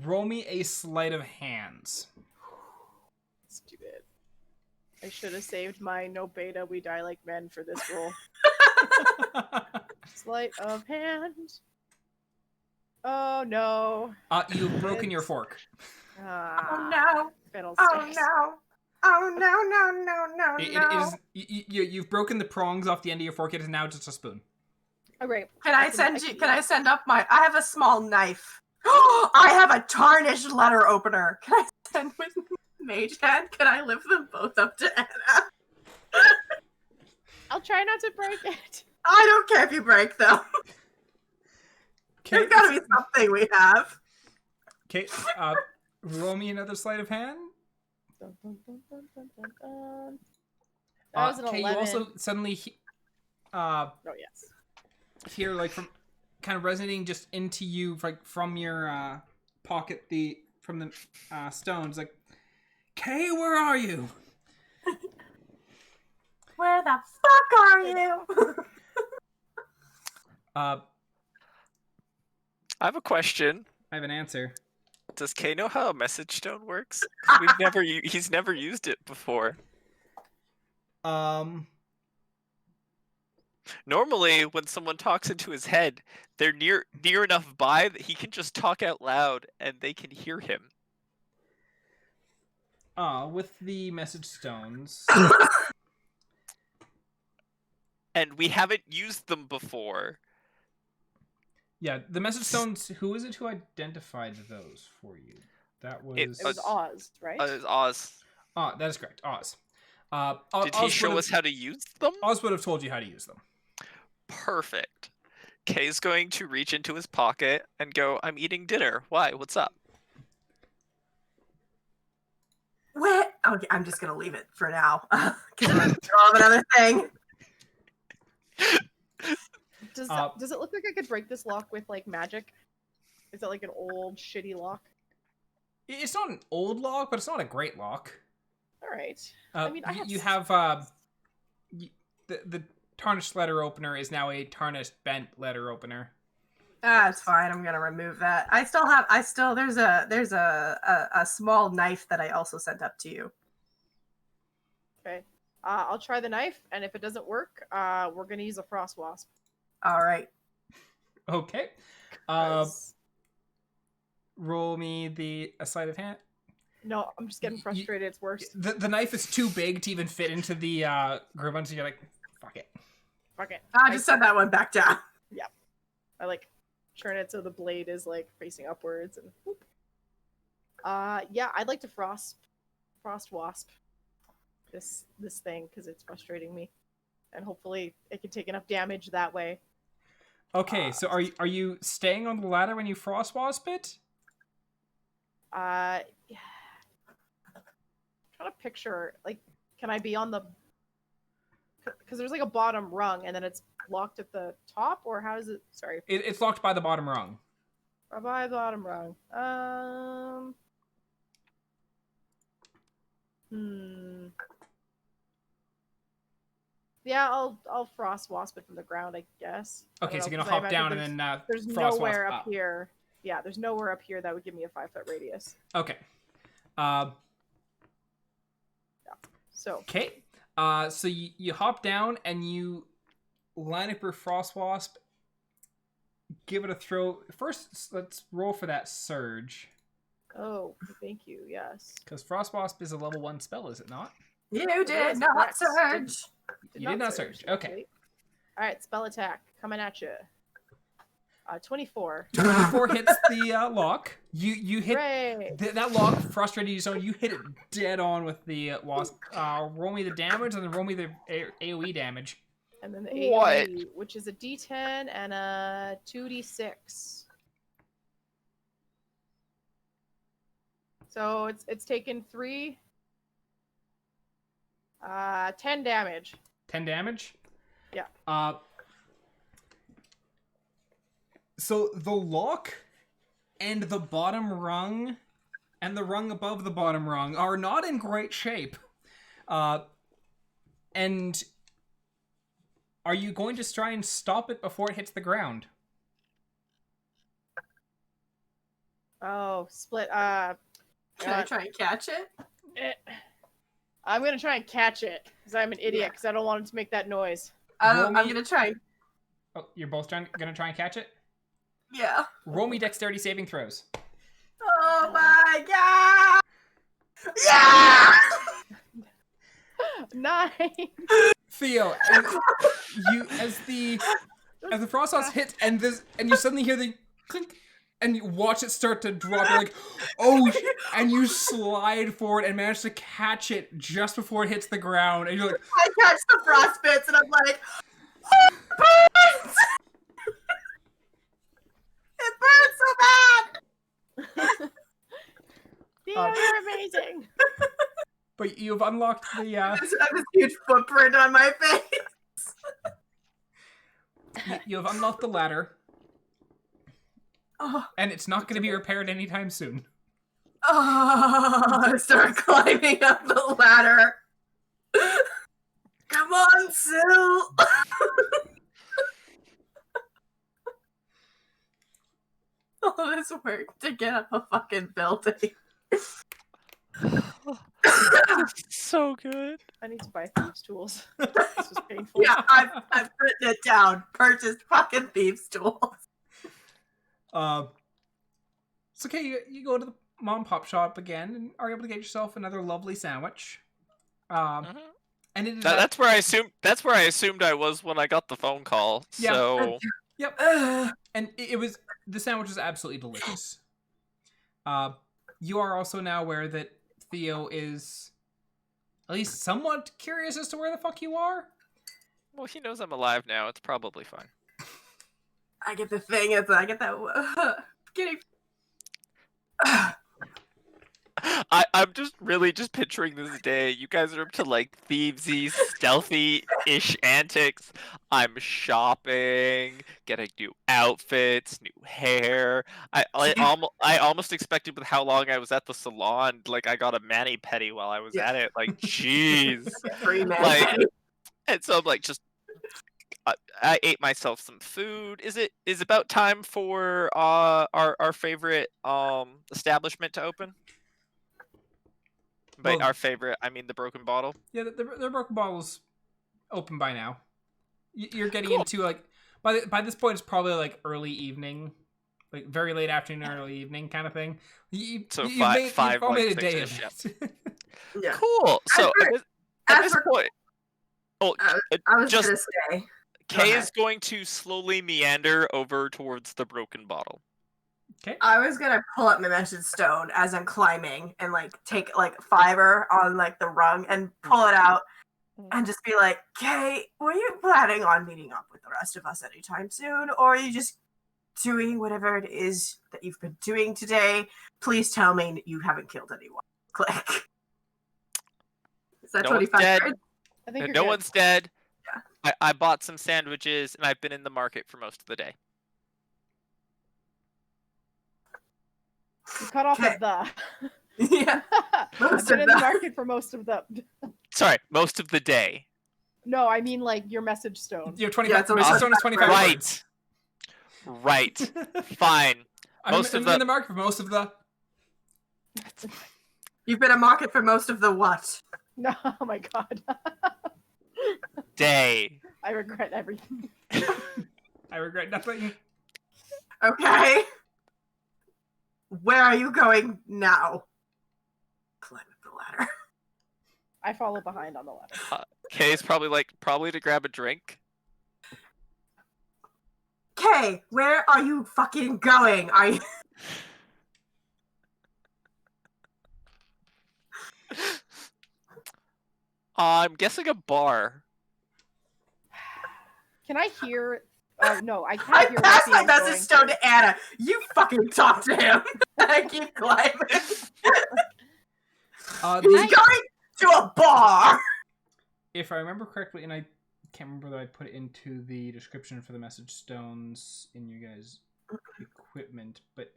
Roll me a sleight of hands. Stupid. I should have saved my no beta, we die like men for this roll. Sleight of hand. Oh no. You've broken your fork. Oh no. Fiddlesticks. Oh no. Oh no. It is. You've broken the prongs off the end of your fork. It is now just a spoon. Oh great. Can I send up my... I have a small knife. I have a tarnished letter opener. Can I send with Mage Hand? Can I lift them both up to Anna? I'll try not to break it. I don't care if you break them. There's gotta be something we have. Okay, roll me another sleight of hand. Dun, dun, dun, dun, dun, dun, dun. That was an 11. You also suddenly Oh yes. hear like from kind of resonating just into you, like from your pocket, from the stones, like, Kay, where are you? Where the fuck are you? I have a question. I have an answer. Does Kay know how a message stone works? He's never used it before. Normally, when someone talks into his head, they're near enough by that he can just talk out loud and they can hear him. With the message stones. And we haven't used them before. Yeah, the message stones, who is it who identified those for you? That was... It was Oz, right? It was Oz. That is correct, Oz. Did he show us how to use them? Oz would have told you how to use them. Perfect. Kay's going to reach into his pocket and go, I'm eating dinner. Why? What's up? Where? Okay, I'm just gonna leave it for now. Because I'm draw of another thing. Does it look like I could break this lock with like magic? Is it like an old shitty lock? It's not an old lock, but it's not a great lock. All right. I mean, you have the tarnished letter opener is now a tarnished bent letter opener. It's fine. I'm gonna remove that. There's a small knife that I also sent up to you. Okay. I'll try the knife, and if it doesn't work, we're gonna use a frost wasp. All right. Okay. 'Cause- Roll me a sleight of hand. No, I'm just getting frustrated. It's worse. The knife is too big to even fit into the griffin, so you're like, fuck it. Fuck it. I just set that one back down. I like turn it so the blade is like facing upwards and whoop. Yeah, I'd like to frost wasp this thing because it's frustrating me, and hopefully it can take enough damage that way. Okay, so are you staying on the ladder when you frost wasp it? Yeah. Trying to picture, like, can I be on the? Because there's like a bottom rung, and then it's locked at the top, or how is it? Sorry, It's locked by the bottom rung. by the bottom rung. Yeah, I'll frost wasp it from the ground, I guess. I Okay, don't so know, you're 'cause gonna I hop imagine down and then there's frost nowhere wasp up here. Yeah, there's nowhere up here that would give me a 5-foot radius. Okay. So Okay. So you hop down and you line up your frost wasp. Give it a throw. First, let's roll for that surge. oh, thank you. Yes. Because frost wasp is a level 1 spell, is it not? You It did is not correct. surge. You did not surge. Okay. actually. All right, spell attack coming at you. 24. 24 hits the lock. You hit Hooray! that lock. Frustrated you, so you hit it dead on with the wasp. Roll me the damage and then roll me the AOE damage. And then the What? AOE, which is a D10 and a 2D6. So it's taken 10 damage. 10 damage. Yeah. So the lock and the bottom rung and the rung above the bottom rung are not in great shape. And are you going to try and stop it before it hits the ground? Oh, split. Can I try and catch it? I'm gonna try and catch it because I'm an idiot Yeah. because I don't want it to make that noise. I'm gonna try. Oh, you're both gonna try and catch it? Yeah. Roll me dexterity saving throws. Oh my god! Yeah! 9. Theo, as the frost sauce hits and you suddenly hear the clink and you watch it start to drop, you're like, oh, and you slide forward and manage to catch it just before it hits the ground, and you're like, I catch the frost bits and I'm like, it burns! It burns so bad! Theo, you're amazing. but you've unlocked the I have this huge footprint on my face. you have unlocked the ladder, Oh, and it's not going to be repaired anytime soon. I start climbing up the ladder. Come on, Syl! All this work to get up a fucking building. So good. I need to buy thieves' tools. This was painful. Yeah, I've written it down. Purchased fucking thieves' tools. It's okay. You go to the mom and pop shop again and are able to get yourself another lovely sandwich. And it is That's where I assumed I was when I got the phone call. Yeah. So yep. And it was the sandwich was absolutely delicious. You are also now aware that Theo is at least somewhat curious as to where the fuck you are. well, he knows I'm alive now. It's probably fine. I get the thing. I get that. Getting. I'm just really just picturing this day. You guys are up to like thievesy, stealthy-ish antics. I'm shopping, getting new outfits, new hair. I almost expected with how long I was at the salon, like I got a mani-pedi while I was at it. Like, jeez. Free man. Like, and so I'm like, just I ate myself some food. Is it about time for our favorite establishment to open? By Well- our favorite, I mean the Broken Bottle. Yeah, the Broken Bottle's open by now. You're getting Cool. into like by this point it's probably like early evening, like very late afternoon, early evening kind of thing. So You've five, all like, made a day of six-ish, it. Yeah. Cool. So at this for- point, I was just gonna say. Kay ahead. is going to slowly meander over towards the Broken Bottle. Okay. I was gonna pull up my message stone as I'm climbing and like take like fiber on like the rung and pull it out and just be like, "Kay, were you planning on meeting up with the rest of us anytime soon, or are you just doing whatever it is that you've been doing today? Please tell me you haven't killed anyone." Click. Is that No one's 25 dead. cards? I think you're No good. one's dead. Yeah. I bought some sandwiches and I've been in the market for most of the day. You cut off Okay. at the. Yeah. I've Most been of in the the- market for most of the. Sorry, most of the day. No, I mean like your message stone. You're 25. Yeah, it's only Mrs. Stone is 25 Right. words. Right. Fine. I'm Most of in the- the market for most of the. You've been a market for most of the what? No, oh my god. Day. I regret everything. I regret nothing. Okay. Where are you going now? Climb up the ladder. I follow behind on the ladder. Kay's probably to grab a drink. Kay, where are you fucking going? Are you... I'm guessing a bar. Can I hear? Oh no, I I can't hear. passed my Theo message going. stone to Anna. You fucking talk to him. I keep climbing. The, He's going to a bar. if I remember correctly, and I can't remember that I put it into the description for the message stones in your guys' equipment, but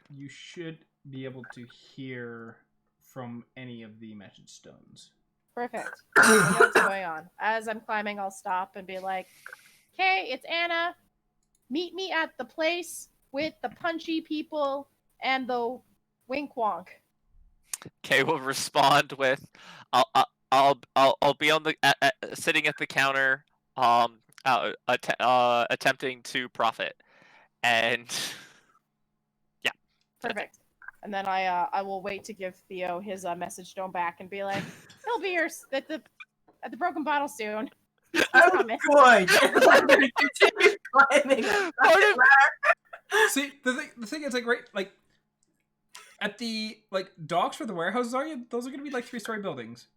you should be able to hear from any of the message stones. Perfect. I know what's going on? As I'm climbing, I'll stop and be like, "Okay, it's Anna. Meet me at the place with the punchy people and the wink wonk." Kay will respond with, "I'll be on the sitting at the counter, attempting to profit," and yeah. Perfect. And then I will wait to give Theo his message stone back and be like, "He'll be here at the Broken Bottle soon." Oh, coming. good. I'm gonna continue climbing. Part of- See, the thing is, like, right, like, at the, like, docks where the warehouses are, those are going to be, like, 3-story buildings.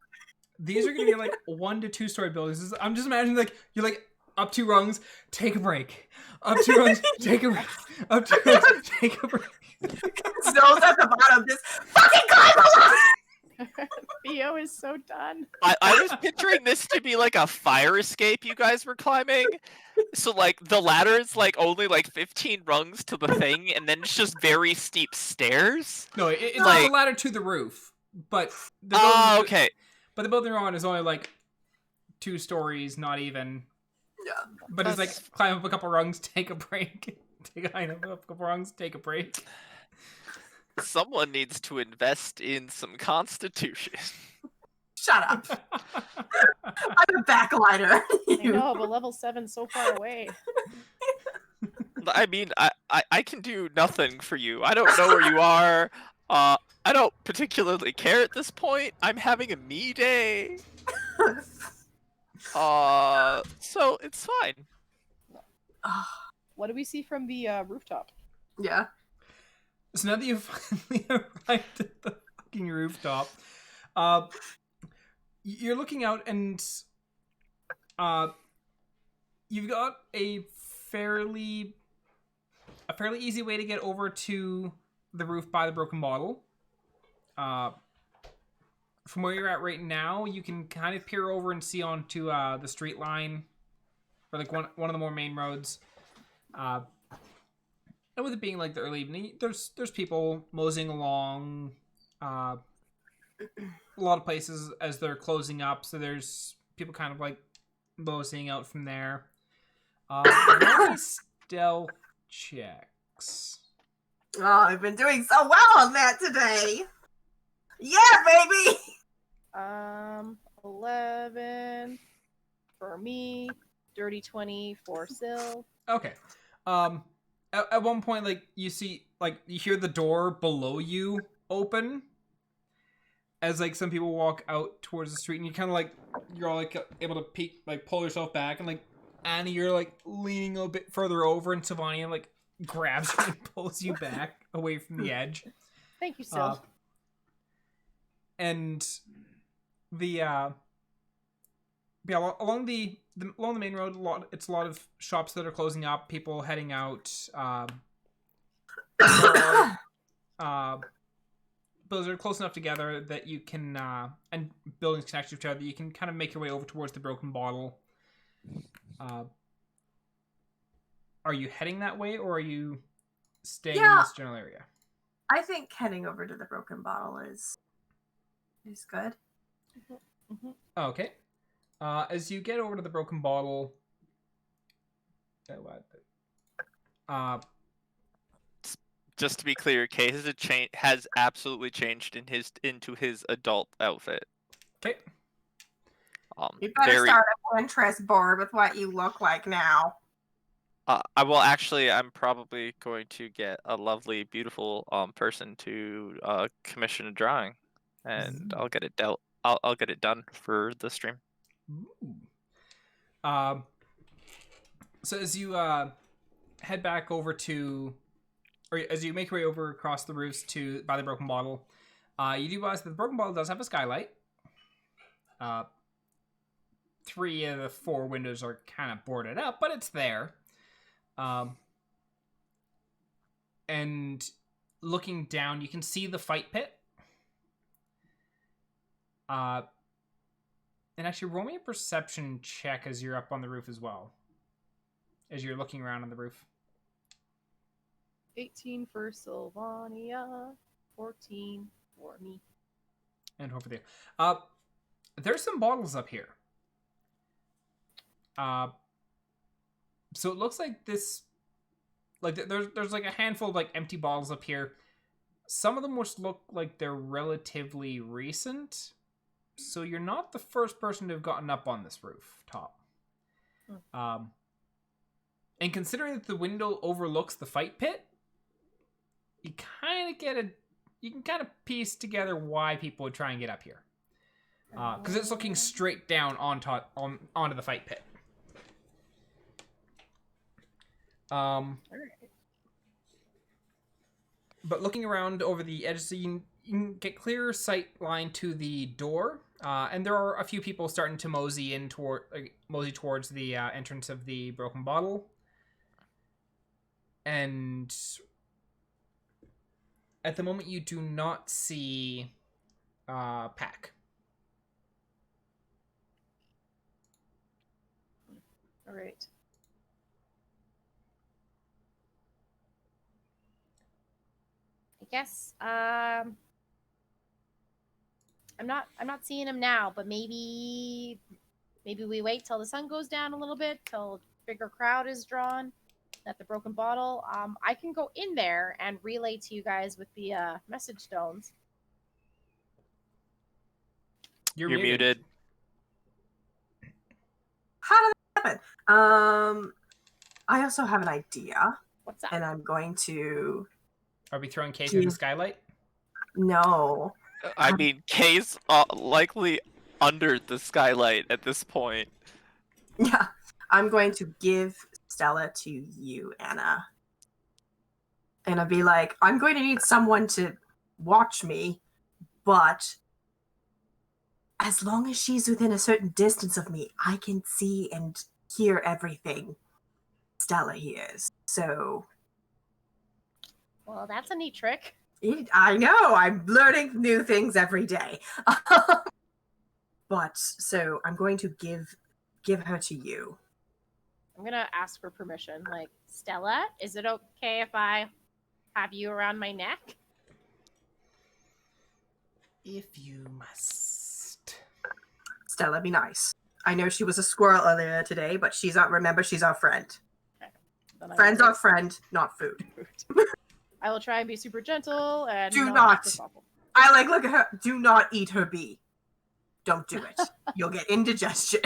These are going to be, like, 1 to 2-story buildings. I'm just imagining, like, you're, like, up 2 rungs, take a break. Up 2 rungs, take a break. Up 2 rungs, take a break. Snow's at the bottom. Just fucking climb along. Theo is so done. I was picturing this to be like a fire escape you guys were climbing. So like the ladder is like only like 15 rungs to the thing, and then it's just very steep stairs. No, it's Like- a ladder to the roof, but the Oh, building, okay. but the building we're on is only, like, 2 stories, not even. Yeah. But it's like, climb up a couple rungs, take a break. Climb up a couple rungs, take a break. Someone needs to invest in some constitution. Shut up. I'm a backliner. I know, but level 7's so far away. I mean, I can do nothing for you. I don't know where you are. I don't particularly care at this point. I'm having a me day. So it's fine. What do we see from the rooftop? Yeah. So now that you've finally arrived at the fucking rooftop, you're looking out and you've got a fairly easy way to get over to the roof by the Broken Bottle. from where you're at right now, you can kind of peer over and see onto the street line, or like one of the more main roads. And with it being like the early evening, there's people moseying along. A lot of places as they're closing up, so there's people kind of like moseying out from there. Roll me stealth checks. Oh, I've been doing so well on that today. Yeah, baby. 11 for me, dirty 20 for Syl. Okay. At one point, like you see, like you hear the door below you open, as like some people walk out towards the street, and you kind of like you're all like able to peek, like pull yourself back, and like Annie, you're like leaning a bit further over, and Sylvania like grabs you and pulls you back away from the edge. Thank you, Syl. And the along the main road, it's a lot of shops that are closing up, people heading out. Those are close enough together that you can, and buildings connect to each other, you can kind of make your way over towards the Broken Bottle. Are you heading that way, or are you staying in this general area? I think heading over to the Broken Bottle is good. Mm-hmm. Okay. As you get over to the Broken Bottle, just to be clear, Kay has absolutely changed into his adult outfit. Okay. You better start a Pinterest board with what you look like now. I'm probably going to get a lovely, beautiful person to commission a drawing, and I'll get it dealt. I'll get it done for the stream. Ooh. So as you head back over to, or as you make your way over across the roofs by the Broken Bottle, you do realize that the Broken Bottle does have a skylight. 3 of the 4 windows are kind of boarded up, but it's there. And looking down, you can see the fight pit. And actually, roll me a perception check as you're up on the roof as well. As you're looking around on the roof. 18 for Sylvania, 14 for me. And hope for you. There's some bottles up here. So it looks like this, like there's like a handful of like empty bottles up here. Some of them which look like they're relatively recent. So you're not the first person to have gotten up on this rooftop. And considering that the window overlooks the fight pit, you kind of you can kind of piece together why people would try and get up here. Because it's looking straight down onto the fight pit. But looking around over the edge, so you can get clearer sight line to the door, and there are a few people starting to mosey towards the entrance of the Broken Bottle. And at the moment, you do not see Pack. All right. I guess I'm not seeing him now, but maybe we wait till the sun goes down a little bit, till a bigger crowd is drawn at the Broken Bottle. I can go in there and relay to you guys with the message stones. You're muted. How did that happen? I also have an idea. What's that? And I'm going to... Are we throwing Kay through the skylight? No. I mean, Kay's likely under the skylight at this point. Yeah. I'm going to give Stella to you, Anna. And I'll be like, I'm going to need someone to watch me, but as long as she's within a certain distance of me, I can see and hear everything Stella hears. So... Well, that's a neat trick. I know. I'm learning new things every day. But so I'm going to give her to you. I'm gonna ask for permission. Like, Stella, is it okay if I have you around my neck? If you must. Stella, be nice. I know she was a squirrel earlier today, but she's our friend. Then Friends are friend, not food. I will try and be super gentle and Do not not. disrespectful. I look at her. Do not eat her bee. Don't do it. You'll get indigestion.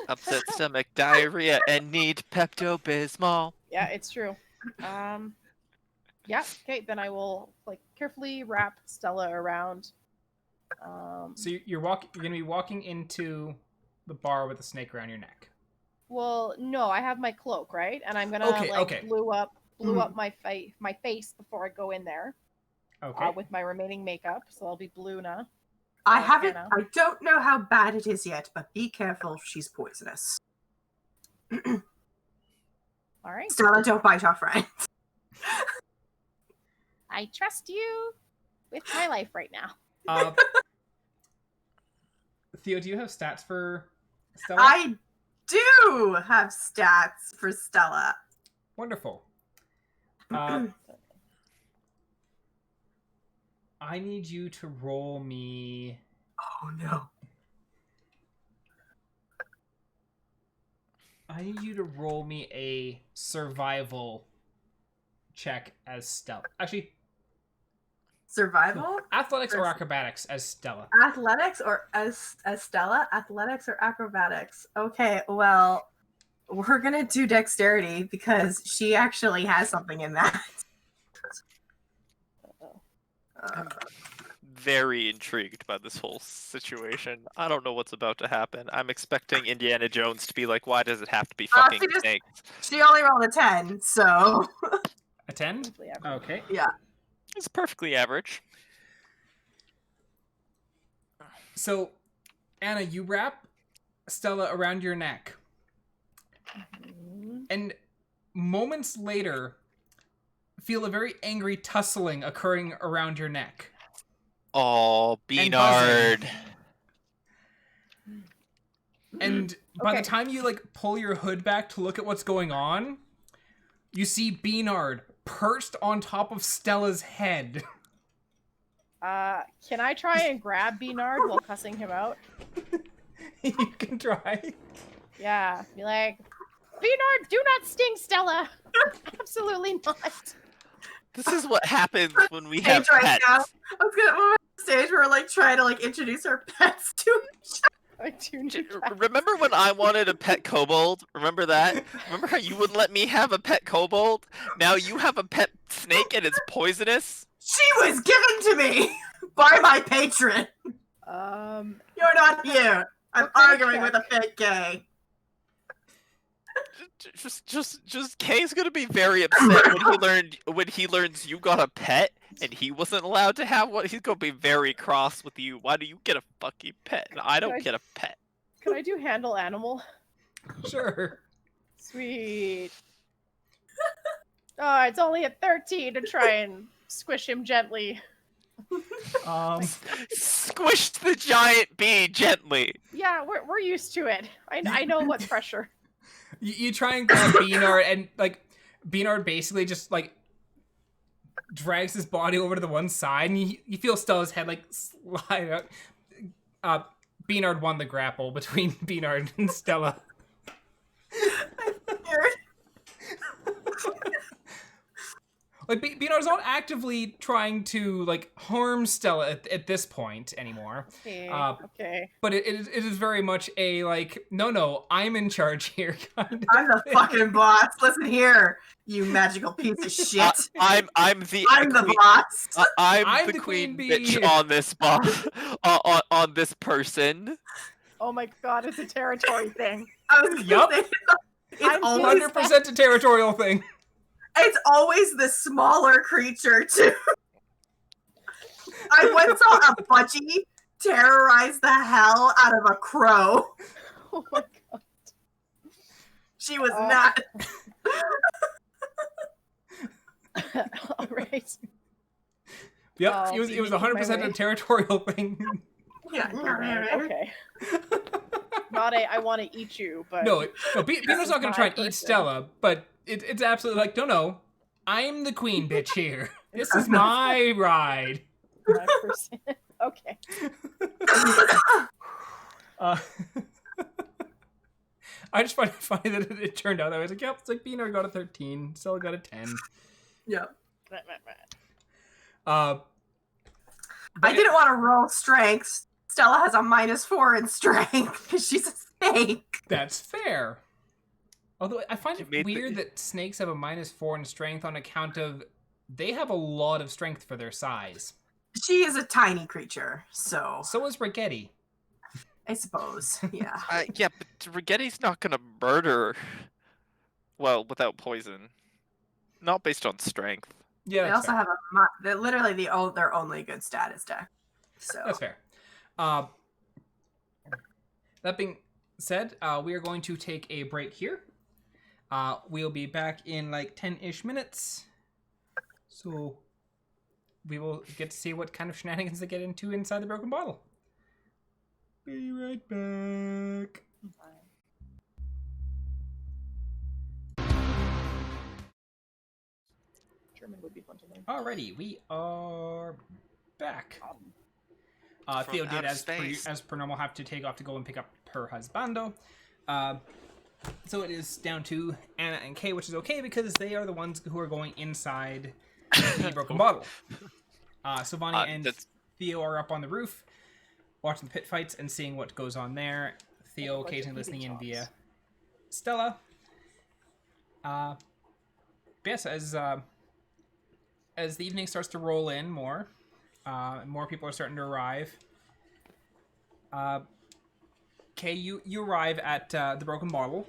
Upset stomach, diarrhea, and need Pepto-Bismol. Yeah, it's true. Yeah. Okay, then I will carefully wrap Stella around. So you're gonna be walking into the bar with a snake around your neck. Well, no, I have my cloak, right? And I'm gonna blue up my face before I go in there. Okay. With my remaining makeup, so I'll be Bluna. I haven't. Anna. I don't know how bad it is yet, but be careful. She's poisonous. All right. Stella, don't bite our friend. I trust you with my life right now. Theo, do you have stats for Stella? I do have stats for Stella. Wonderful. I need you to roll me... Oh, no. I need you to roll me a survival check as Stella. Actually... Survival? Athletics or acrobatics as Stella. Athletics or as Stella? Athletics or acrobatics? Okay, well, we're gonna do dexterity because she actually has something in that. I'm very intrigued by this whole situation. I don't know what's about to happen. I'm expecting Indiana Jones to be like, why does it have to be fucking snakes? She only rolled a 10, so... A 10? Okay. Yeah. It's perfectly average. So, Anna, you wrap Stella around your neck. And moments later, feel a very angry tussling occurring around your neck. Oh, Beanard. And by the time you pull your hood back to look at what's going on, you see Beanard perched on top of Stella's head. Can I try and grab Beanard while cussing him out? You can try. Yeah, be like, Beanard, do not sting Stella. Absolutely not. This is what happens when we have right pets. now. I was gonna on stage where we're trying to introduce our pets to each other. I do need Remember when I wanted a pet kobold? Remember that? Remember how you wouldn't let me have a pet kobold? Now you have a pet snake and it's poisonous? She was given to me by my patron. You're not here. I'm arguing with a fake gay. Just Kay's gonna be very upset when he learns you got a pet and he wasn't allowed to have one. He's gonna be very cross with you. Why do you get a fucking pet and I don't get a pet? Can I do handle animal? Sure. Sweet. Oh, it's only a 13 to try and squish him gently. Squish the giant bee gently. Yeah, we're used to it. I know what pressure. You try and grab Beanard, and Beanard basically just drags his body over to the one side, and you feel Stella's head slide out. Beanard won the grapple between Beanard and Stella. Beanard's not actively trying to harm Stella at this point anymore. Okay. But it is very much a no, I'm in charge here kind of I'm the fucking boss. Listen here, you magical piece of shit. I'm the boss. I'm the queen bitch on this boss on this person. Oh my god, it's a territory thing. Yup. It's always 100% a territorial thing. It's always the smaller creature, too. I once saw a budgie terrorize the hell out of a crow. Oh my god. She was not. All right. Yep, Oh, it was you keep 100% my a way. territorial thing. Yeah. Okay. Not a I want to eat you, but No, Beano's not going to try and eat person. Stella, but it's absolutely like, no, I'm the queen bitch here. This is my ride. my person. Okay. I just find it funny that it turned out that way. I was like, yep, it's like Beano got a 13, Stella got a 10. Yeah. I I didn't want to roll strength. Stella has a -4 in strength because she's a snake. That's fair. Although I find You it made weird that snakes have a -4 in strength on account of they have a lot of strength for their size. She is a tiny creature, so So is Rigetti. I suppose. Yeah. Yeah, but Rigetti's not gonna murder. Well, without poison. Not based on strength. Yeah, They that's also fair. have they're literally their only good stat is deck. So That's fair. That being said, we are going to take a break here. We'll be back in like 10-ish minutes. So we will get to see what kind of shenanigans they get into inside the broken bottle. Be right back. German would be fun to learn. Alrighty, we are back. From Theo did, outer as space. per normal, have to take off to go and pick up her husbando. So it is down to Anna and Kay, which is okay because they are the ones who are going inside the broken bottle. Sylvania and Theo are up on the roof, watching the pit fights and seeing what goes on there. Theo occasionally listening in via Stella. Yes, as the evening starts to roll in more, more people are starting to arrive. Kay, you arrive at the broken bottle.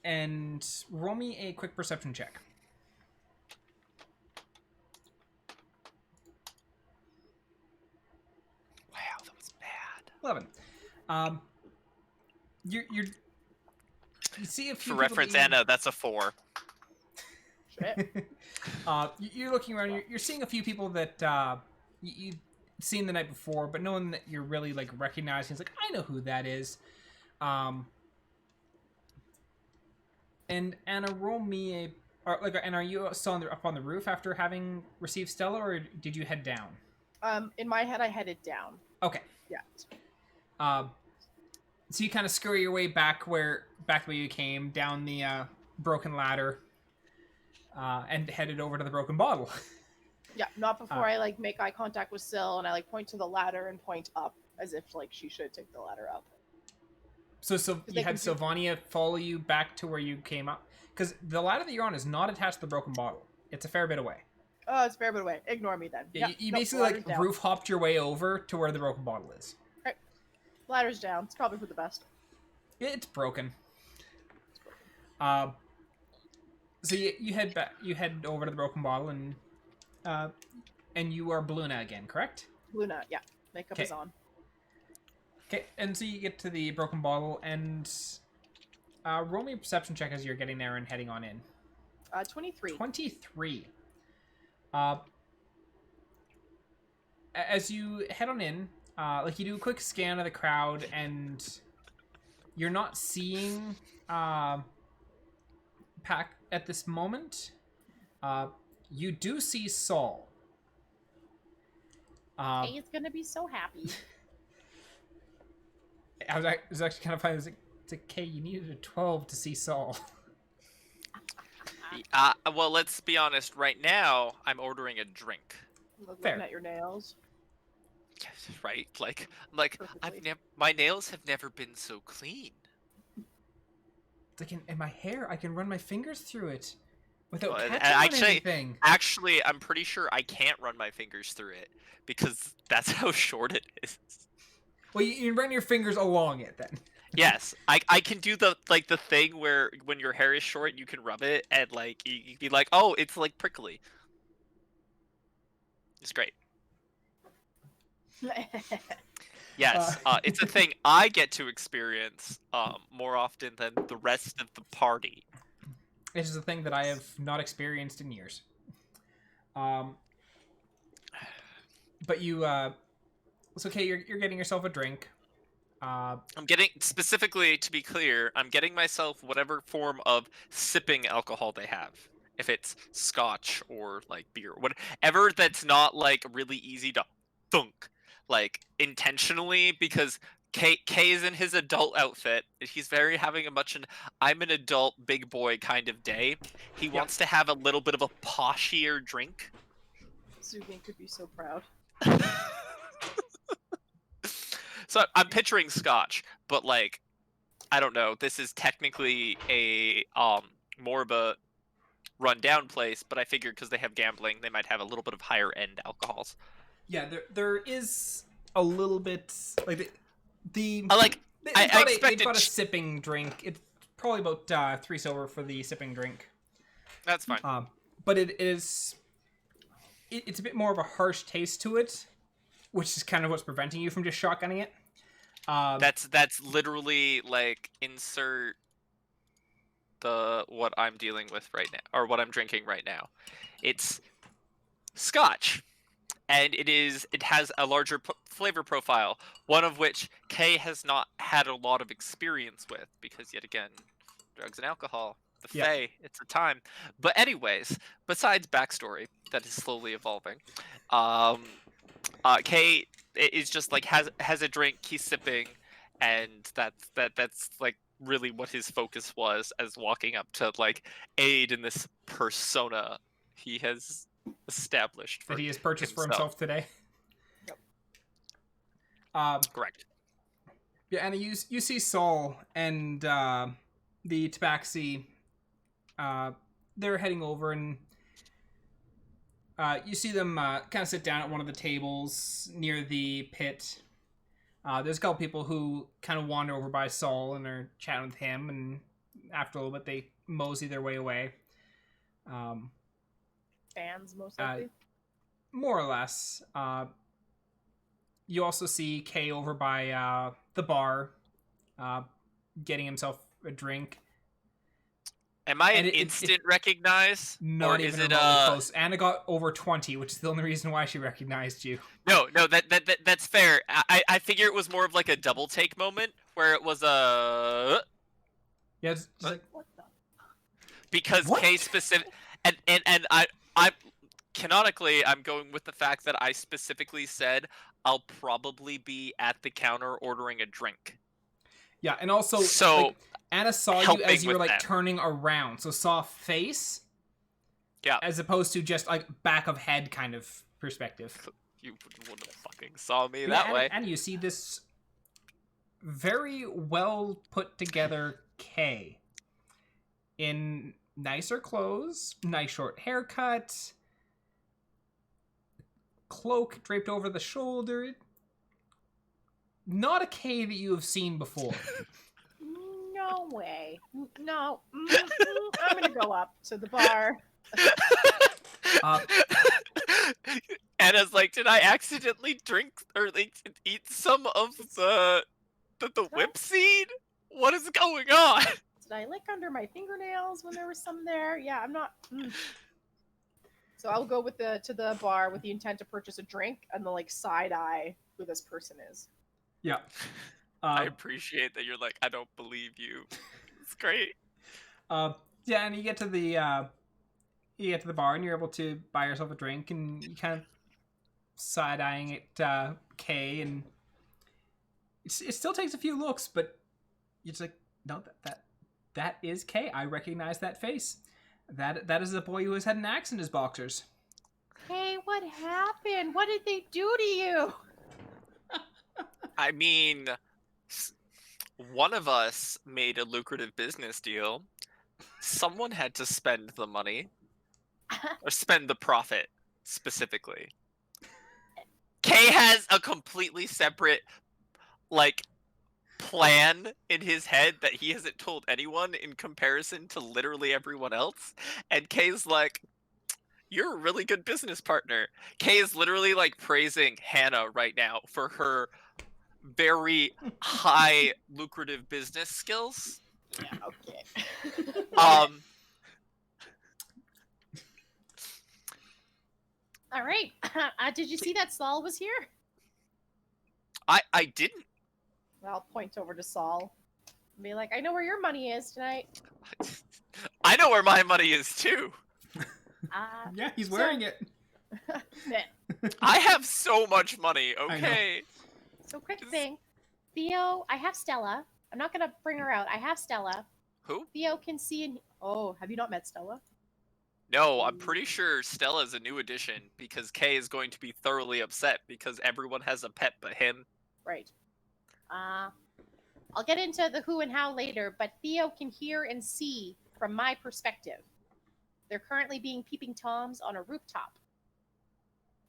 And roll me a quick perception check. Wow, that was bad. 11. You see a few For reference, Anna, that's a 4. Shit. You're looking around. You're seeing a few people that you've seen the night before, but no one that you're really like recognizing. It's like, I know who that is. And Anna, roll me and are you still up on the roof after having received Stella, or did you head down? In my head, I headed down. Okay. Yeah. So you kind of scurry your way back where you came, down the broken ladder, and headed over to the broken bottle. Yeah, not before I like make eye contact with Syl and I like point to the ladder and point up as if like she should take the ladder up. So you had Sylvania follow you back to where you came up? Because the ladder that you're on is not attached to the broken bottle. It's a fair bit away. Oh, it's a fair bit away. Ignore me then. Yeah, you basically like down. roof hopped your way over to where the broken bottle is. Right. Ladder's down. It's probably for the best. It's broken. So you head back. You head over to the broken bottle, and you are Bluna again, correct? Luna, yeah. Makeup is on. Okay, and so you get to the broken bottle, and roll me a perception check as you're getting there and heading on in. 23. 23. As you head on in, like you do a quick scan of the crowd, and you're not seeing Pack at this moment. You do see Saul. He's gonna be so happy. I was actually kind of funny. It's like, okay, you needed a 12 to see Saul. Well, let's be honest. Right now, I'm ordering a drink. Looking at your nails. Yes, right? Like my nails have never been so clean. It's like in my hair, I can run my fingers through it without Well, catching on anything. Actually, I'm pretty sure I can't run my fingers through it because that's how short it is. Well, you run your fingers along it then. Yes, I can do the thing where when your hair is short, you can rub it and like you be like, oh, it's like prickly. It's great. Yes, it's a thing I get to experience more often than the rest of the party. It is a thing that I have not experienced in years. but you it's okay. You're getting yourself a drink. I'm getting, specifically to be clear, I'm getting myself whatever form of sipping alcohol they have. If it's scotch or like beer, whatever that's not like really easy to thunk, like intentionally, because K is in his adult outfit. He's very having a much I'm an adult big boy kind of day. He wants to have a little bit of a poshier drink. Zugin could be so proud. So I'm picturing scotch, but like, I don't know. This is technically a more of a rundown place, but I figured because they have gambling, they might have a little bit of higher end alcohols. Yeah, there is a little bit like I they've got a sipping drink. It's probably about 3 silver for the sipping drink. That's fine. But it's a bit more of a harsh taste to it, which is kind of what's preventing you from just shotgunning it. That's literally like insert what I'm dealing with right now, or what I'm drinking right now. It's scotch, and it has a larger flavor profile, one of which Kay has not had a lot of experience with, because yet again, drugs and alcohol, the Fae, it's a time. But anyways, besides backstory that is slowly evolving, Kay is just like has a drink, he's sipping, and that's like really what his focus was as walking up to like aid in this persona he has established that he has purchased for himself today. Yep. Correct. Yeah, and you see Saul and the Tabaxi. They're heading over, and you see them kind of sit down at one of the tables near the pit. There's a couple people who kind of wander over by Saul and are chatting with him, and after a little bit, they mosey their way away. Fans, most likely. More or less. You also see Kay over by the bar, getting himself a drink. Am I an instant recognize? Not even remotely close. Anna got over 20, which is the only reason why she recognized you. No, that's fair. I figure it was more of like a double take moment where it was a. Yeah, it's like, What the? Because K specific and I canonically I'm going with the fact that I specifically said I'll probably be at the counter ordering a drink. Yeah, and also like, Anna saw you as you were like turning around, so saw face. Yeah. As opposed to just like back of head kind of perspective. You wouldn't have fucking saw me that way. And you see this very well put together K in nicer clothes, nice short haircut, cloak draped over the shoulder. Not a K that you have seen before. No way. No. I'm gonna go up to the bar. Anna's like, did I accidentally drink or like eat some of the whip seed? What is going on? Did I lick under my fingernails when there was some there? Yeah, I'm not. So I'll go to the bar with the intent to purchase a drink and the like side eye who this person is. Yeah. I appreciate that you're like, I don't believe you. It's great. Yeah, and you get to the bar and you're able to buy yourself a drink, and you kind of side-eyeing it, Kay, and it still takes a few looks, but you're just like, no, that is Kay. I recognize that face. That is the boy who has had an axe in his boxers. Hey, what happened? What did they do to you? I mean, one of us made a lucrative business deal. Someone had to spend the money. Or spend the profit, specifically. Kay has a completely separate, like, plan in his head that he hasn't told anyone in comparison to literally everyone else. And Kay's like, you're a really good business partner. Kay is literally, like, praising Hannah right now for her very high lucrative business skills. Yeah, okay. All All right. Did you see that Saul was here? I didn't. I'll point over to Saul and be like, I know where your money is tonight. I know where my money is too. Yeah, he's wearing it. I have so much money. Okay. So quick thing, Theo. I have Stella. I'm not gonna bring her out. I have Stella. Who? Theo can see and. Oh, have you not met Stella? No, I'm pretty sure Stella's a new addition because Kay is going to be thoroughly upset because everyone has a pet but him. Right. I'll get into the who and how later, but Theo can hear and see from my perspective. They're currently being peeping toms on a rooftop.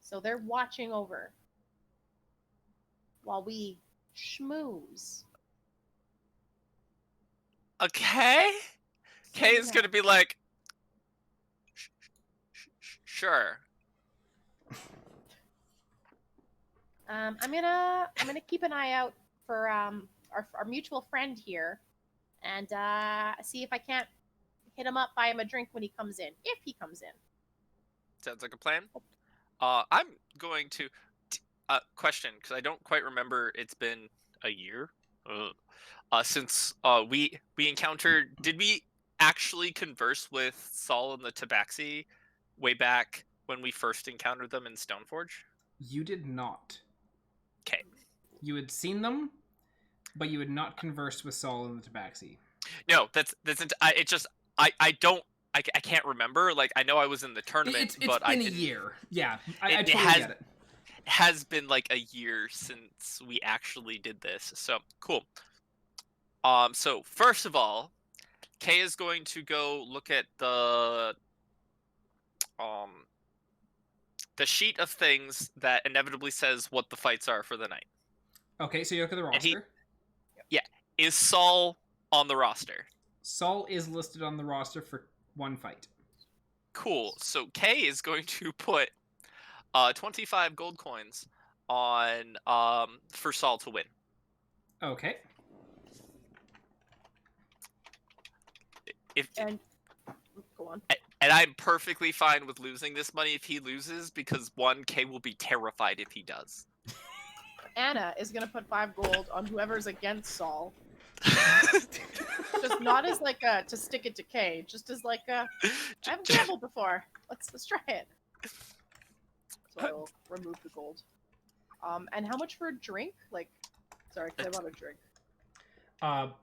So they're watching over while we schmooze. Okay. Kay is Yeah. gonna be like, sure. I'm gonna keep an eye out for our mutual friend here, and see if I can't hit him up, buy him a drink when he comes in, if he comes in. Sounds like a plan. I'm going to question because I don't quite remember. It's been a year since we encountered. Did we actually converse with Saul and the Tabaxi way back when we first encountered them in Stoneforge? You did not. Okay. You had seen them, but you had not conversed with Saul and the Tabaxi. No, I can't remember. Like, I know I was in the tournament, but it's been a year. Yeah, I totally get it. It has been like a year since we actually did this. So cool. So first of all, Kay is going to go look at the sheet of things that inevitably says what the fights are for the night. Okay, so you look at the roster. Is Saul on the roster? Saul is listed on the roster for one fight. Cool. So Kay is going to put 25 gold coins on for Saul to win. Okay. And go on. And I'm perfectly fine with losing this money if he loses because Kay will be terrified if he does. Annah is gonna put 5 gold on whoever's against Saul. Just not as like to stick it to Kay, just as like I haven't gambled before. Let's try it. So I will remove the gold. And how much for a drink? Like, sorry, 'cause I bought a drink. Are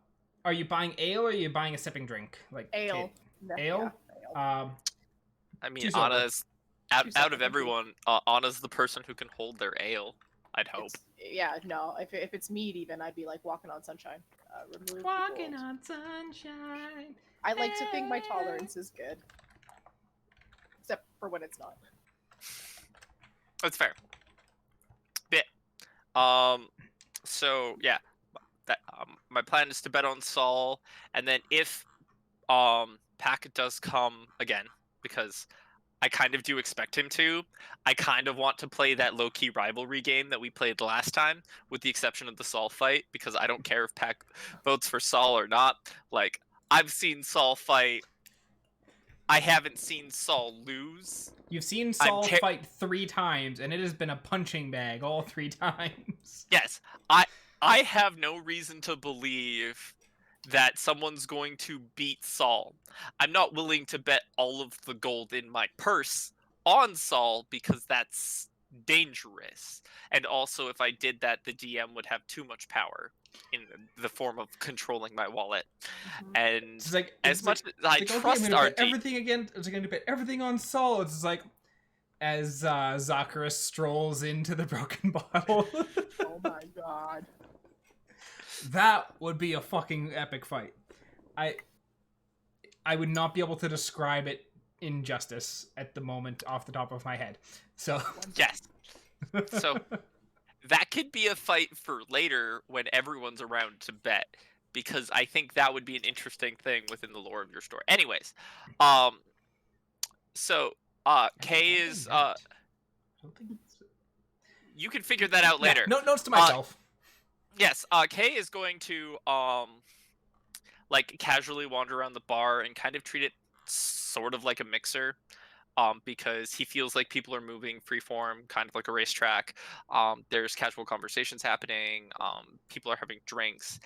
you buying ale or are you buying a sipping drink? Like Ale. Ale? Yeah, ale. I mean, Two silver. Anna's out of everyone. Anna's the person who can hold their ale. I'd hope. Yeah, no. If it's mead, even I'd be like walking on sunshine. Remove the Walking gold. on sunshine. I like to think my tolerance is good, except for when it's not. That's fair. Bit. So yeah, that my plan is to bet on Saul, and then if Pack does come again, because I kind of do expect him to. I kind of want to play that low-key rivalry game that we played last time, with the exception of the Saul fight, because I don't care if Pack votes for Saul or not. Like, I've seen Saul fight. I haven't seen Saul lose. You've seen Saul fight 3 times, and it has been a punching bag all 3 times. Yes, I have no reason to believe that someone's going to beat Saul. I'm not willing to bet all of the gold in my purse on Saul because that's dangerous. And also, if I did that, the DM would have too much power in the form of controlling my wallet. And It's like, as much as I trust our team, everything again. It's going to bet everything on Saul. It's like as Zacharias strolls into the broken bottle. Oh my god. That would be a fucking epic fight. I would not be able to describe it in justice at the moment off the top of my head. So yes. So that could be a fight for later when everyone's around to bet, because I think that would be an interesting thing within the lore of your story. Anyways, so Kay is you can figure that out later. Yeah, notes to myself. Yes, Kay is going to like casually wander around the bar and kind of treat it sort of like a mixer. because he feels like people are moving freeform, kind of like a racetrack. There's casual conversations happening. People are having drinks.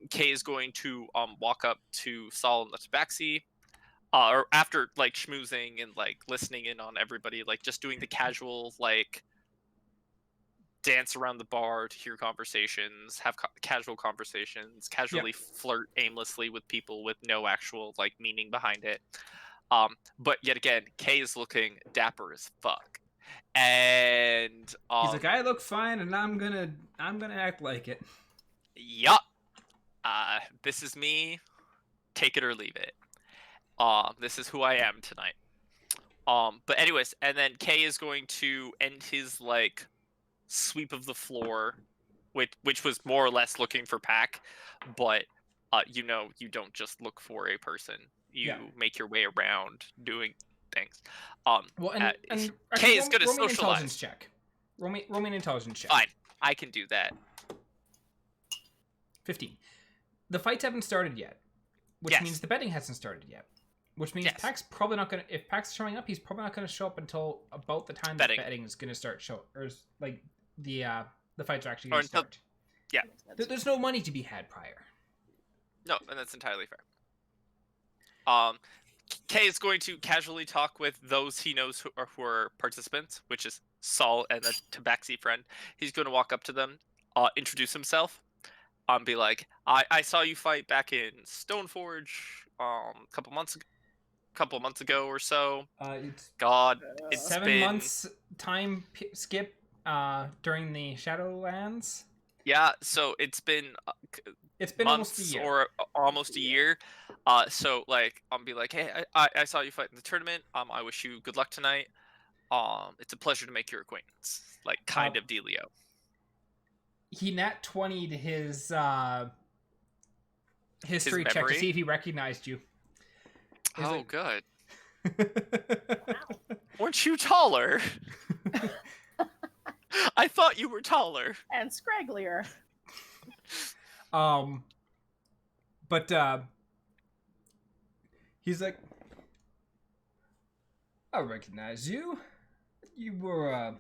Kay is going to walk up to Saul and the Tabaxi, or after like schmoozing and like listening in on everybody, like just doing the casual like dance around the bar to hear conversations, have casual conversations, casually flirt aimlessly with people with no actual like meaning behind it. But yet again, Kay is looking dapper as fuck, and he's like, I look fine, and I'm gonna act like it. Yup. This is me. Take it or leave it. This is who I am tonight. But anyways, and then Kay is going to end his like sweep of the floor, which was more or less looking for Pack, but you don't just look for a person. You make your way around doing things. Well, and Kay is going to socialize. Intelligence check. Roll me an intelligence check. Fine, I can do that. 15. The fights haven't started yet, which means the betting hasn't started yet. Which means Pack's probably not gonna. If Pack's showing up, he's probably not gonna show up until about the time that betting is gonna start like the fights are actually gonna start. Yeah. There's no money to be had prior. No, and that's entirely fair. Kay is going to casually talk with those he knows who are participants, which is Saul and a Tabaxi friend. He's going to walk up to them, introduce himself, be like, I saw you fight back in Stoneforge a couple months ago or so. It's 7 been months time skip during the Shadowlands. Yeah, so it's been almost a year. Or almost a year. So like I'll be like, hey, I saw you fight in the tournament. I wish you good luck tonight. It's a pleasure to make your acquaintance. Like kind of dealio. He nat 20'd his history check to see if he recognized you. Good. Weren't you taller? I thought you were taller. And scragglier. But he's like, I recognize you. You were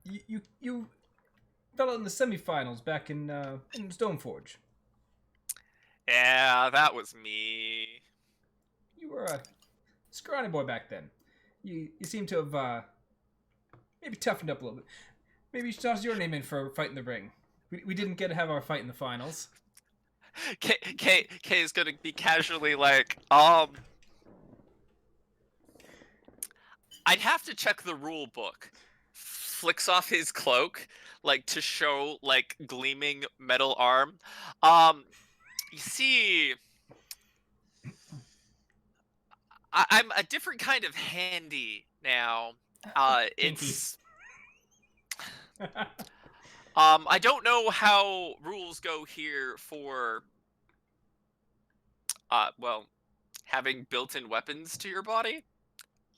you fell out in the semifinals back in Stoneforge. Yeah, that was me. You were a scrawny boy back then. You seem to have maybe toughened up a little bit. Maybe you should toss your name in for a fight in the ring. We didn't get to have our fight in the finals. K is gonna be casually like, I'd have to check the rule book. Flicks off his cloak, like to show like gleaming metal arm. You see, I'm a different kind of handy now. It's I don't know how rules go here for having built-in weapons to your body.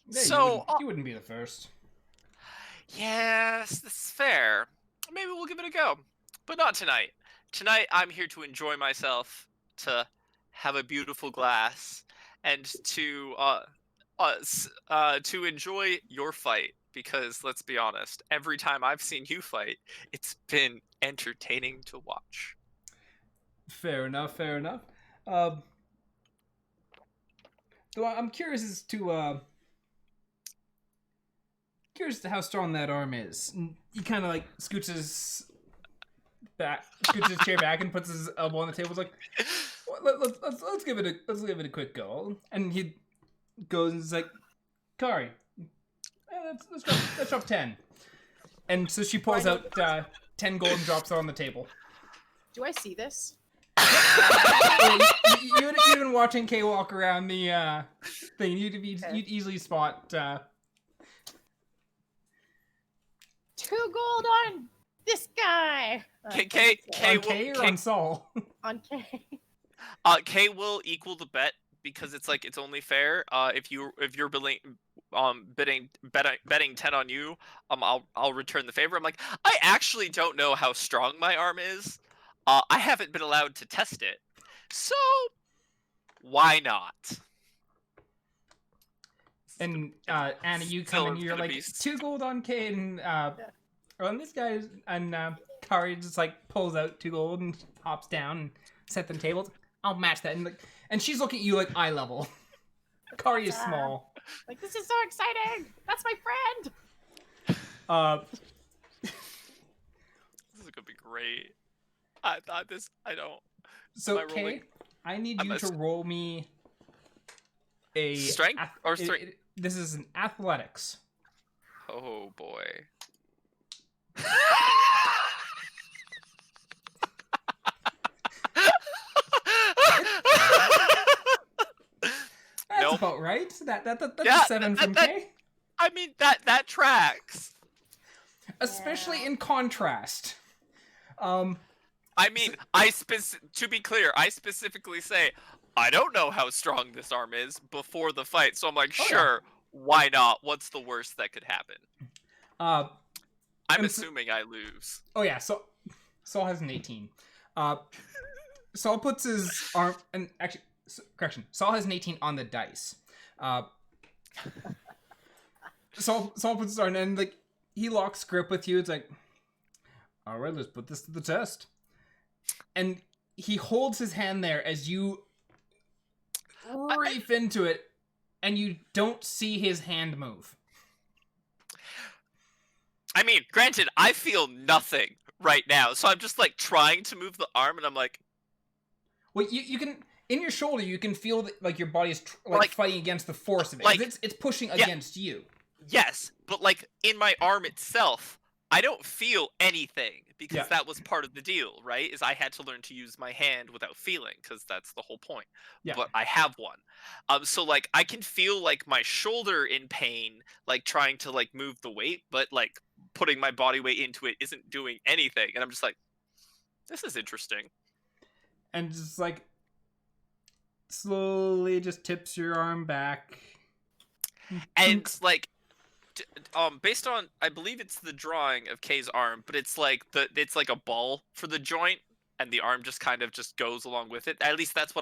Yeah, so you wouldn't be the first. Yes, this is fair. Maybe we'll give it a go, but not tonight. Tonight I'm here to enjoy myself, to have a beautiful glass, and to enjoy your fight. Because let's be honest, every time I've seen you fight, it's been entertaining to watch. Fair enough. Though I'm curious as to how strong that arm is. He kind of like scoots his chair back and puts his elbow on the table. He's like, let's give it a quick go. And he goes and is like, Kari, let's drop 10. And so she pulls out 10 gold and drops it on the table. Do I see this? You'd been watching Kay walk around the thing. You'd easily spot 2 gold on this guy. Kay or on Saul? On Kay. Kay will equal the bet because it's only fair. If you're betting 10 on you, I'll return the favor. I'm like, I actually don't know how strong my arm is. I haven't been allowed to test it, so why not? And Anna, you come in, you're like 2 gold on Kate, and on this guy, and Kari just like pulls out 2 gold and hops down and set them tables. I'll match that, and she's looking at you like eye level. Kari is small. Like, this is so exciting! That's my friend! This is gonna be great. I thought this. I don't. So, Kay, I need you to roll me a strength or strength. This is an athletics. Oh boy. That's nope. about right. That's a 7 from Kay. I mean that tracks. Especially in contrast. I mean, to be clear, I specifically say I don't know how strong this arm is before the fight, so I'm like, sure, why not? What's the worst that could happen? I'm assuming I lose. Oh yeah, so Saul has an 18. Saul puts his arm, and actually, correction, Saul has an 18 on the dice. Saul puts his arm, and like he locks grip with you. It's like, all right, let's put this to the test. And he holds his hand there as you reef into it, and you don't see his hand move. I mean, granted, I feel nothing right now, so I'm just like trying to move the arm, and I'm like, well, you can in your shoulder, you can feel that like your body is fighting against the force of it. Like, it's pushing against you. Yes, but like in my arm itself, I don't feel anything because that was part of the deal, right? Is I had to learn to use my hand without feeling because that's the whole point. Yeah. But I have one. So like I can feel like my shoulder in pain, like trying to like move the weight, but like putting my body weight into it isn't doing anything. And I'm just like, this is interesting. And just like slowly just tips your arm back. And like based on, I believe it's the drawing of Kay's arm, but it's like a ball for the joint, and the arm just kind of just goes along with it. At least that's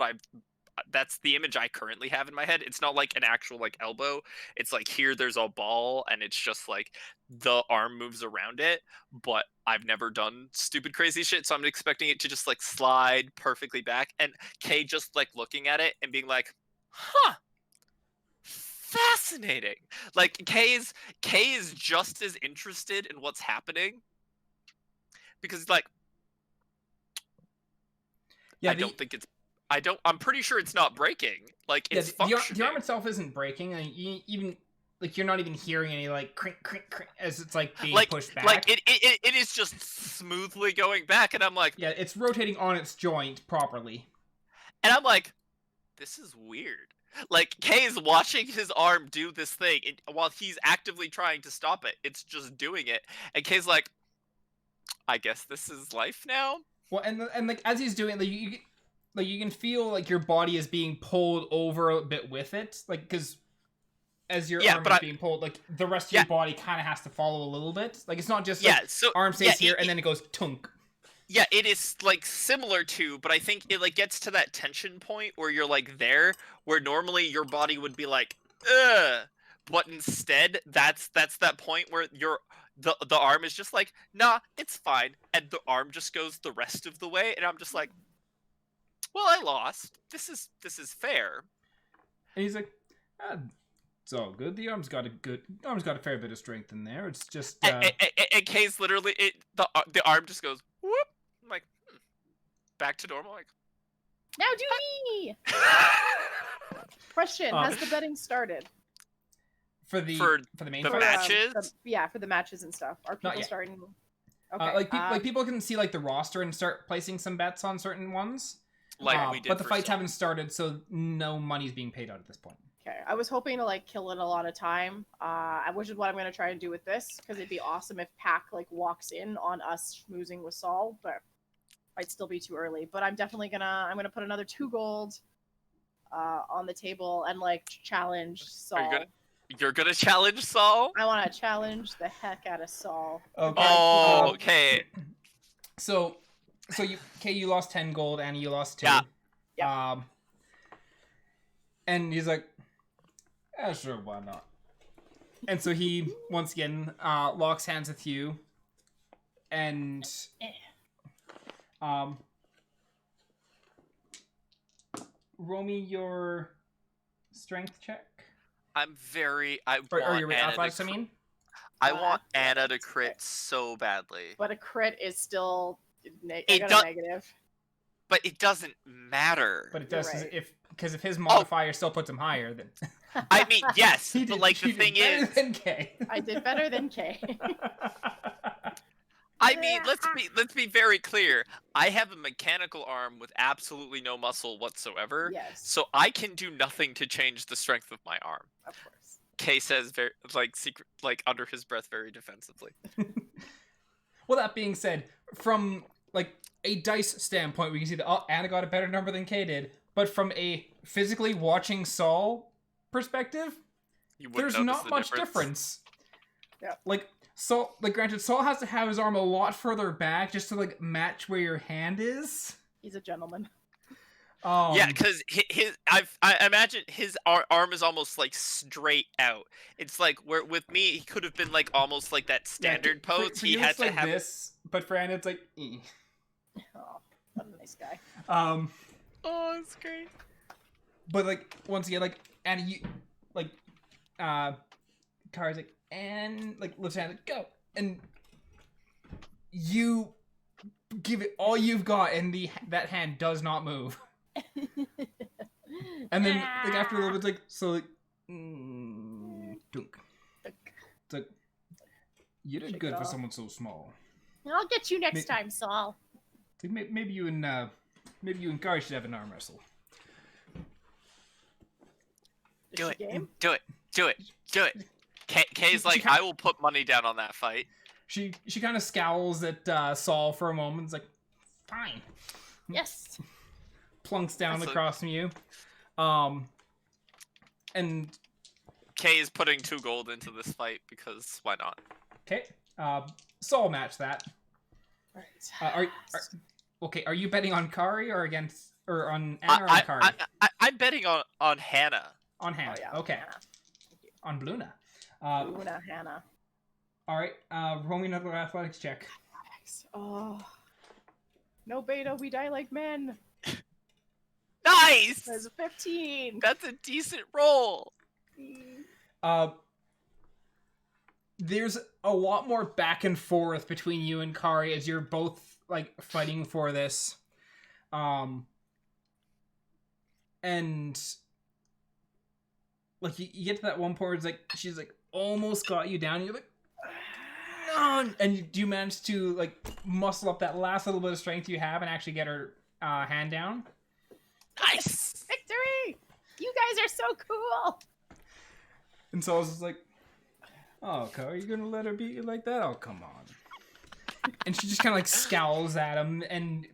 that's the image I currently have in my head. It's not like an actual like elbow. It's like here there's a ball, and it's just like the arm moves around it. But I've never done stupid crazy shit, so I'm expecting it to just like slide perfectly back. And Kay just like looking at it and being like, huh. Fascinating. Like Kay is just as interested in what's happening because like I'm pretty sure it's not breaking. Like it's functioning. The arm itself isn't breaking. Even like you're not even hearing any like crink crink crink as it's like being pushed back. Like it is just smoothly going back, and I'm like, yeah, it's rotating on its joint properly. And I'm like, this is weird. Like, Kay is watching his arm do this thing while he's actively trying to stop it. It's just doing it. And Kay's like, I guess this is life now? Well, and like, as he's doing it, you can feel, like, your body is being pulled over a bit with it. Like, because as your arm is being pulled, like, the rest of your body kind of has to follow a little bit. Like, it's not just, like, arm stays here, and then it goes tunk. Yeah, it is like similar to, but I think it like gets to that tension point where you're like there, where normally your body would be like, ugh, but instead that's that point where the arm is just like, nah, it's fine, and the arm just goes the rest of the way, and I'm just like, well, I lost. This is fair. And he's like, it's all good. The arm's got a fair bit of strength in there. It's just and Kay's literally the arm just goes whoop. I'm like, back to normal. Like, now do me. Question: has the betting started for the main the matches? For the matches and stuff. Are people starting? Okay. Like people can see like the roster and start placing some bets on certain ones. Like we did. But the fights haven't started, so no money's being paid out at this point. Okay, I was hoping to like kill it a lot of time, which is what I'm gonna try and do with this, because it'd be awesome if Pac like walks in on us schmoozing with Saul, but might still be too early. But I'm definitely gonna put another 2 gold on the table and like challenge Saul. You're gonna challenge Saul? I want to challenge the heck out of Saul. Okay. Oh, okay. So you lost 10 gold, Annie, you lost 2. Yeah. And he's like, Yeah, sure, why not? And so he, once again, locks hands with you. And, roll me your strength check. I Or want your Anna athletics, to I mean? I want Anna to crit so badly. But a crit is still negative. But it doesn't matter. But it does, Right. because if his modifier still puts him higher, then... I mean, yes, He but did- like he the thing did better is, than Kay. I did better than Kay. I mean, let's be very clear. I have a mechanical arm with absolutely no muscle whatsoever, Yes, so I can do nothing to change the strength of my arm. of course. Kay says very under his breath, very defensively. Well, that being said, from like a dice standpoint, we can see that Anna got a better number than Kay did. But from a physically watching Saul perspective, there's not much difference. Yeah. Like Saul, granted, Saul has to have his arm a lot further back just to like match where your hand is. He's a gentleman. Yeah, because I imagine his arm is almost like straight out. It's like where with me, he could have been like almost like that standard pose. For he you, had it's to like have this, but for Anna, it's like. Oh, what a nice guy. Oh, it's great. But like once again, like Anna, you like, Kara's like, and like lifts hand, like, go, and you give it all you've got, and that hand does not move. And then like after a little bit, it's like so like, dunk. It's like you did good for someone so small. I'll get you next time, Saul. Maybe you and Kara should have an arm wrestle. Do it. Kay's like, I will put money down on that fight. She kind of scowls at Saul for a moment. It's like, fine. Yes. Plunks down across from you. And Kay is putting 2 gold into this fight because why not? Okay. Saul match that. Right. Are you betting on Kari or on Anna or on Kari? I'm betting on Hannah. On Hannah. Oh, yeah. Okay. Hannah. On Bluna. Luna, Hannah. All right. Roll me another athletics check. Oh. No beta, we die like men. Nice. There's a 15. That's a decent roll. There's a lot more back and forth between you and Kari as you're both like fighting for this. And like you get to that one point where it's like she's like almost got you down and you're like no, and you manage to like muscle up that last little bit of strength you have and actually get her hand down. Nice. Victory! You guys are so cool. And so I was just like, oh, Kari, you gonna let her beat you like that? Oh, come on. And she just kind of like scowls at him, and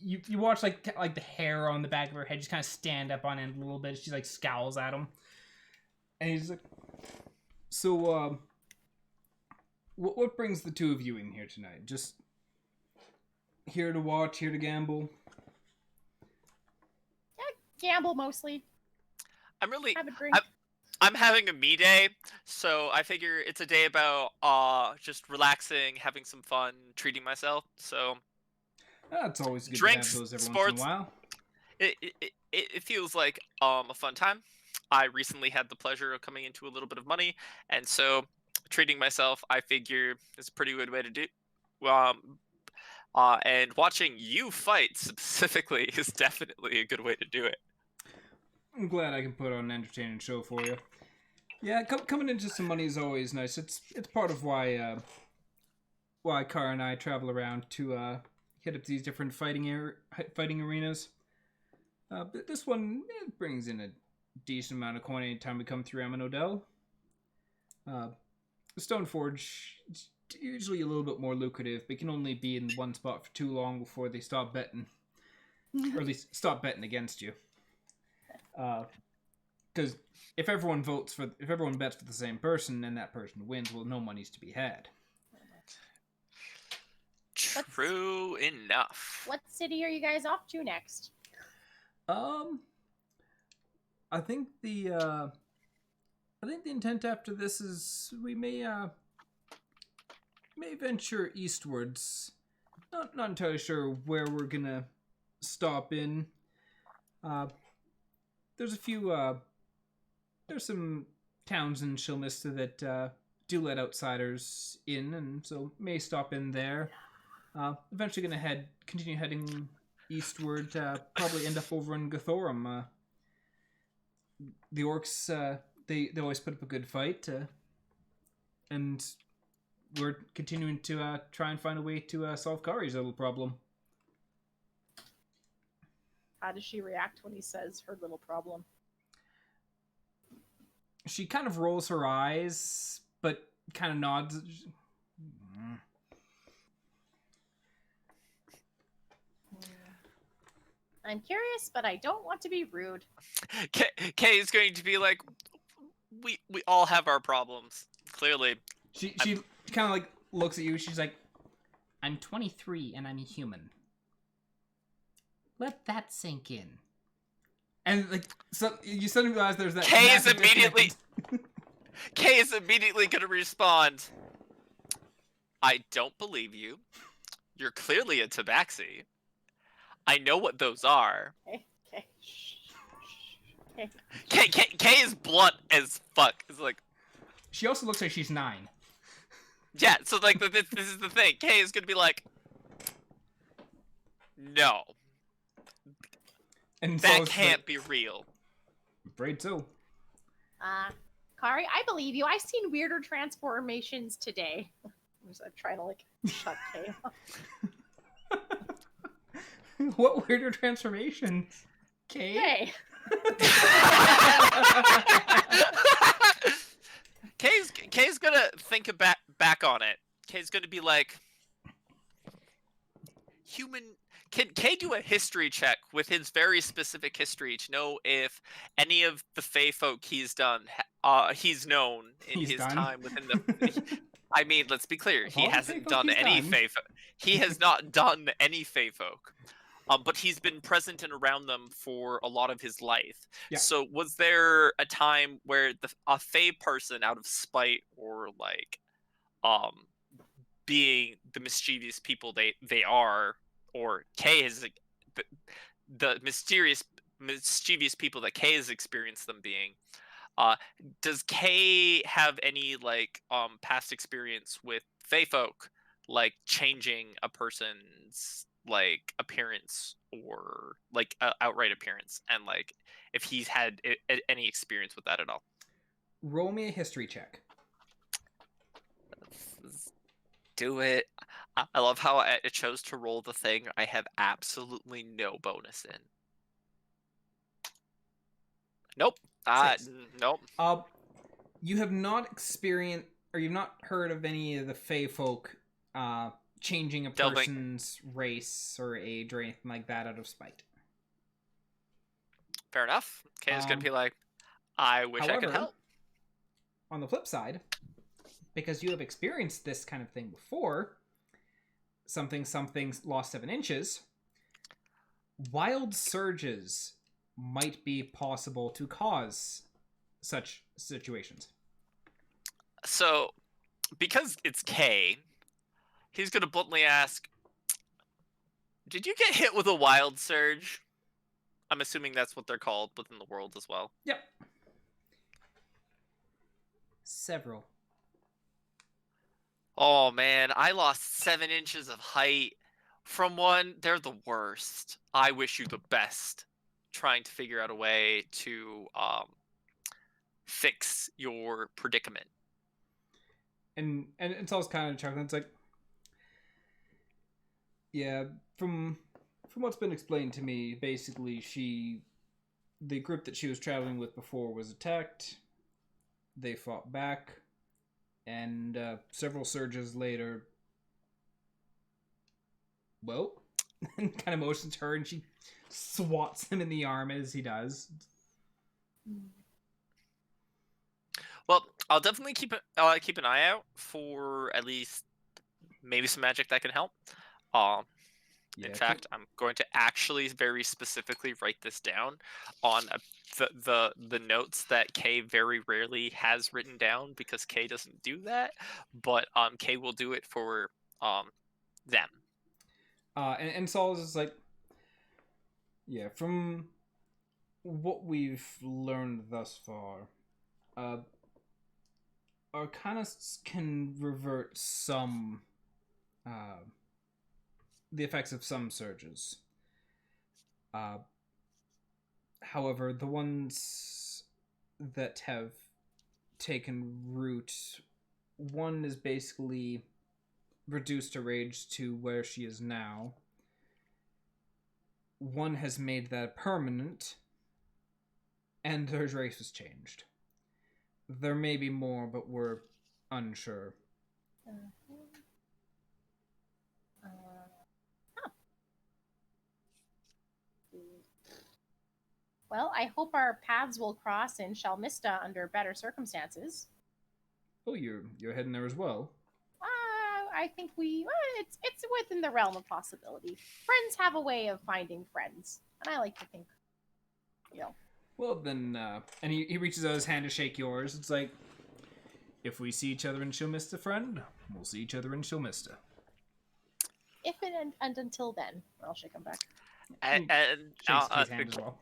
you watch like the hair on the back of her head just kind of stand up on end a little bit. She like scowls at him, and he's like, so what brings the two of you in here tonight? Just here to watch, here to gamble? Gamble mostly. I'm really Have a drink. I'm having a me day, so I figure it's a day about just relaxing, having some fun, treating myself. So it's always good drinks, to have those every sports, once in a while. It feels like a fun time. I recently had the pleasure of coming into a little bit of money, and so treating myself, I figure, is a pretty good way to do. And watching you fight specifically is definitely a good way to do it. I'm glad I can put on an entertaining show for you. Yeah, coming into some money is always nice. It's part of why Kara and I travel around to hit up these different fighting arenas. But this one brings in a decent amount of coin anytime we come through Amanodel. Stoneforge is usually a little bit more lucrative, but can only be in one spot for too long before they stop betting, or at least stop betting against you. Because if everyone bets for the same person and that person wins, well, no money's to be had. True enough. What city are you guys off to next? I think the I think the intent after this is we may venture eastwards. Not entirely sure where we're gonna stop in. There's a few. There's some towns in Shilmista that do let outsiders in, and so may stop in there. Eventually gonna continue heading eastward. Probably end up over in Gothorum. The orcs, they always put up a good fight, and we're continuing to try and find a way to solve Kari's little problem. How does she react when he says her little problem? She kind of rolls her eyes, but kind of nods. I'm curious, but I don't want to be rude. Kay is going to be like, we all have our problems. Clearly. She kind of like looks at you. She's like, I'm 23 and I'm a human. Let that sink in. and like so you suddenly realize there's that. Kay is massive immediately. disconnect. Kay is immediately going to respond. I don't believe you. You're clearly a tabaxi. I know what those are. Okay. Okay. Kay is blunt as fuck. It's like, She also looks like she's 9. yeah. So like, this is the thing. Kay is gonna be like, no, And that so can't be real. Afraid so. Kari, I believe you. I've seen weirder transformations today. I'm just trying to like shut Kay up. What weirder transformation? Kay? Hey. Kay's gonna think back on it. Kay's gonna be like, human. Can Kay do a history check with his very specific history to know if any of the Fey folk he's known in his time within the? I mean, let's be clear. He hasn't done any Fey folk. He has not done any Fey folk. But he's been present and around them for a lot of his life. Yeah. So was there a time where a Fey person, out of spite or like, being the mischievous people they are, or Kay is the mischievous people that Kay has experienced them being? Does Kay have any like past experience with Fey folk, like changing a person's like appearance or like outright appearance, and like if he's had any experience with that at all? Roll me a history check. Do it. I love how it chose to roll the thing I have absolutely no bonus in. Nope. Nope. You have not experienced, or you've not heard of any of the Fey folk changing a person's race or age or anything like that out of spite. Fair enough. Kay's gonna be like, I wish I could help. On the flip side, because you have experienced this kind of thing before, something's lost 7 inches, wild surges might be possible to cause such situations. So, because it's Kay, he's gonna bluntly ask, did you get hit with a wild surge? I'm assuming that's what they're called within the world as well. Yep. Several. Oh man, I lost 7 inches of height from one. They're the worst. I wish you the best. Trying to figure out a way to fix your predicament. And it's all kind of chuckling. It's like, yeah, from what's been explained to me, basically the group that she was traveling with before was attacked. They fought back, and several surges later, well, and kind of motions her, and she swats him in the arm as he does. Well, I'll definitely keep an eye out for at least maybe some magic that can help. In fact, I'm going to actually very specifically write this down on the notes that Kay very rarely has written down, because Kay doesn't do that, but Kay will do it for them. And Saul is like, yeah, from what we've learned thus far, Arcanists can revert some the effects of some surges. However, the ones that have taken root, one is basically reduced her rage to where she is now. One has made that permanent, and her race was changed. There may be more, but we're unsure. Well, I hope our paths will cross in Shalmista under better circumstances. Oh, you're heading there as well? I think it's within the realm of possibility. Friends have a way of finding friends, and I like to think, Well, then, and he reaches out his hand to shake yours. It's like, if we see each other in Shalmista, friend, we'll see each other in Shalmista. If and until then, I'll shake him back. And shakes Kay's hand as well.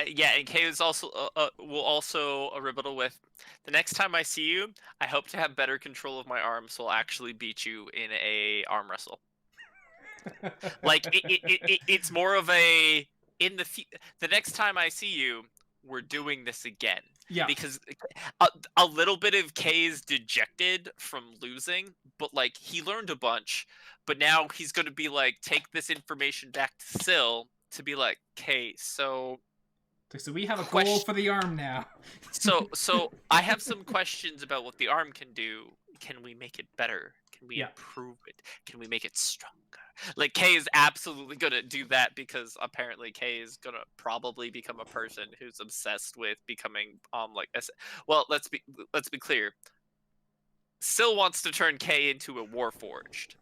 Yeah, and Kay is also will also rebuttal with, the next time I see you, I hope to have better control of my arms, so I'll actually beat you in a arm wrestle. Like it's more of a the next time I see you, we're doing this again. Yeah. Because a little bit of Kay is dejected from losing, but like he learned a bunch, but now he's going to be like, take this information back to Syl to be like, Kay, so we have a goal for the arm now. so I have some questions about what the arm can do. Can we make it better? Can we improve it? Can we make it stronger? Like, Kay is absolutely gonna do that, because apparently Kay is gonna probably become a person who's obsessed with becoming well, let's be clear. Syl wants to turn Kay into a Warforged.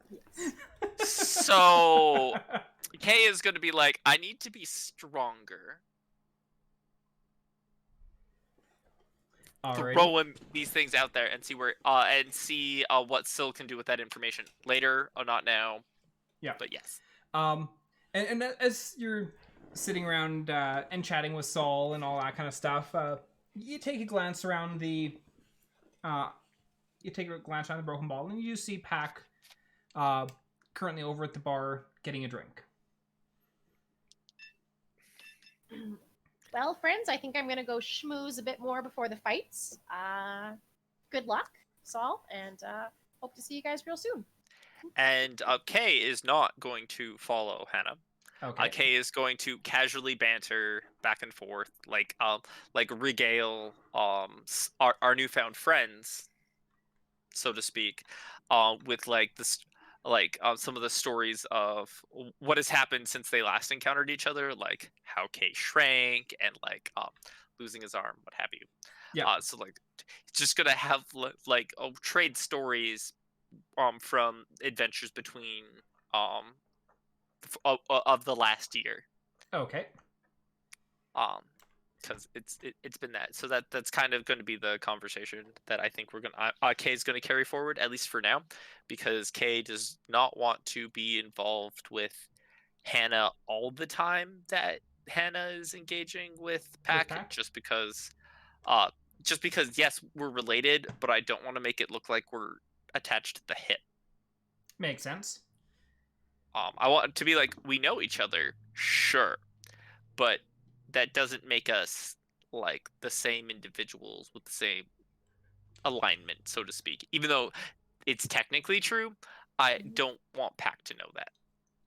So Kay is gonna be like, I need to be stronger. Throwing these things out there and see where what Syl can do with that information later, or not now. Yeah, but yes. And as you're sitting around and chatting with Saul and all that kind of stuff, you take a glance around the broken ball, and you see Pack currently over at the bar getting a drink. Well, friends, I think I'm going to go schmooze a bit more before the fights. Good luck, Saul, and hope to see you guys real soon. And Kay is not going to follow Hannah. Okay. Kay is going to casually banter back and forth, like regale our newfound friends, so to speak, with like this. Some of the stories of what has happened since they last encountered each other, like how Kay shrank and losing his arm, what have you. Yeah. So it's just gonna have trade stories from adventures between of the last year. Okay. Because it's been that, so that's kind of going to be the conversation that I think we're gonna Kay's going to carry forward, at least for now, because Kay does not want to be involved with Hannah all the time that Hannah is engaging with Pack. Just because yes, we're related, but I don't want to make it look like we're attached to the hip. Makes sense. I want it to be like, we know each other, sure, but that doesn't make us like the same individuals with the same alignment, so to speak. Even though it's technically true, I don't want Pack to know that.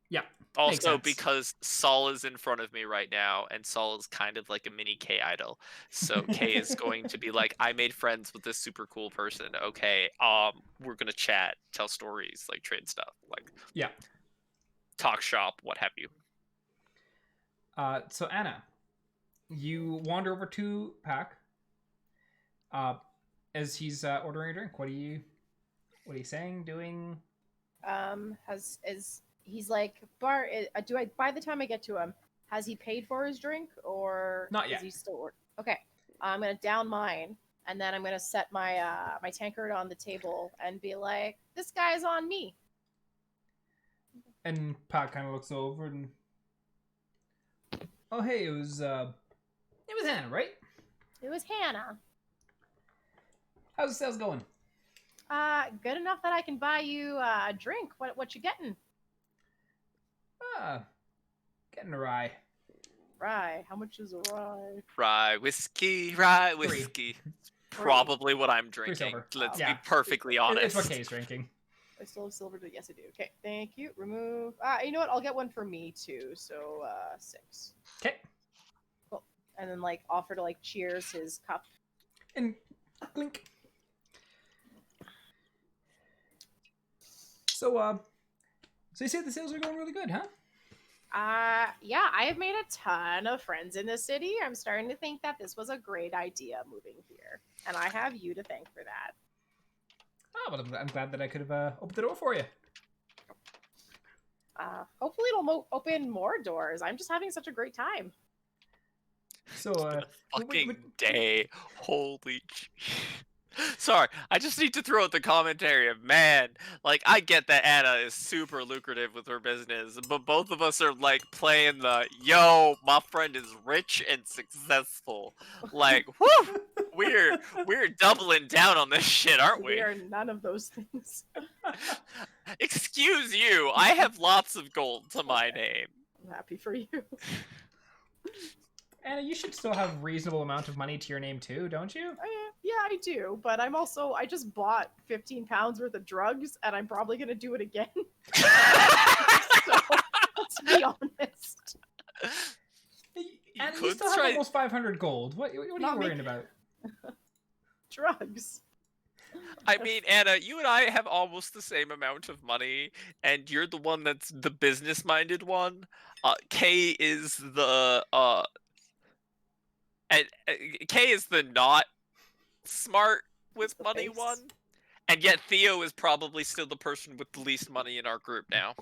Yeah. Also, because Saul is in front of me right now, and Saul is kind of like a mini K idol. So K is going to be like, I made friends with this super cool person. Okay, we're gonna chat, tell stories, like trade stuff, like talk shop, what have you. So Anna, you wander over to Pack. As he's ordering a drink, what are you saying, doing? Is he's like, Bart, by the time I get to him, has he paid for his drink or Not yet. is he still okay? I'm gonna down mine, and then I'm gonna set my my tankard on the table and be like, this guy's on me. And Pat kind of looks over and, oh hey, it was Hannah, right? It was Hannah. How's the sales going? Good enough that I can buy you a drink. What you getting? Getting a rye. Rye. How much is a rye? Rye whiskey. Probably what I'm drinking. silver. Let's Yeah. be perfectly honest. It's what Kay's drinking. I still have silver. Yes, I do. Okay, thank you. Remove. You know what? I'll get one for me too. So 6. Okay. Cool. And then like offer to like cheers his cup. And clink. So you say the sales are going really good, huh? Yeah, I have made a ton of friends in this city. I'm starting to think that this was a great idea moving here, and I have you to thank for that. Oh, well, I'm glad that I could have opened the door for you. Hopefully it'll open more doors. I'm just having such a great time. So, Fucking day. Holy Sorry, I just need to throw out the commentary of, man, like, I get that Anna is super lucrative with her business, but both of us are, like, playing the, yo, my friend is rich and successful. Like, whew, we're doubling down on this shit, aren't we? We are none of those things. Excuse you, I have lots of gold to my name. I'm happy for you. Anna, you should still have a reasonable amount of money to your name too, don't you? Yeah, I do, but I just bought 15 pounds worth of drugs, and I'm probably going to do it again. So, let's be honest. And you still have almost 500 gold. What are you worrying about? Drugs. I mean, Anna, you and I have almost the same amount of money, and you're the one that's the business-minded one. Kay is the Kay is the not smart with money one, and yet Theo is probably still the person with the least money in our group now.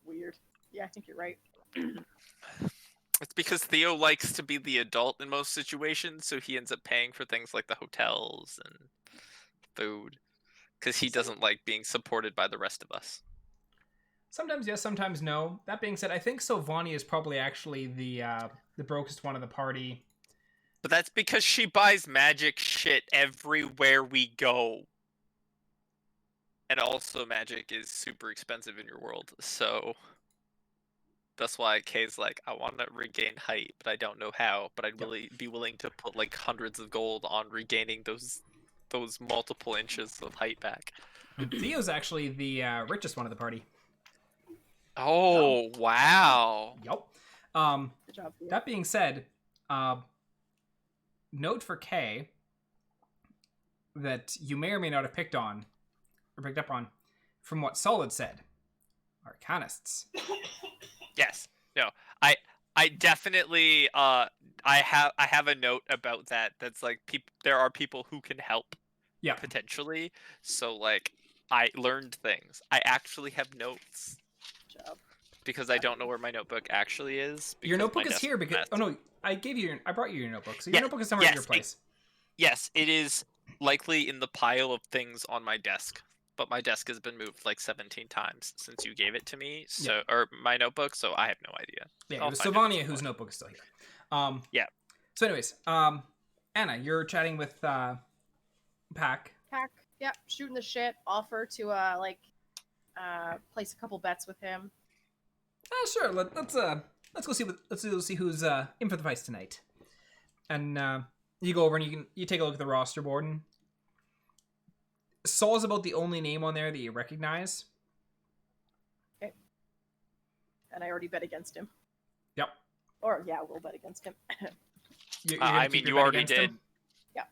Weird. Yeah, I think you're right. It's because Theo likes to be the adult in most situations, so he ends up paying for things like the hotels and food, because he doesn't like being supported by the rest of us. Sometimes yes, sometimes no. That being said, I think Sylvania is probably actually the brokest one of the party. But that's because she buys magic shit everywhere we go. And also magic is super expensive in your world, so that's why Kay's like, I want to regain height, but I don't know how, but I'd really be willing to put like hundreds of gold on regaining those multiple inches of height back. Theo's actually the richest one of the party. Oh, wow. Yep. Good job. Theo. That being said, note for Kay that you may or may not have picked up on from what Solid said. Arcanists. Yes. No. I definitely I have a note about that. That's like there are people who can help. Yeah. Potentially. So like I learned things. I actually have notes. Good job. Because I don't know where my notebook actually is. Your notebook is here because no, I brought you your notebook. So your notebook is somewhere at your place. Yes, it is likely in the pile of things on my desk. But my desk has been moved like 17 times since you gave it to me. So or my notebook, so I have no idea. Yeah, it was Sylvania whose notebook is still here. Yeah. So anyways, Anna, you're chatting with Pack. Yeah, shooting the shit. Offer to place a couple bets with him. Sure. Let's go see who's in for the fight tonight. And you go over and you take a look at the roster board. And Saul's about the only name on there that you recognize. Okay. And I already bet against him. Yep. Or yeah, we'll bet against him. I mean, you already did. Him? Yeah.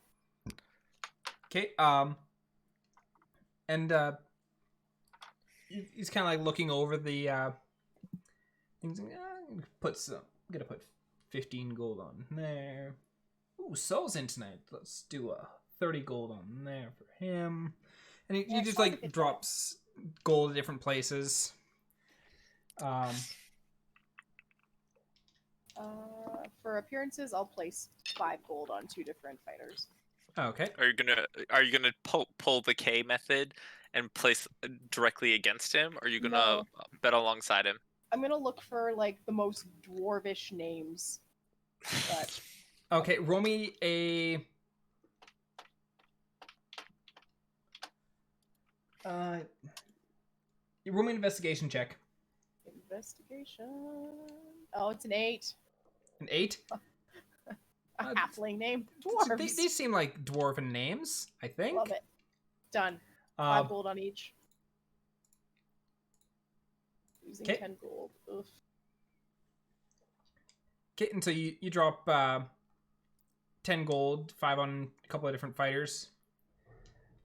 Okay. And he's kind of like looking over the things. I'm gonna put 15 gold on there. Ooh, Saul's in tonight. Let's do a 30 gold on there for him. And he just like drops gold at different places. For appearances, I'll place 5 gold on 2 different fighters. Okay. Are you gonna pull the K method and place directly against him? Or are you gonna No. bet alongside him? I'm gonna look for like the most dwarvish names. But Okay, roll me a. You roll me an investigation check. investigation. Oh, it's an 8. An 8? A halfling name. Dwarves. These seem like dwarven names, I think. Love it. Done. 5 gold on each. Using 10 gold. Oof. Okay, and so you drop 10 gold, 5 on a couple of different fighters.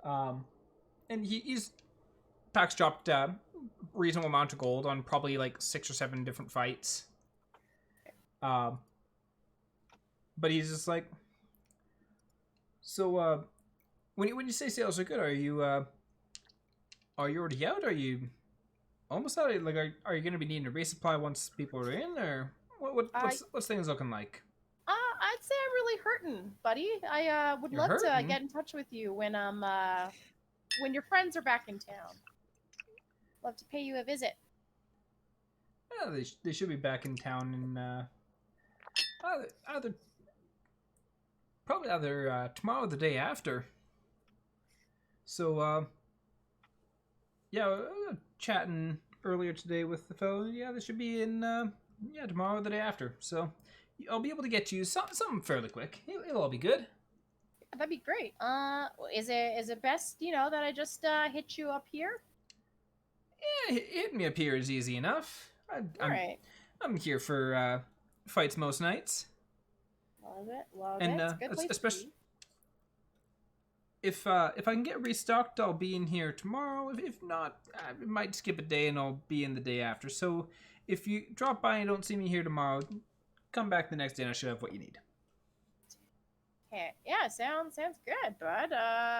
And Pax dropped a reasonable amount of gold on probably like 6 or 7 different fights. But he's just like, so when you say sales are good, are you already out? Are you almost out? Like, are you going to be needing a resupply once people are in, or what's things looking like? I'd say I'm really hurting, buddy. I would love to get in touch with you when your friends are back in town. Love to pay you a visit. Yeah, they should be back in town in either tomorrow or the day after. So chatting earlier today with the fellow. Yeah, they should be in tomorrow or the day after. So I'll be able to get you something fairly quick. It'll all be good. That'd be great. Is it best, that I just hit you up here? Yeah, hitting me up here is easy enough. Alright. I'm here for fights most nights. Love it. It's a good place especially to be. If I can get restocked, I'll be in here tomorrow. If not, I might skip a day and I'll be in the day after. So if you drop by and don't see me here tomorrow, come back the next day and I should have what you need. Okay. Yeah, sounds good, bud.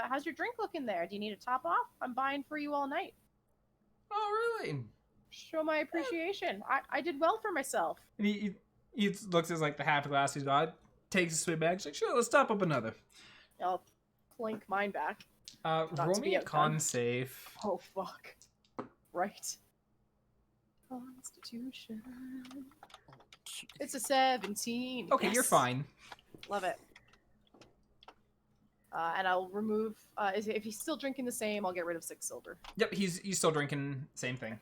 How's your drink looking there? Do you need a top off? I'm buying for you all night. Oh, really? Show my appreciation. I did well for myself. And he looks at like the half glass he's got, takes a swig back. He's like, sure, let's top up another. I'll clink mine back. Roll me a con save. Oh, fuck. Right. Constitution. It's a 17. Okay, yes. You're fine. Love it. And I'll remove. If he's still drinking the same, I'll get rid of 6 silver. Yep, he's still drinking same thing.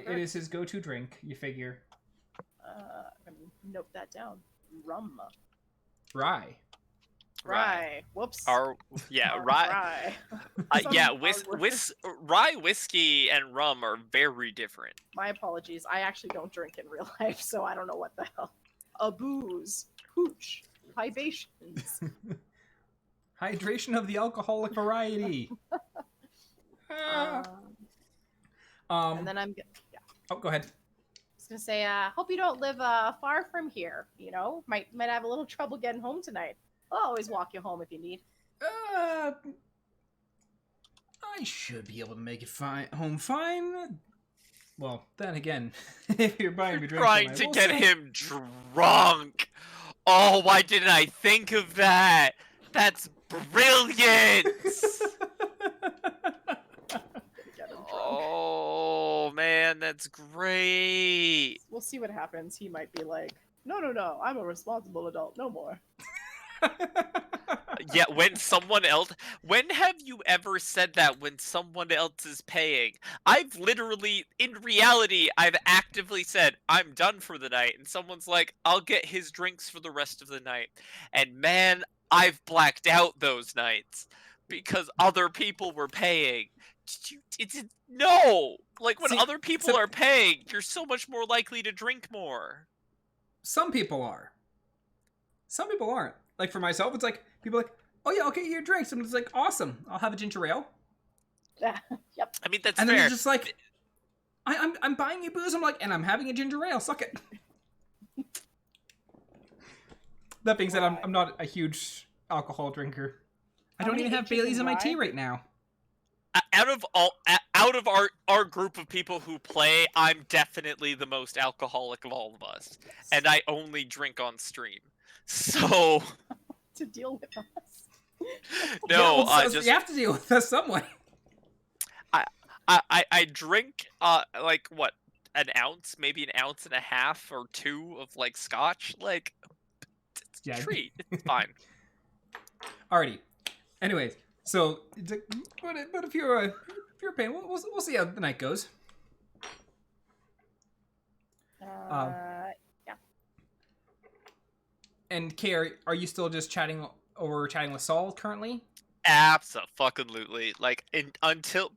It is his go-to drink. You figure. I'm gonna note that down. Rum. Rye. Whoops. Rye. Rye. Rye whiskey and rum are very different. My apologies. I actually don't drink in real life, so I don't know what the hell. A booze. Hooch. Libations. Hydration of the alcoholic variety. And then Oh, go ahead. I was gonna say, hope you don't live far from here. Might have a little trouble getting home tonight. I'll always walk you home if you need. I should be able to make it home fine. Well, then again, if you're buying me drinks, Trying to get him drunk. Oh, why didn't I think of that? That's brilliant. Oh man, that's great. We'll see what happens. He might be like, no, I'm a responsible adult, no more. Yeah, when have you ever said that when someone else is paying? In reality, I've actively said, I'm done for the night, and someone's like, I'll get his drinks for the rest of the night. And man, I've blacked out those nights because other people were paying. No! Like, when other people are paying, you're so much more likely to drink more. Some people are. Some people aren't. Like, for myself, it's like, people are like, oh yeah, I'll get you your drinks. And it's like, awesome, I'll have a ginger ale. Yep. I mean, that's and fair. And then you're just like, I'm buying you booze. I'm like, and I'm having a ginger ale. Suck it. That being said, I'm not a huge alcohol drinker. I don't even have Baileys in my tea right now. out of our group of people who play, I'm definitely the most alcoholic of all of us, and I only drink on stream. So To deal with us. no, so you have to deal with us some way. I drink like what, an ounce, maybe an ounce and a half or two of like scotch. Like it's a treat. It's fine. Alrighty. Anyways, so but if you're paying, we'll see how the night goes. Yeah. And Kay, are you still just chatting with Saul currently? Absolutely. Like until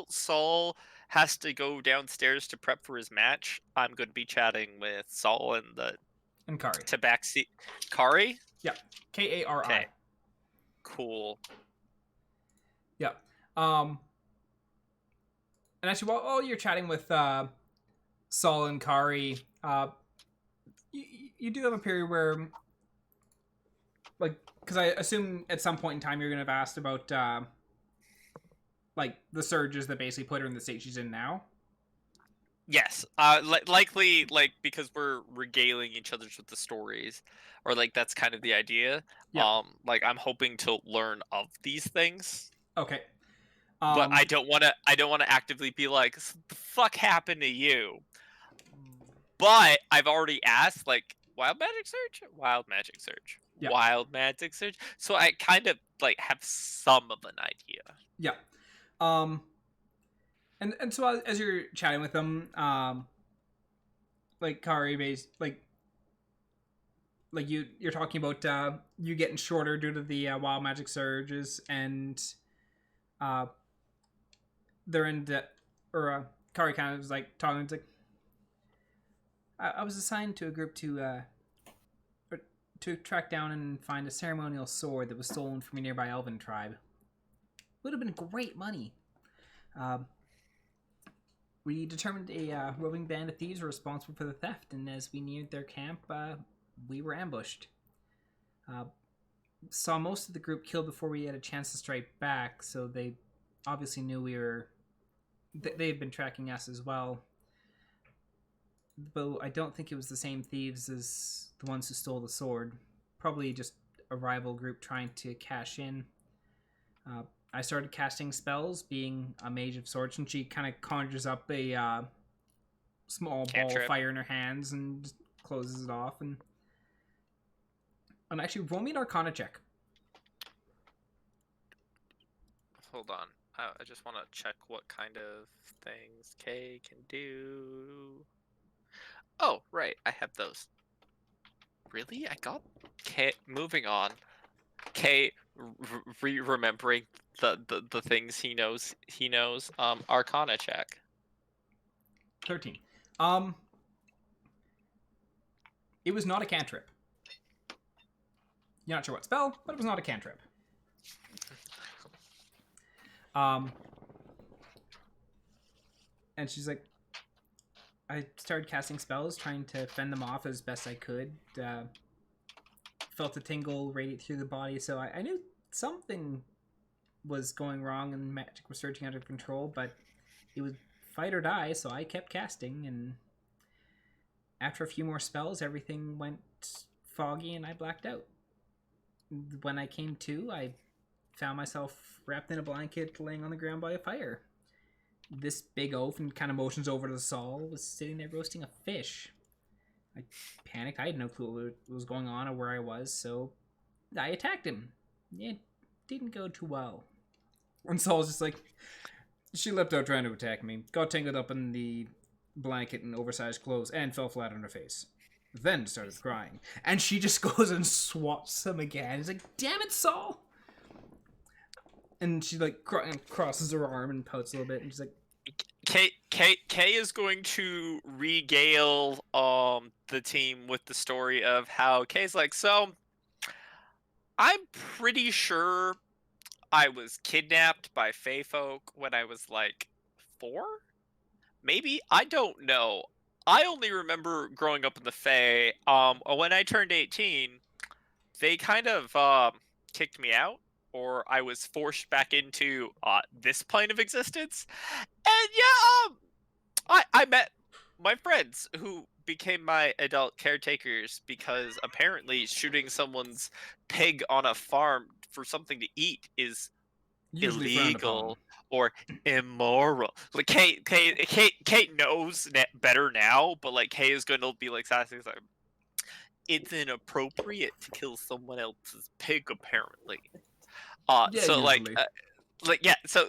Saul has to go downstairs to prep for his match, I'm going to be chatting with Saul and Kari. Tabaxi. Kari? Yeah. Kari. Okay. Cool. Yeah. And actually, while you're chatting with Saul and Kari, you do have a period where, like, because I assume at some point in time you're going to have asked about, like, the surges that basically put her in the state she's in now. Yes. Likely, like, because we're regaling each other with the stories, or like that's kind of the idea. Yeah. Like I'm hoping to learn of these things. Okay. But I don't want to actively be like, the fuck happened to you? But I've already asked, like, wild magic search. Yeah. Wild magic search. So I kind of like have some of an idea. Yeah. And so as you're chatting with them, like Kari like you're talking about you getting shorter due to the wild magic surges, and they're in Kari kind of was like talking to, I was assigned to a group to track down and find a ceremonial sword that was stolen from a nearby elven tribe. Would have been great money. We determined a roving band of thieves were responsible for the theft, and as we neared their camp, we were ambushed. Saw most of the group killed before we had a chance to strike back, so they obviously knew we were... They had been tracking us as well. But I don't think it was the same thieves as the ones who stole the sword. Probably just a rival group trying to cash in. I started casting spells, being a mage of sorts, and she kind of conjures up a small ball of fire in her hands and just closes it off. And actually, roll me an Arcana check. Hold on. I just want to check what kind of things Kay can do. Oh, right. I have those. Really? I got Kay. Moving on. Kay remembering the things he knows. Arcana check. 13. It was not a cantrip. You're not sure what spell, but it was not a cantrip. And she's like, I started casting spells, trying to fend them off as best I could. Felt a tingle radiate through the body, so I knew something was going wrong and magic was surging out of control, but it was fight or die, so I kept casting, and after a few more spells, everything went foggy and I blacked out. When I came to, I found myself wrapped in a blanket laying on the ground by a fire. This big oaf, and kind of motions over to Saul, was sitting there roasting a fish. I panicked. I had no clue what was going on or where I was, so I attacked him. It didn't go too well. And Saul's just like, she leapt out trying to attack me, got tangled up in the blanket and oversized clothes, and fell flat on her face. Then started crying. And she just goes and swats him again. He's like, damn it, Saul! And she like crosses her arm and pouts a little bit, and she's like, Kay is going to regale the team with the story of how Kay's like, so I'm pretty sure I was kidnapped by Fae folk when I was like 4? Maybe? I don't know. I only remember growing up in the Fae. When I turned 18, they kind of kicked me out or I was forced back into this plane of existence. And yeah, I met my friends who became my adult caretakers because apparently shooting someone's pig on a farm for something to eat is Usually frowned upon. illegal or immoral. Like Kate knows better now, but like Kate is going to be like sassy. Like, it's inappropriate to kill someone else's pig, apparently. Yeah, so usually. so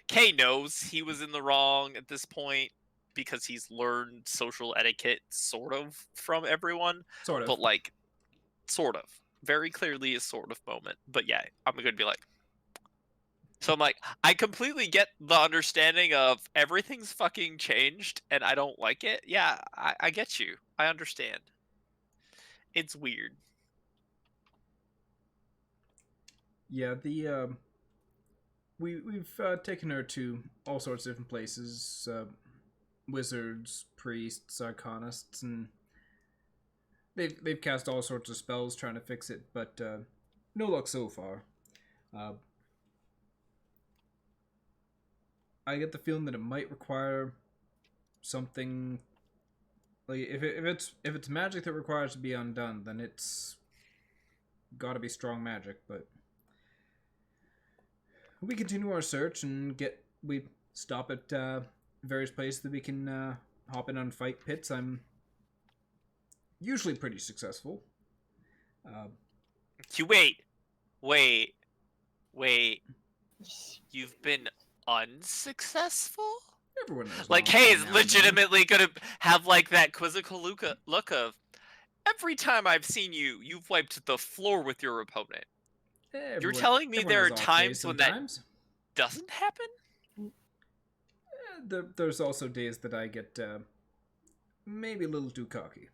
Kay knows he was in the wrong at this point because he's learned social etiquette sort of from everyone. Sort of. But like, sort of. Very clearly a sort of moment. But yeah, I'm gonna be like. So I'm like, I completely get the understanding of everything's fucking changed and I don't like it. Yeah, I get you. I understand. It's weird. Yeah, we've taken her to all sorts of different places, wizards, priests, arcanists, and they've cast all sorts of spells trying to fix it, but no luck so far. I get the feeling that it might require something. Like if it's magic that requires to be undone, then it's got to be strong magic. But we continue our search and we stop at various places that we can hop in on fight pits. I'm usually pretty successful. Wait. You've been unsuccessful? Everyone knows. Like, Kay is legitimately gonna have like that quizzical look of every time I've seen you, you've wiped the floor with your opponent. You're telling me there are times when that doesn't happen? There's also days that I get maybe a little too cocky.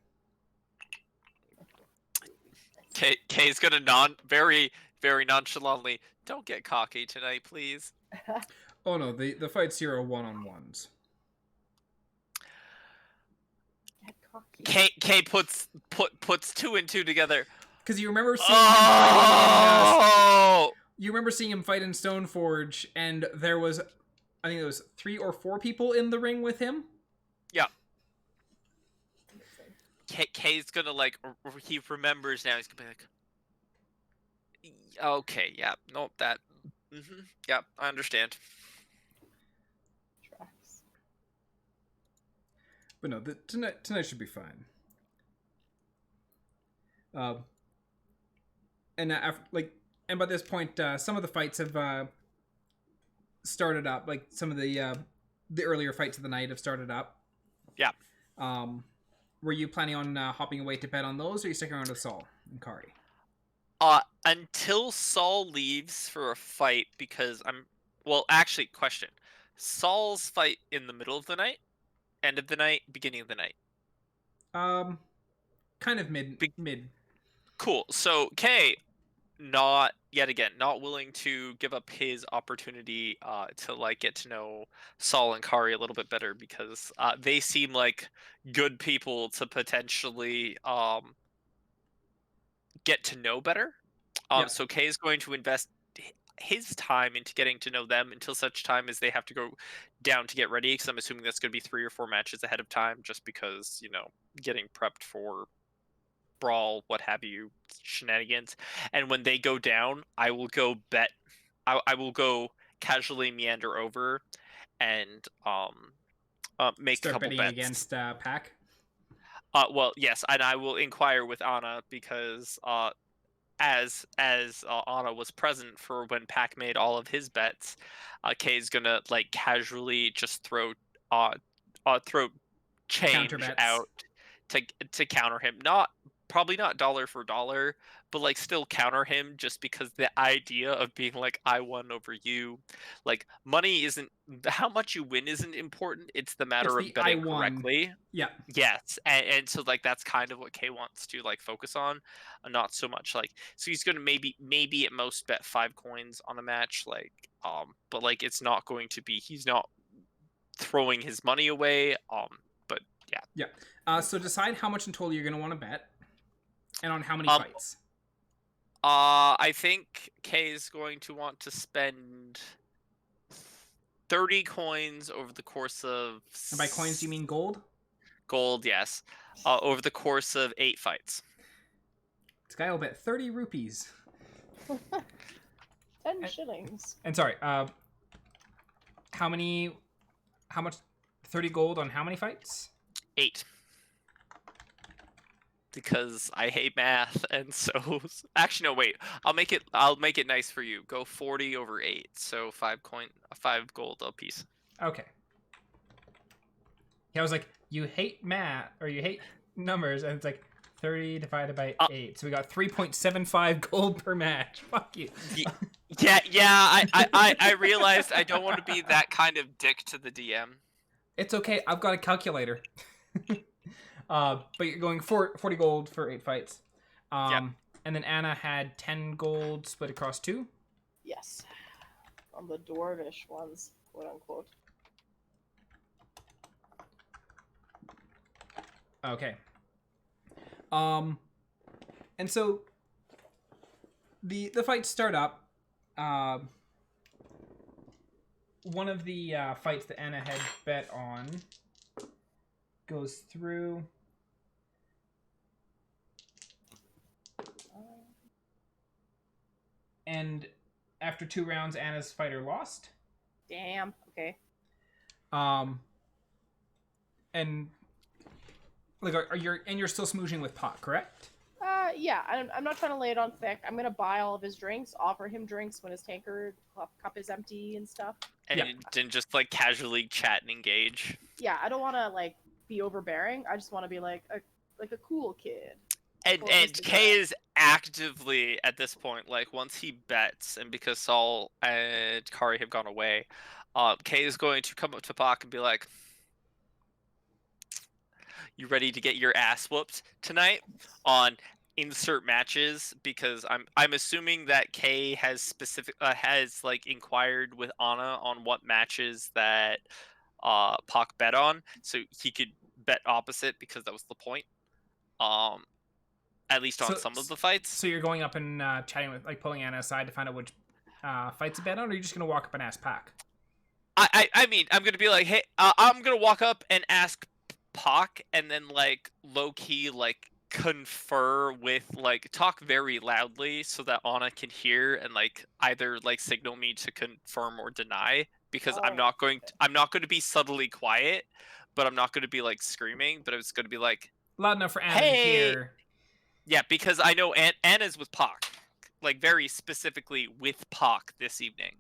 Kay's gonna very, very nonchalantly, don't get cocky tonight, please. Oh no, the fights here are one-on-ones. Kay puts two and two together. Because you remember seeing him fight you remember seeing him fight in Stoneforge, and there was, I think there was 3 or 4 people in the ring with him. Yeah. Kay's gonna like, he remembers now. He's gonna be like, okay, yeah, no, that, yeah, I understand. But no, tonight should be fine. And by this point, some of the fights have started up. Like some of the earlier fights of the night have started up. Yeah. Were you planning on hopping away to bed on those, or are you sticking around with Saul and Kari? Until Saul leaves for a fight, because actually, question. Saul's fight in the middle of the night, end of the night, beginning of the night? Kind of mid. Cool. So, Kay, not willing to give up his opportunity to like get to know Saul and Kari a little bit better, because they seem like good people to potentially get to know better. So Kay is going to invest his time into getting to know them until such time as they have to go down to get ready, because I'm assuming that's going to be 3 or 4 matches ahead of time, just because, getting prepped for brawl, what have you, shenanigans. And when they go down, I will go bet. I will go casually meander over and make a couple bets against Pack. Well, yes, and I will inquire with Annah, because as Annah was present for when Pack made all of his bets, Kay's gonna like casually just throw change out to counter him. Probably not dollar for dollar, but like still counter him, just because the idea of being like, I won over you, like money isn't, how much you win isn't important. It's the matter of betting correctly. Yeah. Yes, and so like that's kind of what Kay wants to like focus on, not so much like, so he's gonna maybe at most bet 5 coins on a match, like but like it's not going to be, he's not throwing his money away, but yeah. So decide how much in total you're gonna want to bet. And on how many fights? I think Kay is going to want to spend 30 coins over the course of. And by coins, do you mean gold? Gold, yes. Over the course of 8 fights. This guy will bet 30 rupees. 10 shillings. And sorry, how much? 30 gold on how many fights? 8. Because I hate math, and so actually no, wait. I'll make it nice for you. Go 40 over 8, so 5 gold a piece. Okay. Yeah, I was like, you hate math or you hate numbers, and it's like 30 divided by 8. So we got 3.75 gold per match. Fuck you. Yeah. I realized I don't want to be that kind of dick to the DM. It's okay. I've got a calculator. But you're going 40 gold for 8 fights. Yep. And then Annah had 10 gold split across 2. Yes. On the dwarvish ones, quote unquote. Okay. And so the fights start up. One of the fights that Annah had bet on goes through. And after 2 rounds, Anna's fighter lost. Damn. Okay. And like, you're still smooching with Pot, correct? Yeah. I'm not trying to lay it on thick. I'm gonna buy all of his drinks, offer him drinks when his tankard cup is empty and stuff. And Yeah. you didn't just like casually chat and engage. Yeah, I don't want to like be overbearing. I just want to be like a cool kid. And Kay is actively at this point, like once he bets, and because Saul and Kari have gone away, Kay is going to come up to Bach and be like, "You ready to get your ass whooped tonight on insert matches?" Because I'm assuming that Kay has has inquired with Anna on what matches that Pac bet on, so he could bet opposite because that was the point. At least on some of the fights. So you're going up and chatting with, like, pulling Anna aside to find out which fights to bet on, or are you just gonna walk up and ask Pac? I mean, I'm gonna be like, hey, I'm gonna walk up and ask Pac, and then like low key like confer with, like, talk very loudly so that Anna can hear and like either like signal me to confirm or deny, because I'm not going to be subtly quiet, but I'm not going to be like screaming, but it's going to be like Loud enough for Anna to hey! hear. Yeah, because I know Anna's with Pac, like very specifically with Pac this evening.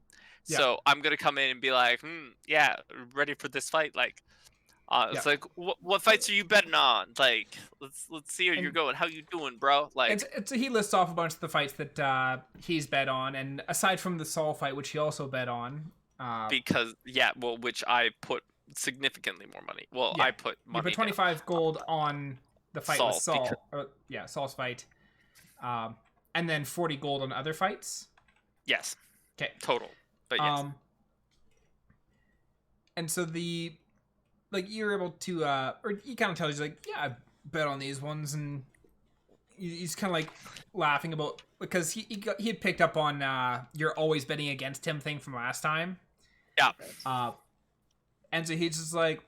Yeah. So I'm gonna come in and be like, yeah, ready for this fight. Like, it's like, what fights are you betting on? Like, let's see how you're going. How you doing, bro? Like, he lists off a bunch of the fights that he's bet on, and aside from the Saul fight, which he also bet on. Because which I put significantly more money. Well, yeah. I put money. You put 25 gold on the fight with Saul. Saul's fight. And then 40 gold on other fights. Yes. Okay. Total. But yes. And so you're able to, or he kind of tells you, like, yeah, I bet on these ones, and he's kind of like laughing about, because he had picked up on you're always betting against him thing from last time. Yeah. And so he's just like,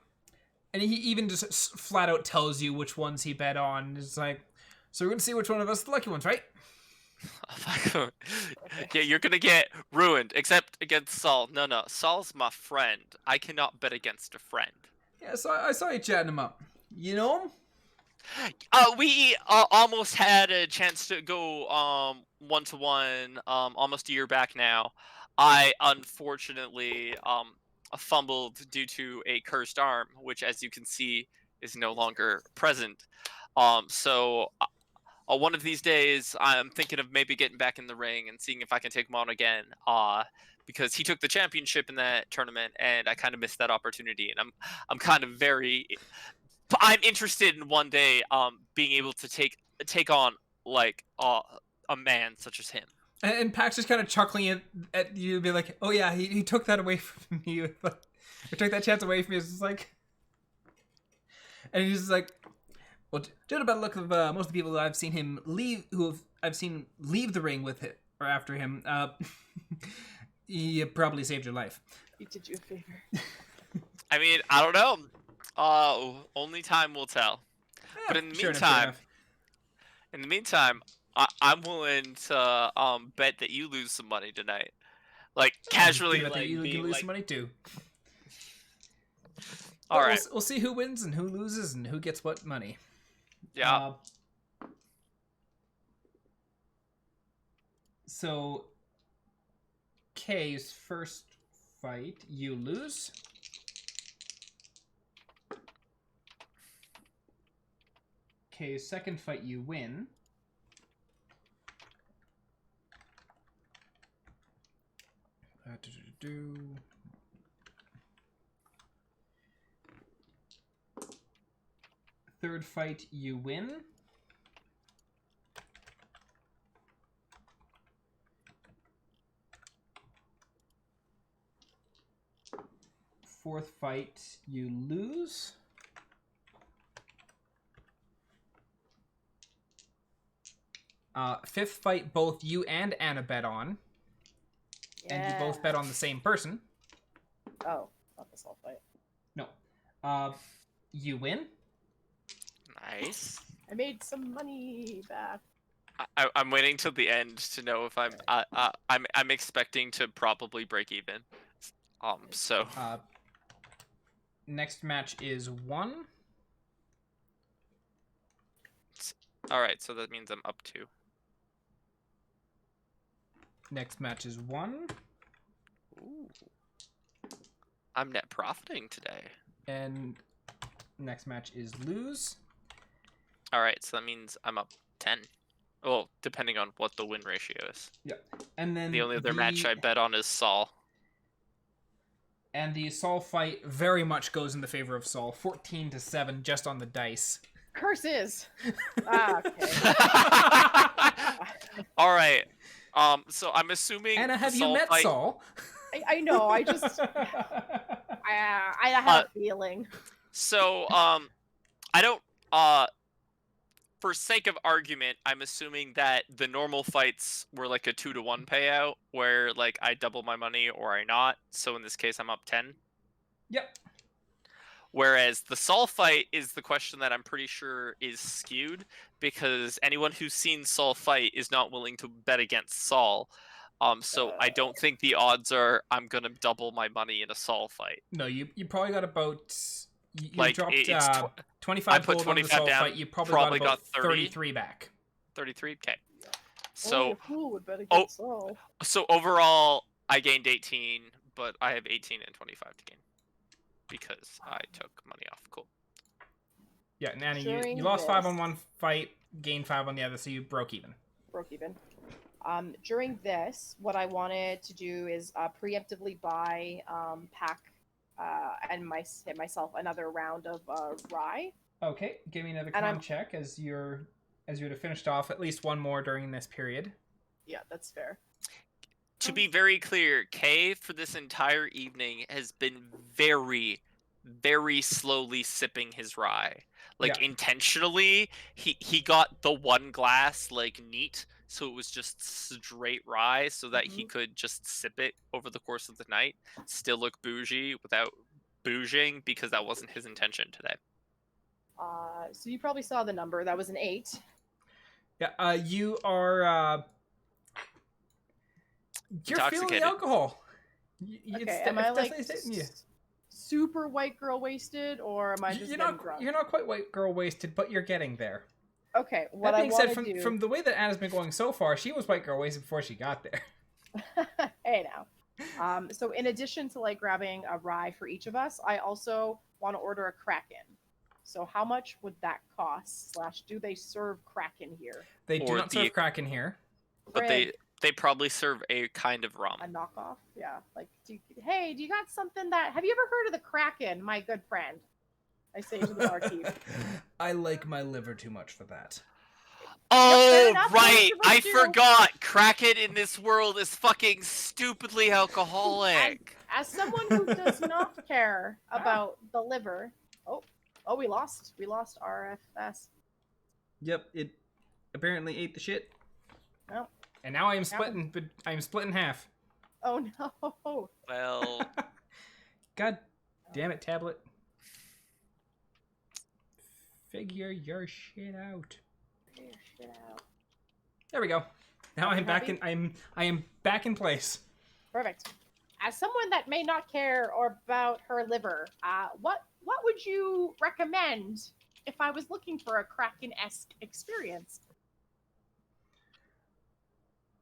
and he even just flat out tells you which ones he bet on. It's like, so we're going to see which one of us are the lucky ones, right? Yeah, you're going to get ruined, except against Saul. No, Saul's my friend. I cannot bet against a friend. Yeah, so I saw you chatting him up. You know him? We almost had a chance to go 1-to-1 almost a year back now. I unfortunately fumbled due to a cursed arm, which, as you can see, is no longer present. So one of these days, I'm thinking of maybe getting back in the ring and seeing if I can take him on again. Because he took the championship in that tournament, and I kind of missed that opportunity. And I'm kind of I'm interested in one day being able to take on like a man such as him. And Pac's just kind of chuckling at you, be like, "Oh yeah, he took that away from you. He took that chance away from you." It's just like, and he's just like, "Well, judging by the look of most of the people that I've seen him leave, who have I've seen leave the ring with it or after him, you probably saved your life. He did you a favor. I mean, I don't know. Only time will tell. But in the meantime, I'm willing to bet that you lose some money tonight. Like casually, bet like that you being lose like, some money too. All right, we'll see who wins and who loses and who gets what money. yeah. So, Kay's first fight, you lose. Kay's second fight, you win. Third fight, you win. Fourth fight, you lose. Fifth fight, both you and Annah bet on. Yeah. And you both bet on the same person. Oh, not the soul fight. No. You win. Nice. I made some money back. I'm waiting till the end to know if I'm expecting to probably break even. So. Next match is 1. All right, so that means I'm up 2. Next match is 1. Ooh. I'm net profiting today. And next match is lose. All right, so that means I'm up 10. Well, depending on what the win ratio is. Yeah. And then the only other match I bet on is Saul. And the Saul fight very much goes in the favor of Saul. 14-7 just on the dice. Curses! Okay. All right. So I'm assuming. Anna, have you met Saul? I know. I just. I have a feeling. So I don't. For sake of argument, I'm assuming that the normal fights were like a 2-to-1 payout, where like I double my money or I not. So in this case, I'm up 10. Yep. Whereas the Saul fight is the question that I'm pretty sure is skewed, because anyone who's seen Saul fight is not willing to bet against Saul. So I don't think the odds are I'm gonna double my money in a Saul fight. No, you probably got about. You like dropped 25 I put gold 25 on the Saul down, fight. You probably got 30. 33 back. 33. Okay. Only So a fool would bet against Saul. So overall, I gained 18, but I have 18 and 25 to gain because I took money off. Cool. Yeah, and Anna, During you lost 5 this- on one fight, gained 5 on the other, so you broke even. Broke even. During this, what I wanted to do is preemptively buy Pack and myself another round of rye. Okay, give me another And con check as you're to have finished off at least one more during this period. Yeah, that's fair. To be very clear, Kay for this entire evening has been very, very slowly sipping his rye. Like intentionally, he got the one glass like neat, so it was just straight rye, so that he could just sip it over the course of the night, still look bougie without bouging, because that wasn't his intention today. So you probably saw the number. That was an 8. Yeah, you are. You're feeling the alcohol. Okay, am I like super white girl wasted, or am I just getting drunk? You're not quite white girl wasted, but you're getting there. Okay, that being said, from the way that Anna's been going so far, she was white girl wasted before she got there. Hey now. So in addition to like grabbing a rye for each of us, I also want to order a Kraken. So how much would that cost? / do they serve Kraken here? They do not serve Kraken here. But they probably serve a kind of rum. A knockoff? Yeah. Like, do you got something that... Have you ever heard of the Kraken, my good friend? I say to the barkeep. I like my liver too much for that. Oh, right. I forgot. Kraken in this world is fucking stupidly alcoholic. As someone who does not care about the liver... Oh, we lost. We lost RFS. Yep, it apparently ate the shit. Well, And now I am split but I am split in half. oh no. Well, God damn it, tablet. Figure your shit out. Figure shit out. There we go. Now Are you I'm back happy? in I am back in place. Perfect. As someone that may not care or about her liver, what would you recommend if I was looking for a Kraken-esque experience?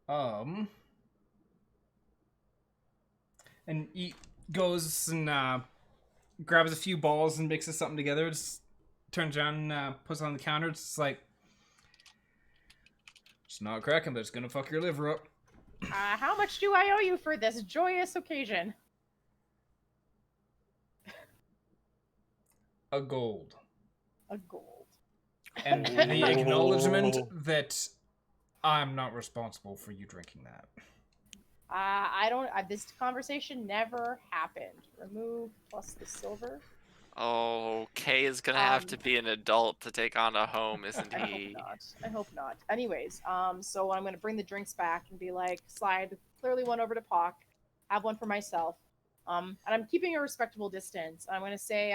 And he goes and grabs a few balls and mixes something together. Just turns around and puts it on the counter. It's like, it's not cracking, but it's gonna fuck your liver up. How much do I owe you for this joyous occasion? A gold. A gold. And the acknowledgement that I'm not responsible for you drinking that. I don't. This conversation never happened. Remove plus the silver. oh, Kay is gonna have to be an adult to take on a home, isn't I hope he? not. I hope not. Anyways, so I'm gonna bring the drinks back and be like, slide clearly one over to Pock, have one for myself. And I'm keeping a respectable distance. I'm gonna say,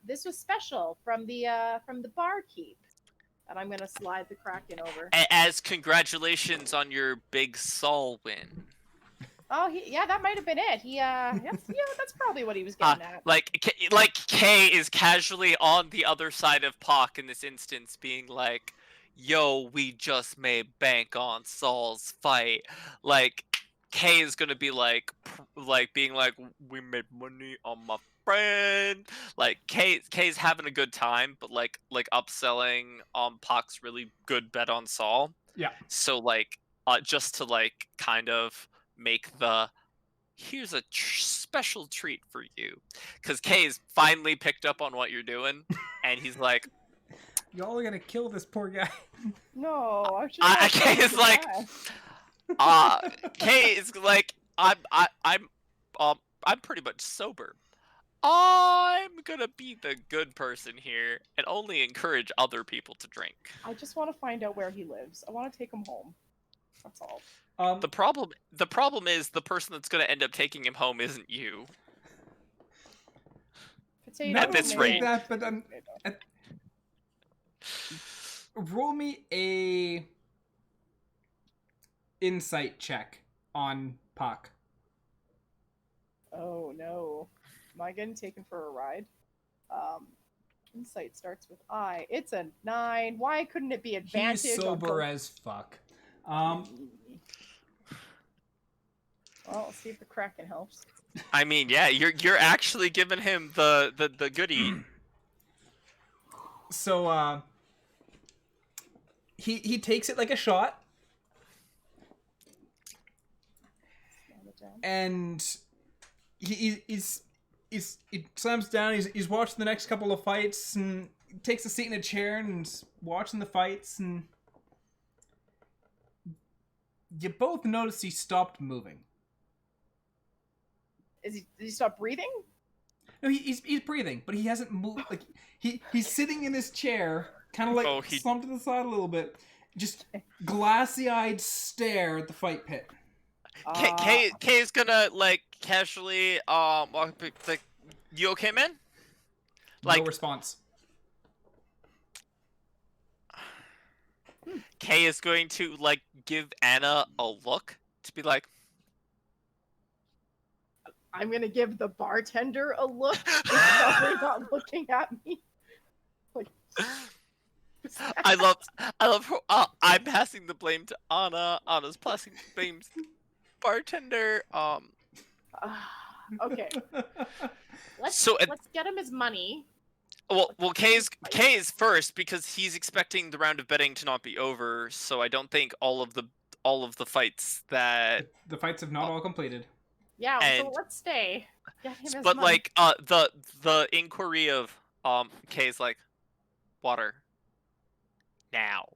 this was special from the barkeep, and I'm gonna slide the Kraken over. As congratulations on your big Sol win. Oh, yeah, that might have been it. That's probably what he was getting at. Like Kay is casually on the other side of Pock in this instance, being like, "Yo, we just made bank on Sol's fight." Like, Kay is gonna be like being like, "We made money on my friend." Like, Kay's having a good time, but like upselling on Pock's really good bet on Sol. Yeah. So like, just to like kind of make the here's a special treat for you, because Kay's finally picked up on what you're doing, and he's like, Y'all are gonna kill this poor guy. No, Kay is like, Kay is like, I'm pretty much sober. I'm gonna be the good person here and only encourage other people to drink. I just want to find out where he lives. I want to take him home. That's all. The problem is the person that's gonna end up taking him home isn't you. Potato At this rate. That, but roll me a insight check on Puck. Oh no. Am I getting taken for a ride? Insight starts with I. It's a 9. Why couldn't it be advantage? He's sober as fuck. Well, let's see if the Kraken helps. I mean, yeah, you're actually giving him the goodie. So he takes it like a shot, and he slams down. He's watching the next couple of fights and takes a seat in a chair and is watching the fights, and you both notice he stopped moving. Did he stop breathing? No, he's breathing, but he hasn't moved. Like he's sitting in his chair, kind of like slumped to the side a little bit, just glassy-eyed stare at the fight pit. Kay's gonna like casually walk up, like, "You okay, man?" Like, no response. Kay is going to like give Annah a look to be like, I'm gonna give the bartender a look. He's probably not looking at me. Like, I love her. I'm passing the blame to Anna. Anna's passing the blame to the bartender. Okay. Let's get him his money. Well, Kay's first because he's expecting the round of betting to not be over. So I don't think all of the fights that the fights have not all completed. Yeah, so let's stay. Get him his but money. like the inquiry of Kay's like, water now.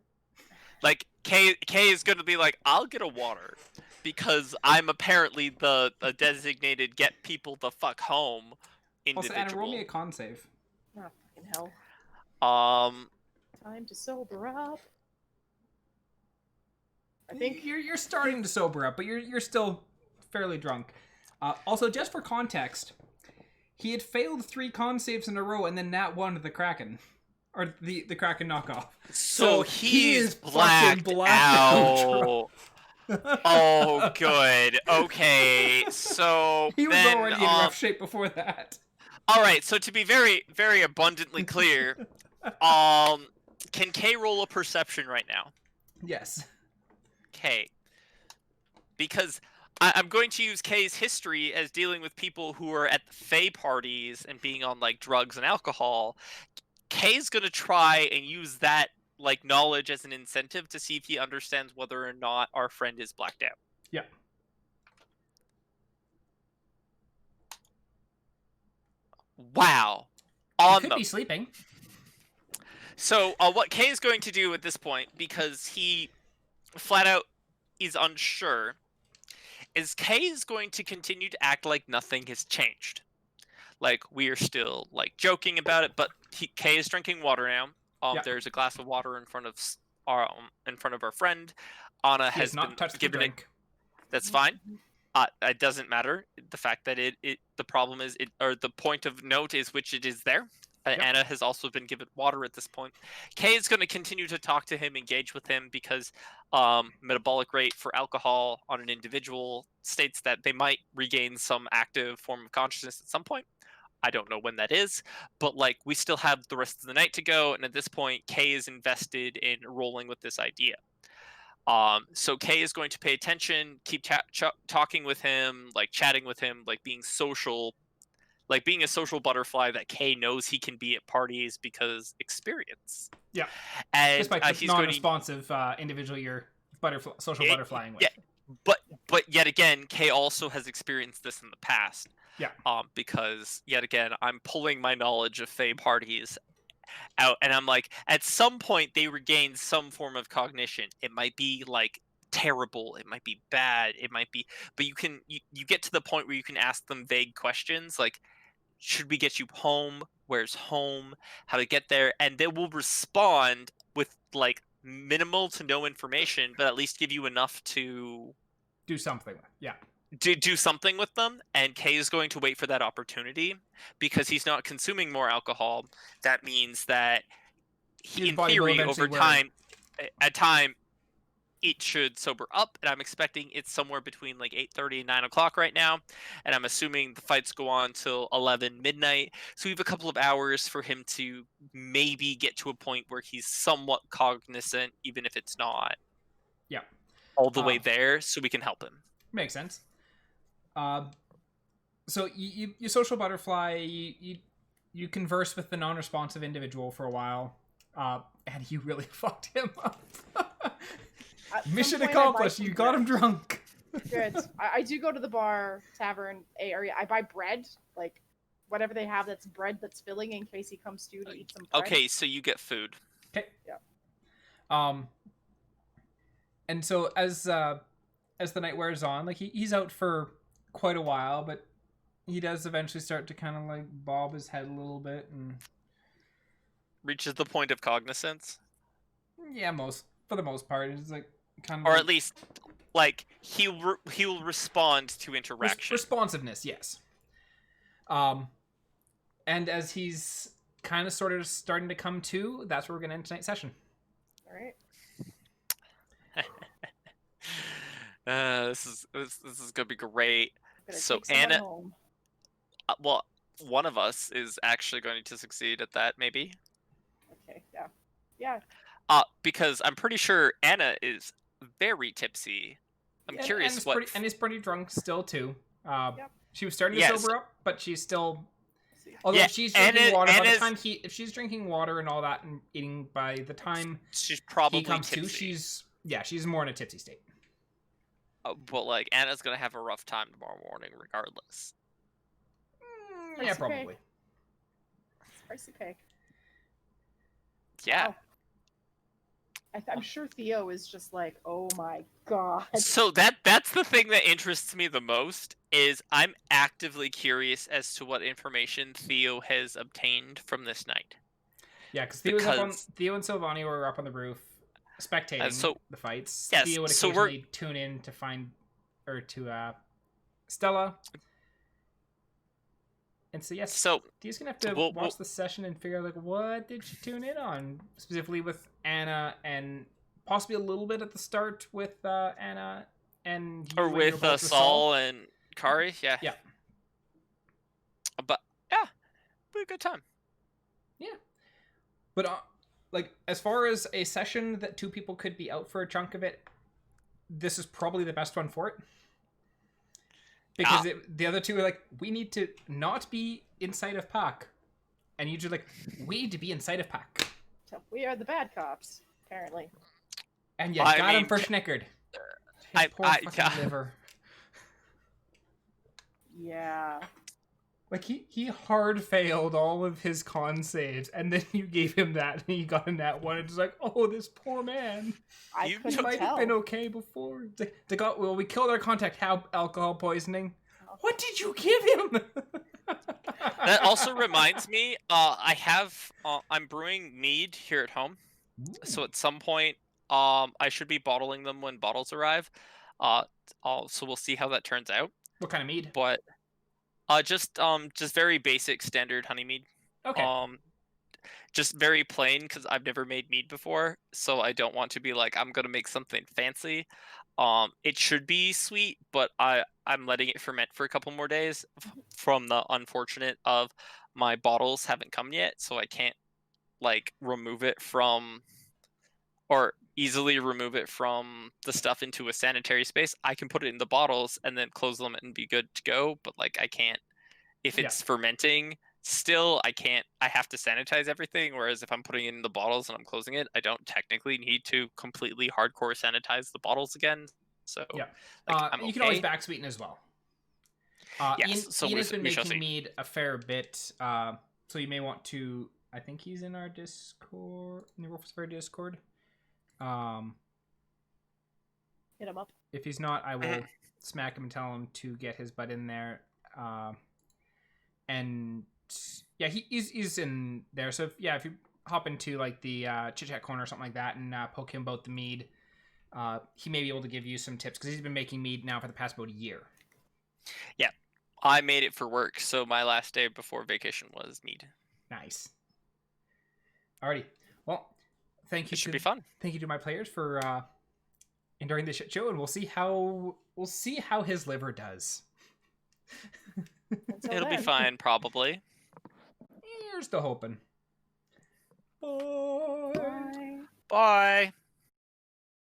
Like Kay is gonna be like, I'll get a water because I'm apparently the designated get people the fuck home individual. Also, Anna, roll me a con save. Oh, fucking hell. Um. Time to sober up. I think you're starting to sober up, but you're still fairly drunk. Also, just for context, he had failed 3 con saves in a row, and then nat 1 to the Kraken, or the Kraken knockoff. So he is blacked fucking blacked out. Oh, good. Okay, so he was then, already in rough shape before that. All right, so to be very, very abundantly clear, can Kay roll a perception right now? Yes. Kay. Because I'm going to use Kay's history as dealing with people who are at the Fae parties and being on, like, drugs and alcohol. Kay's going to try and use that, like, knowledge as an incentive to see if he understands whether or not our friend is blacked out. Yeah. Wow. He could be sleeping. So, what Kay is going to do at this point, because he flat out is unsure, is Kay is going to continue to act like nothing has changed. Like, we are still, like, joking about it, but Kay is drinking water now. There's a glass of water in front of our friend. Anna has not been touched given the it. drink. That's fine. It doesn't matter. The fact that the problem is the point of note is which it is there. Anna has also been given water at this point. Kay is going to continue to talk to him, engage with him, because metabolic rate for alcohol on an individual states that they might regain some active form of consciousness at some point. I don't know when that is, but like we still have the rest of the night to go, and at this point, Kay is invested in rolling with this idea. So Kay is going to pay attention, keep talking with him, like chatting with him, like being social, like being a social butterfly that Kay knows he can be at parties because experience. Yeah. And despite the he's non-responsive individual you're social butterflying with. Yeah, but yet again, Kay also has experienced this in the past. Yeah. Because yet again, I'm pulling my knowledge of Fae parties out, and I'm like, at some point they regain some form of cognition. It might be like terrible, it might be bad, it might be, but you get to the point where you can ask them vague questions like, should we get you home? Where's home? How to get there? And they will respond with like minimal to no information, but at least give you enough to do something with. Yeah. Do something with them, and Kay is going to wait for that opportunity because he's not consuming more alcohol. That means that in theory, over time, it should sober up, and I'm expecting it's somewhere between like 8:30 and 9 o'clock right now, and I'm assuming the fights go on till 11 midnight, so we have a couple of hours for him to maybe get to a point where he's somewhat cognizant, even if it's not all the way there, so we can help him. Makes sense. So you social butterfly, you converse with the non-responsive individual for a while, and you really fucked him up. Mission accomplished. You got him drunk. Good. I do go to the bar tavern area. I buy bread, like whatever they have that's bread that's filling in case he comes to eat some bread. Okay, so you get food. Okay. Yeah. And so as the night wears on, like he's out for quite a while, but he does eventually start to kind of like bob his head a little bit and reaches the point of cognizance. Yeah, for the most part, it's like kind of. Or like, at least, like he'll respond to interaction. Responsiveness, yes. And as he's kind of sort of starting to come to, that's where we're gonna end tonight's session. All right. This is gonna be great. So Anna, well, one of us is actually going to succeed at that, maybe. Okay. Yeah. Because I'm pretty sure Anna is very tipsy. I'm curious what. And is pretty drunk still too. Yep. She was starting to sober up, but she's still. Although Yeah, if she's drinking water, by the Anna's- time if she's drinking water and all that and eating, by the time She's probably he comes tipsy. to, she's more in a tipsy state. But like Anna's gonna have a rough time tomorrow morning, regardless. Yeah, Pricey probably. Price to pay. Yeah. Wow. I'm sure Theo is just like, oh my god. So that's the thing that interests me the most is I'm actively curious as to what information Theo has obtained from this night. Yeah, because Theo and Sylvania were up on the roof. spectating the fights. Yes, Thea would so occasionally tune in to find, or to Stella. And so yes, So Thea's gonna have to watch the session and figure out like what did she tune in on, specifically with Annah, and possibly a little bit at the start with Annah and you or with Saul and Kari. Yeah. Yeah. But yeah, be a good time. Yeah. But like as far as a session that 2 people could be out for a chunk of it, this is probably the best one for it. Because the other 2 are like, we need to not be inside of Pac. And you just like, we need to be inside of Pac. So we are the bad cops, apparently. And you got him for Schnickered. His poor fucking liver. Yeah. Like, he hard failed all of his con saves, and then you gave him that, and he got in that one. It's like, oh, this poor man. I couldn't might have been okay before. It's like, well, we killed our contact. How alcohol poisoning? What did you give him? That also reminds me, I'm brewing mead here at home. Ooh. So at some point, I should be bottling them when bottles arrive. So we'll see how that turns out. What kind of mead? But just very basic standard honey mead. Okay. Just very plain because I've never made mead before, so I don't want to be like I'm gonna make something fancy. It should be sweet, but I'm letting it ferment for a couple more days from the unfortunate of my bottles haven't come yet, so I can't like remove it from or easily remove it from the stuff into a sanitary space. I can put it in the bottles and then close them and be good to go, but like I can't if it's fermenting still I can't. I have to sanitize everything, whereas if I'm putting it in the bottles and I'm closing it, I don't technically need to completely hardcore sanitize the bottles again. So yeah, like, you can always back sweeten as well. Yes, Ian has been making mead a fair bit, so you may want to. I think he's in our Discord, in the Wolf's Fair Discord. Hit him up. If he's not, I will smack him and tell him to get his butt in there. And yeah, he's in there. So if you hop into like the chit chat corner or something like that and poke him about the mead, he may be able to give you some tips because he's been making mead now for the past about a year. Yeah, I made it for work, so my last day before vacation was mead. Nice. Alrighty, well, thank you. It should be fun. Thank you to my players for enduring this shit show, and we'll see how his liver does. It'll be fine, probably. Here's the hoping. Bye. Bye.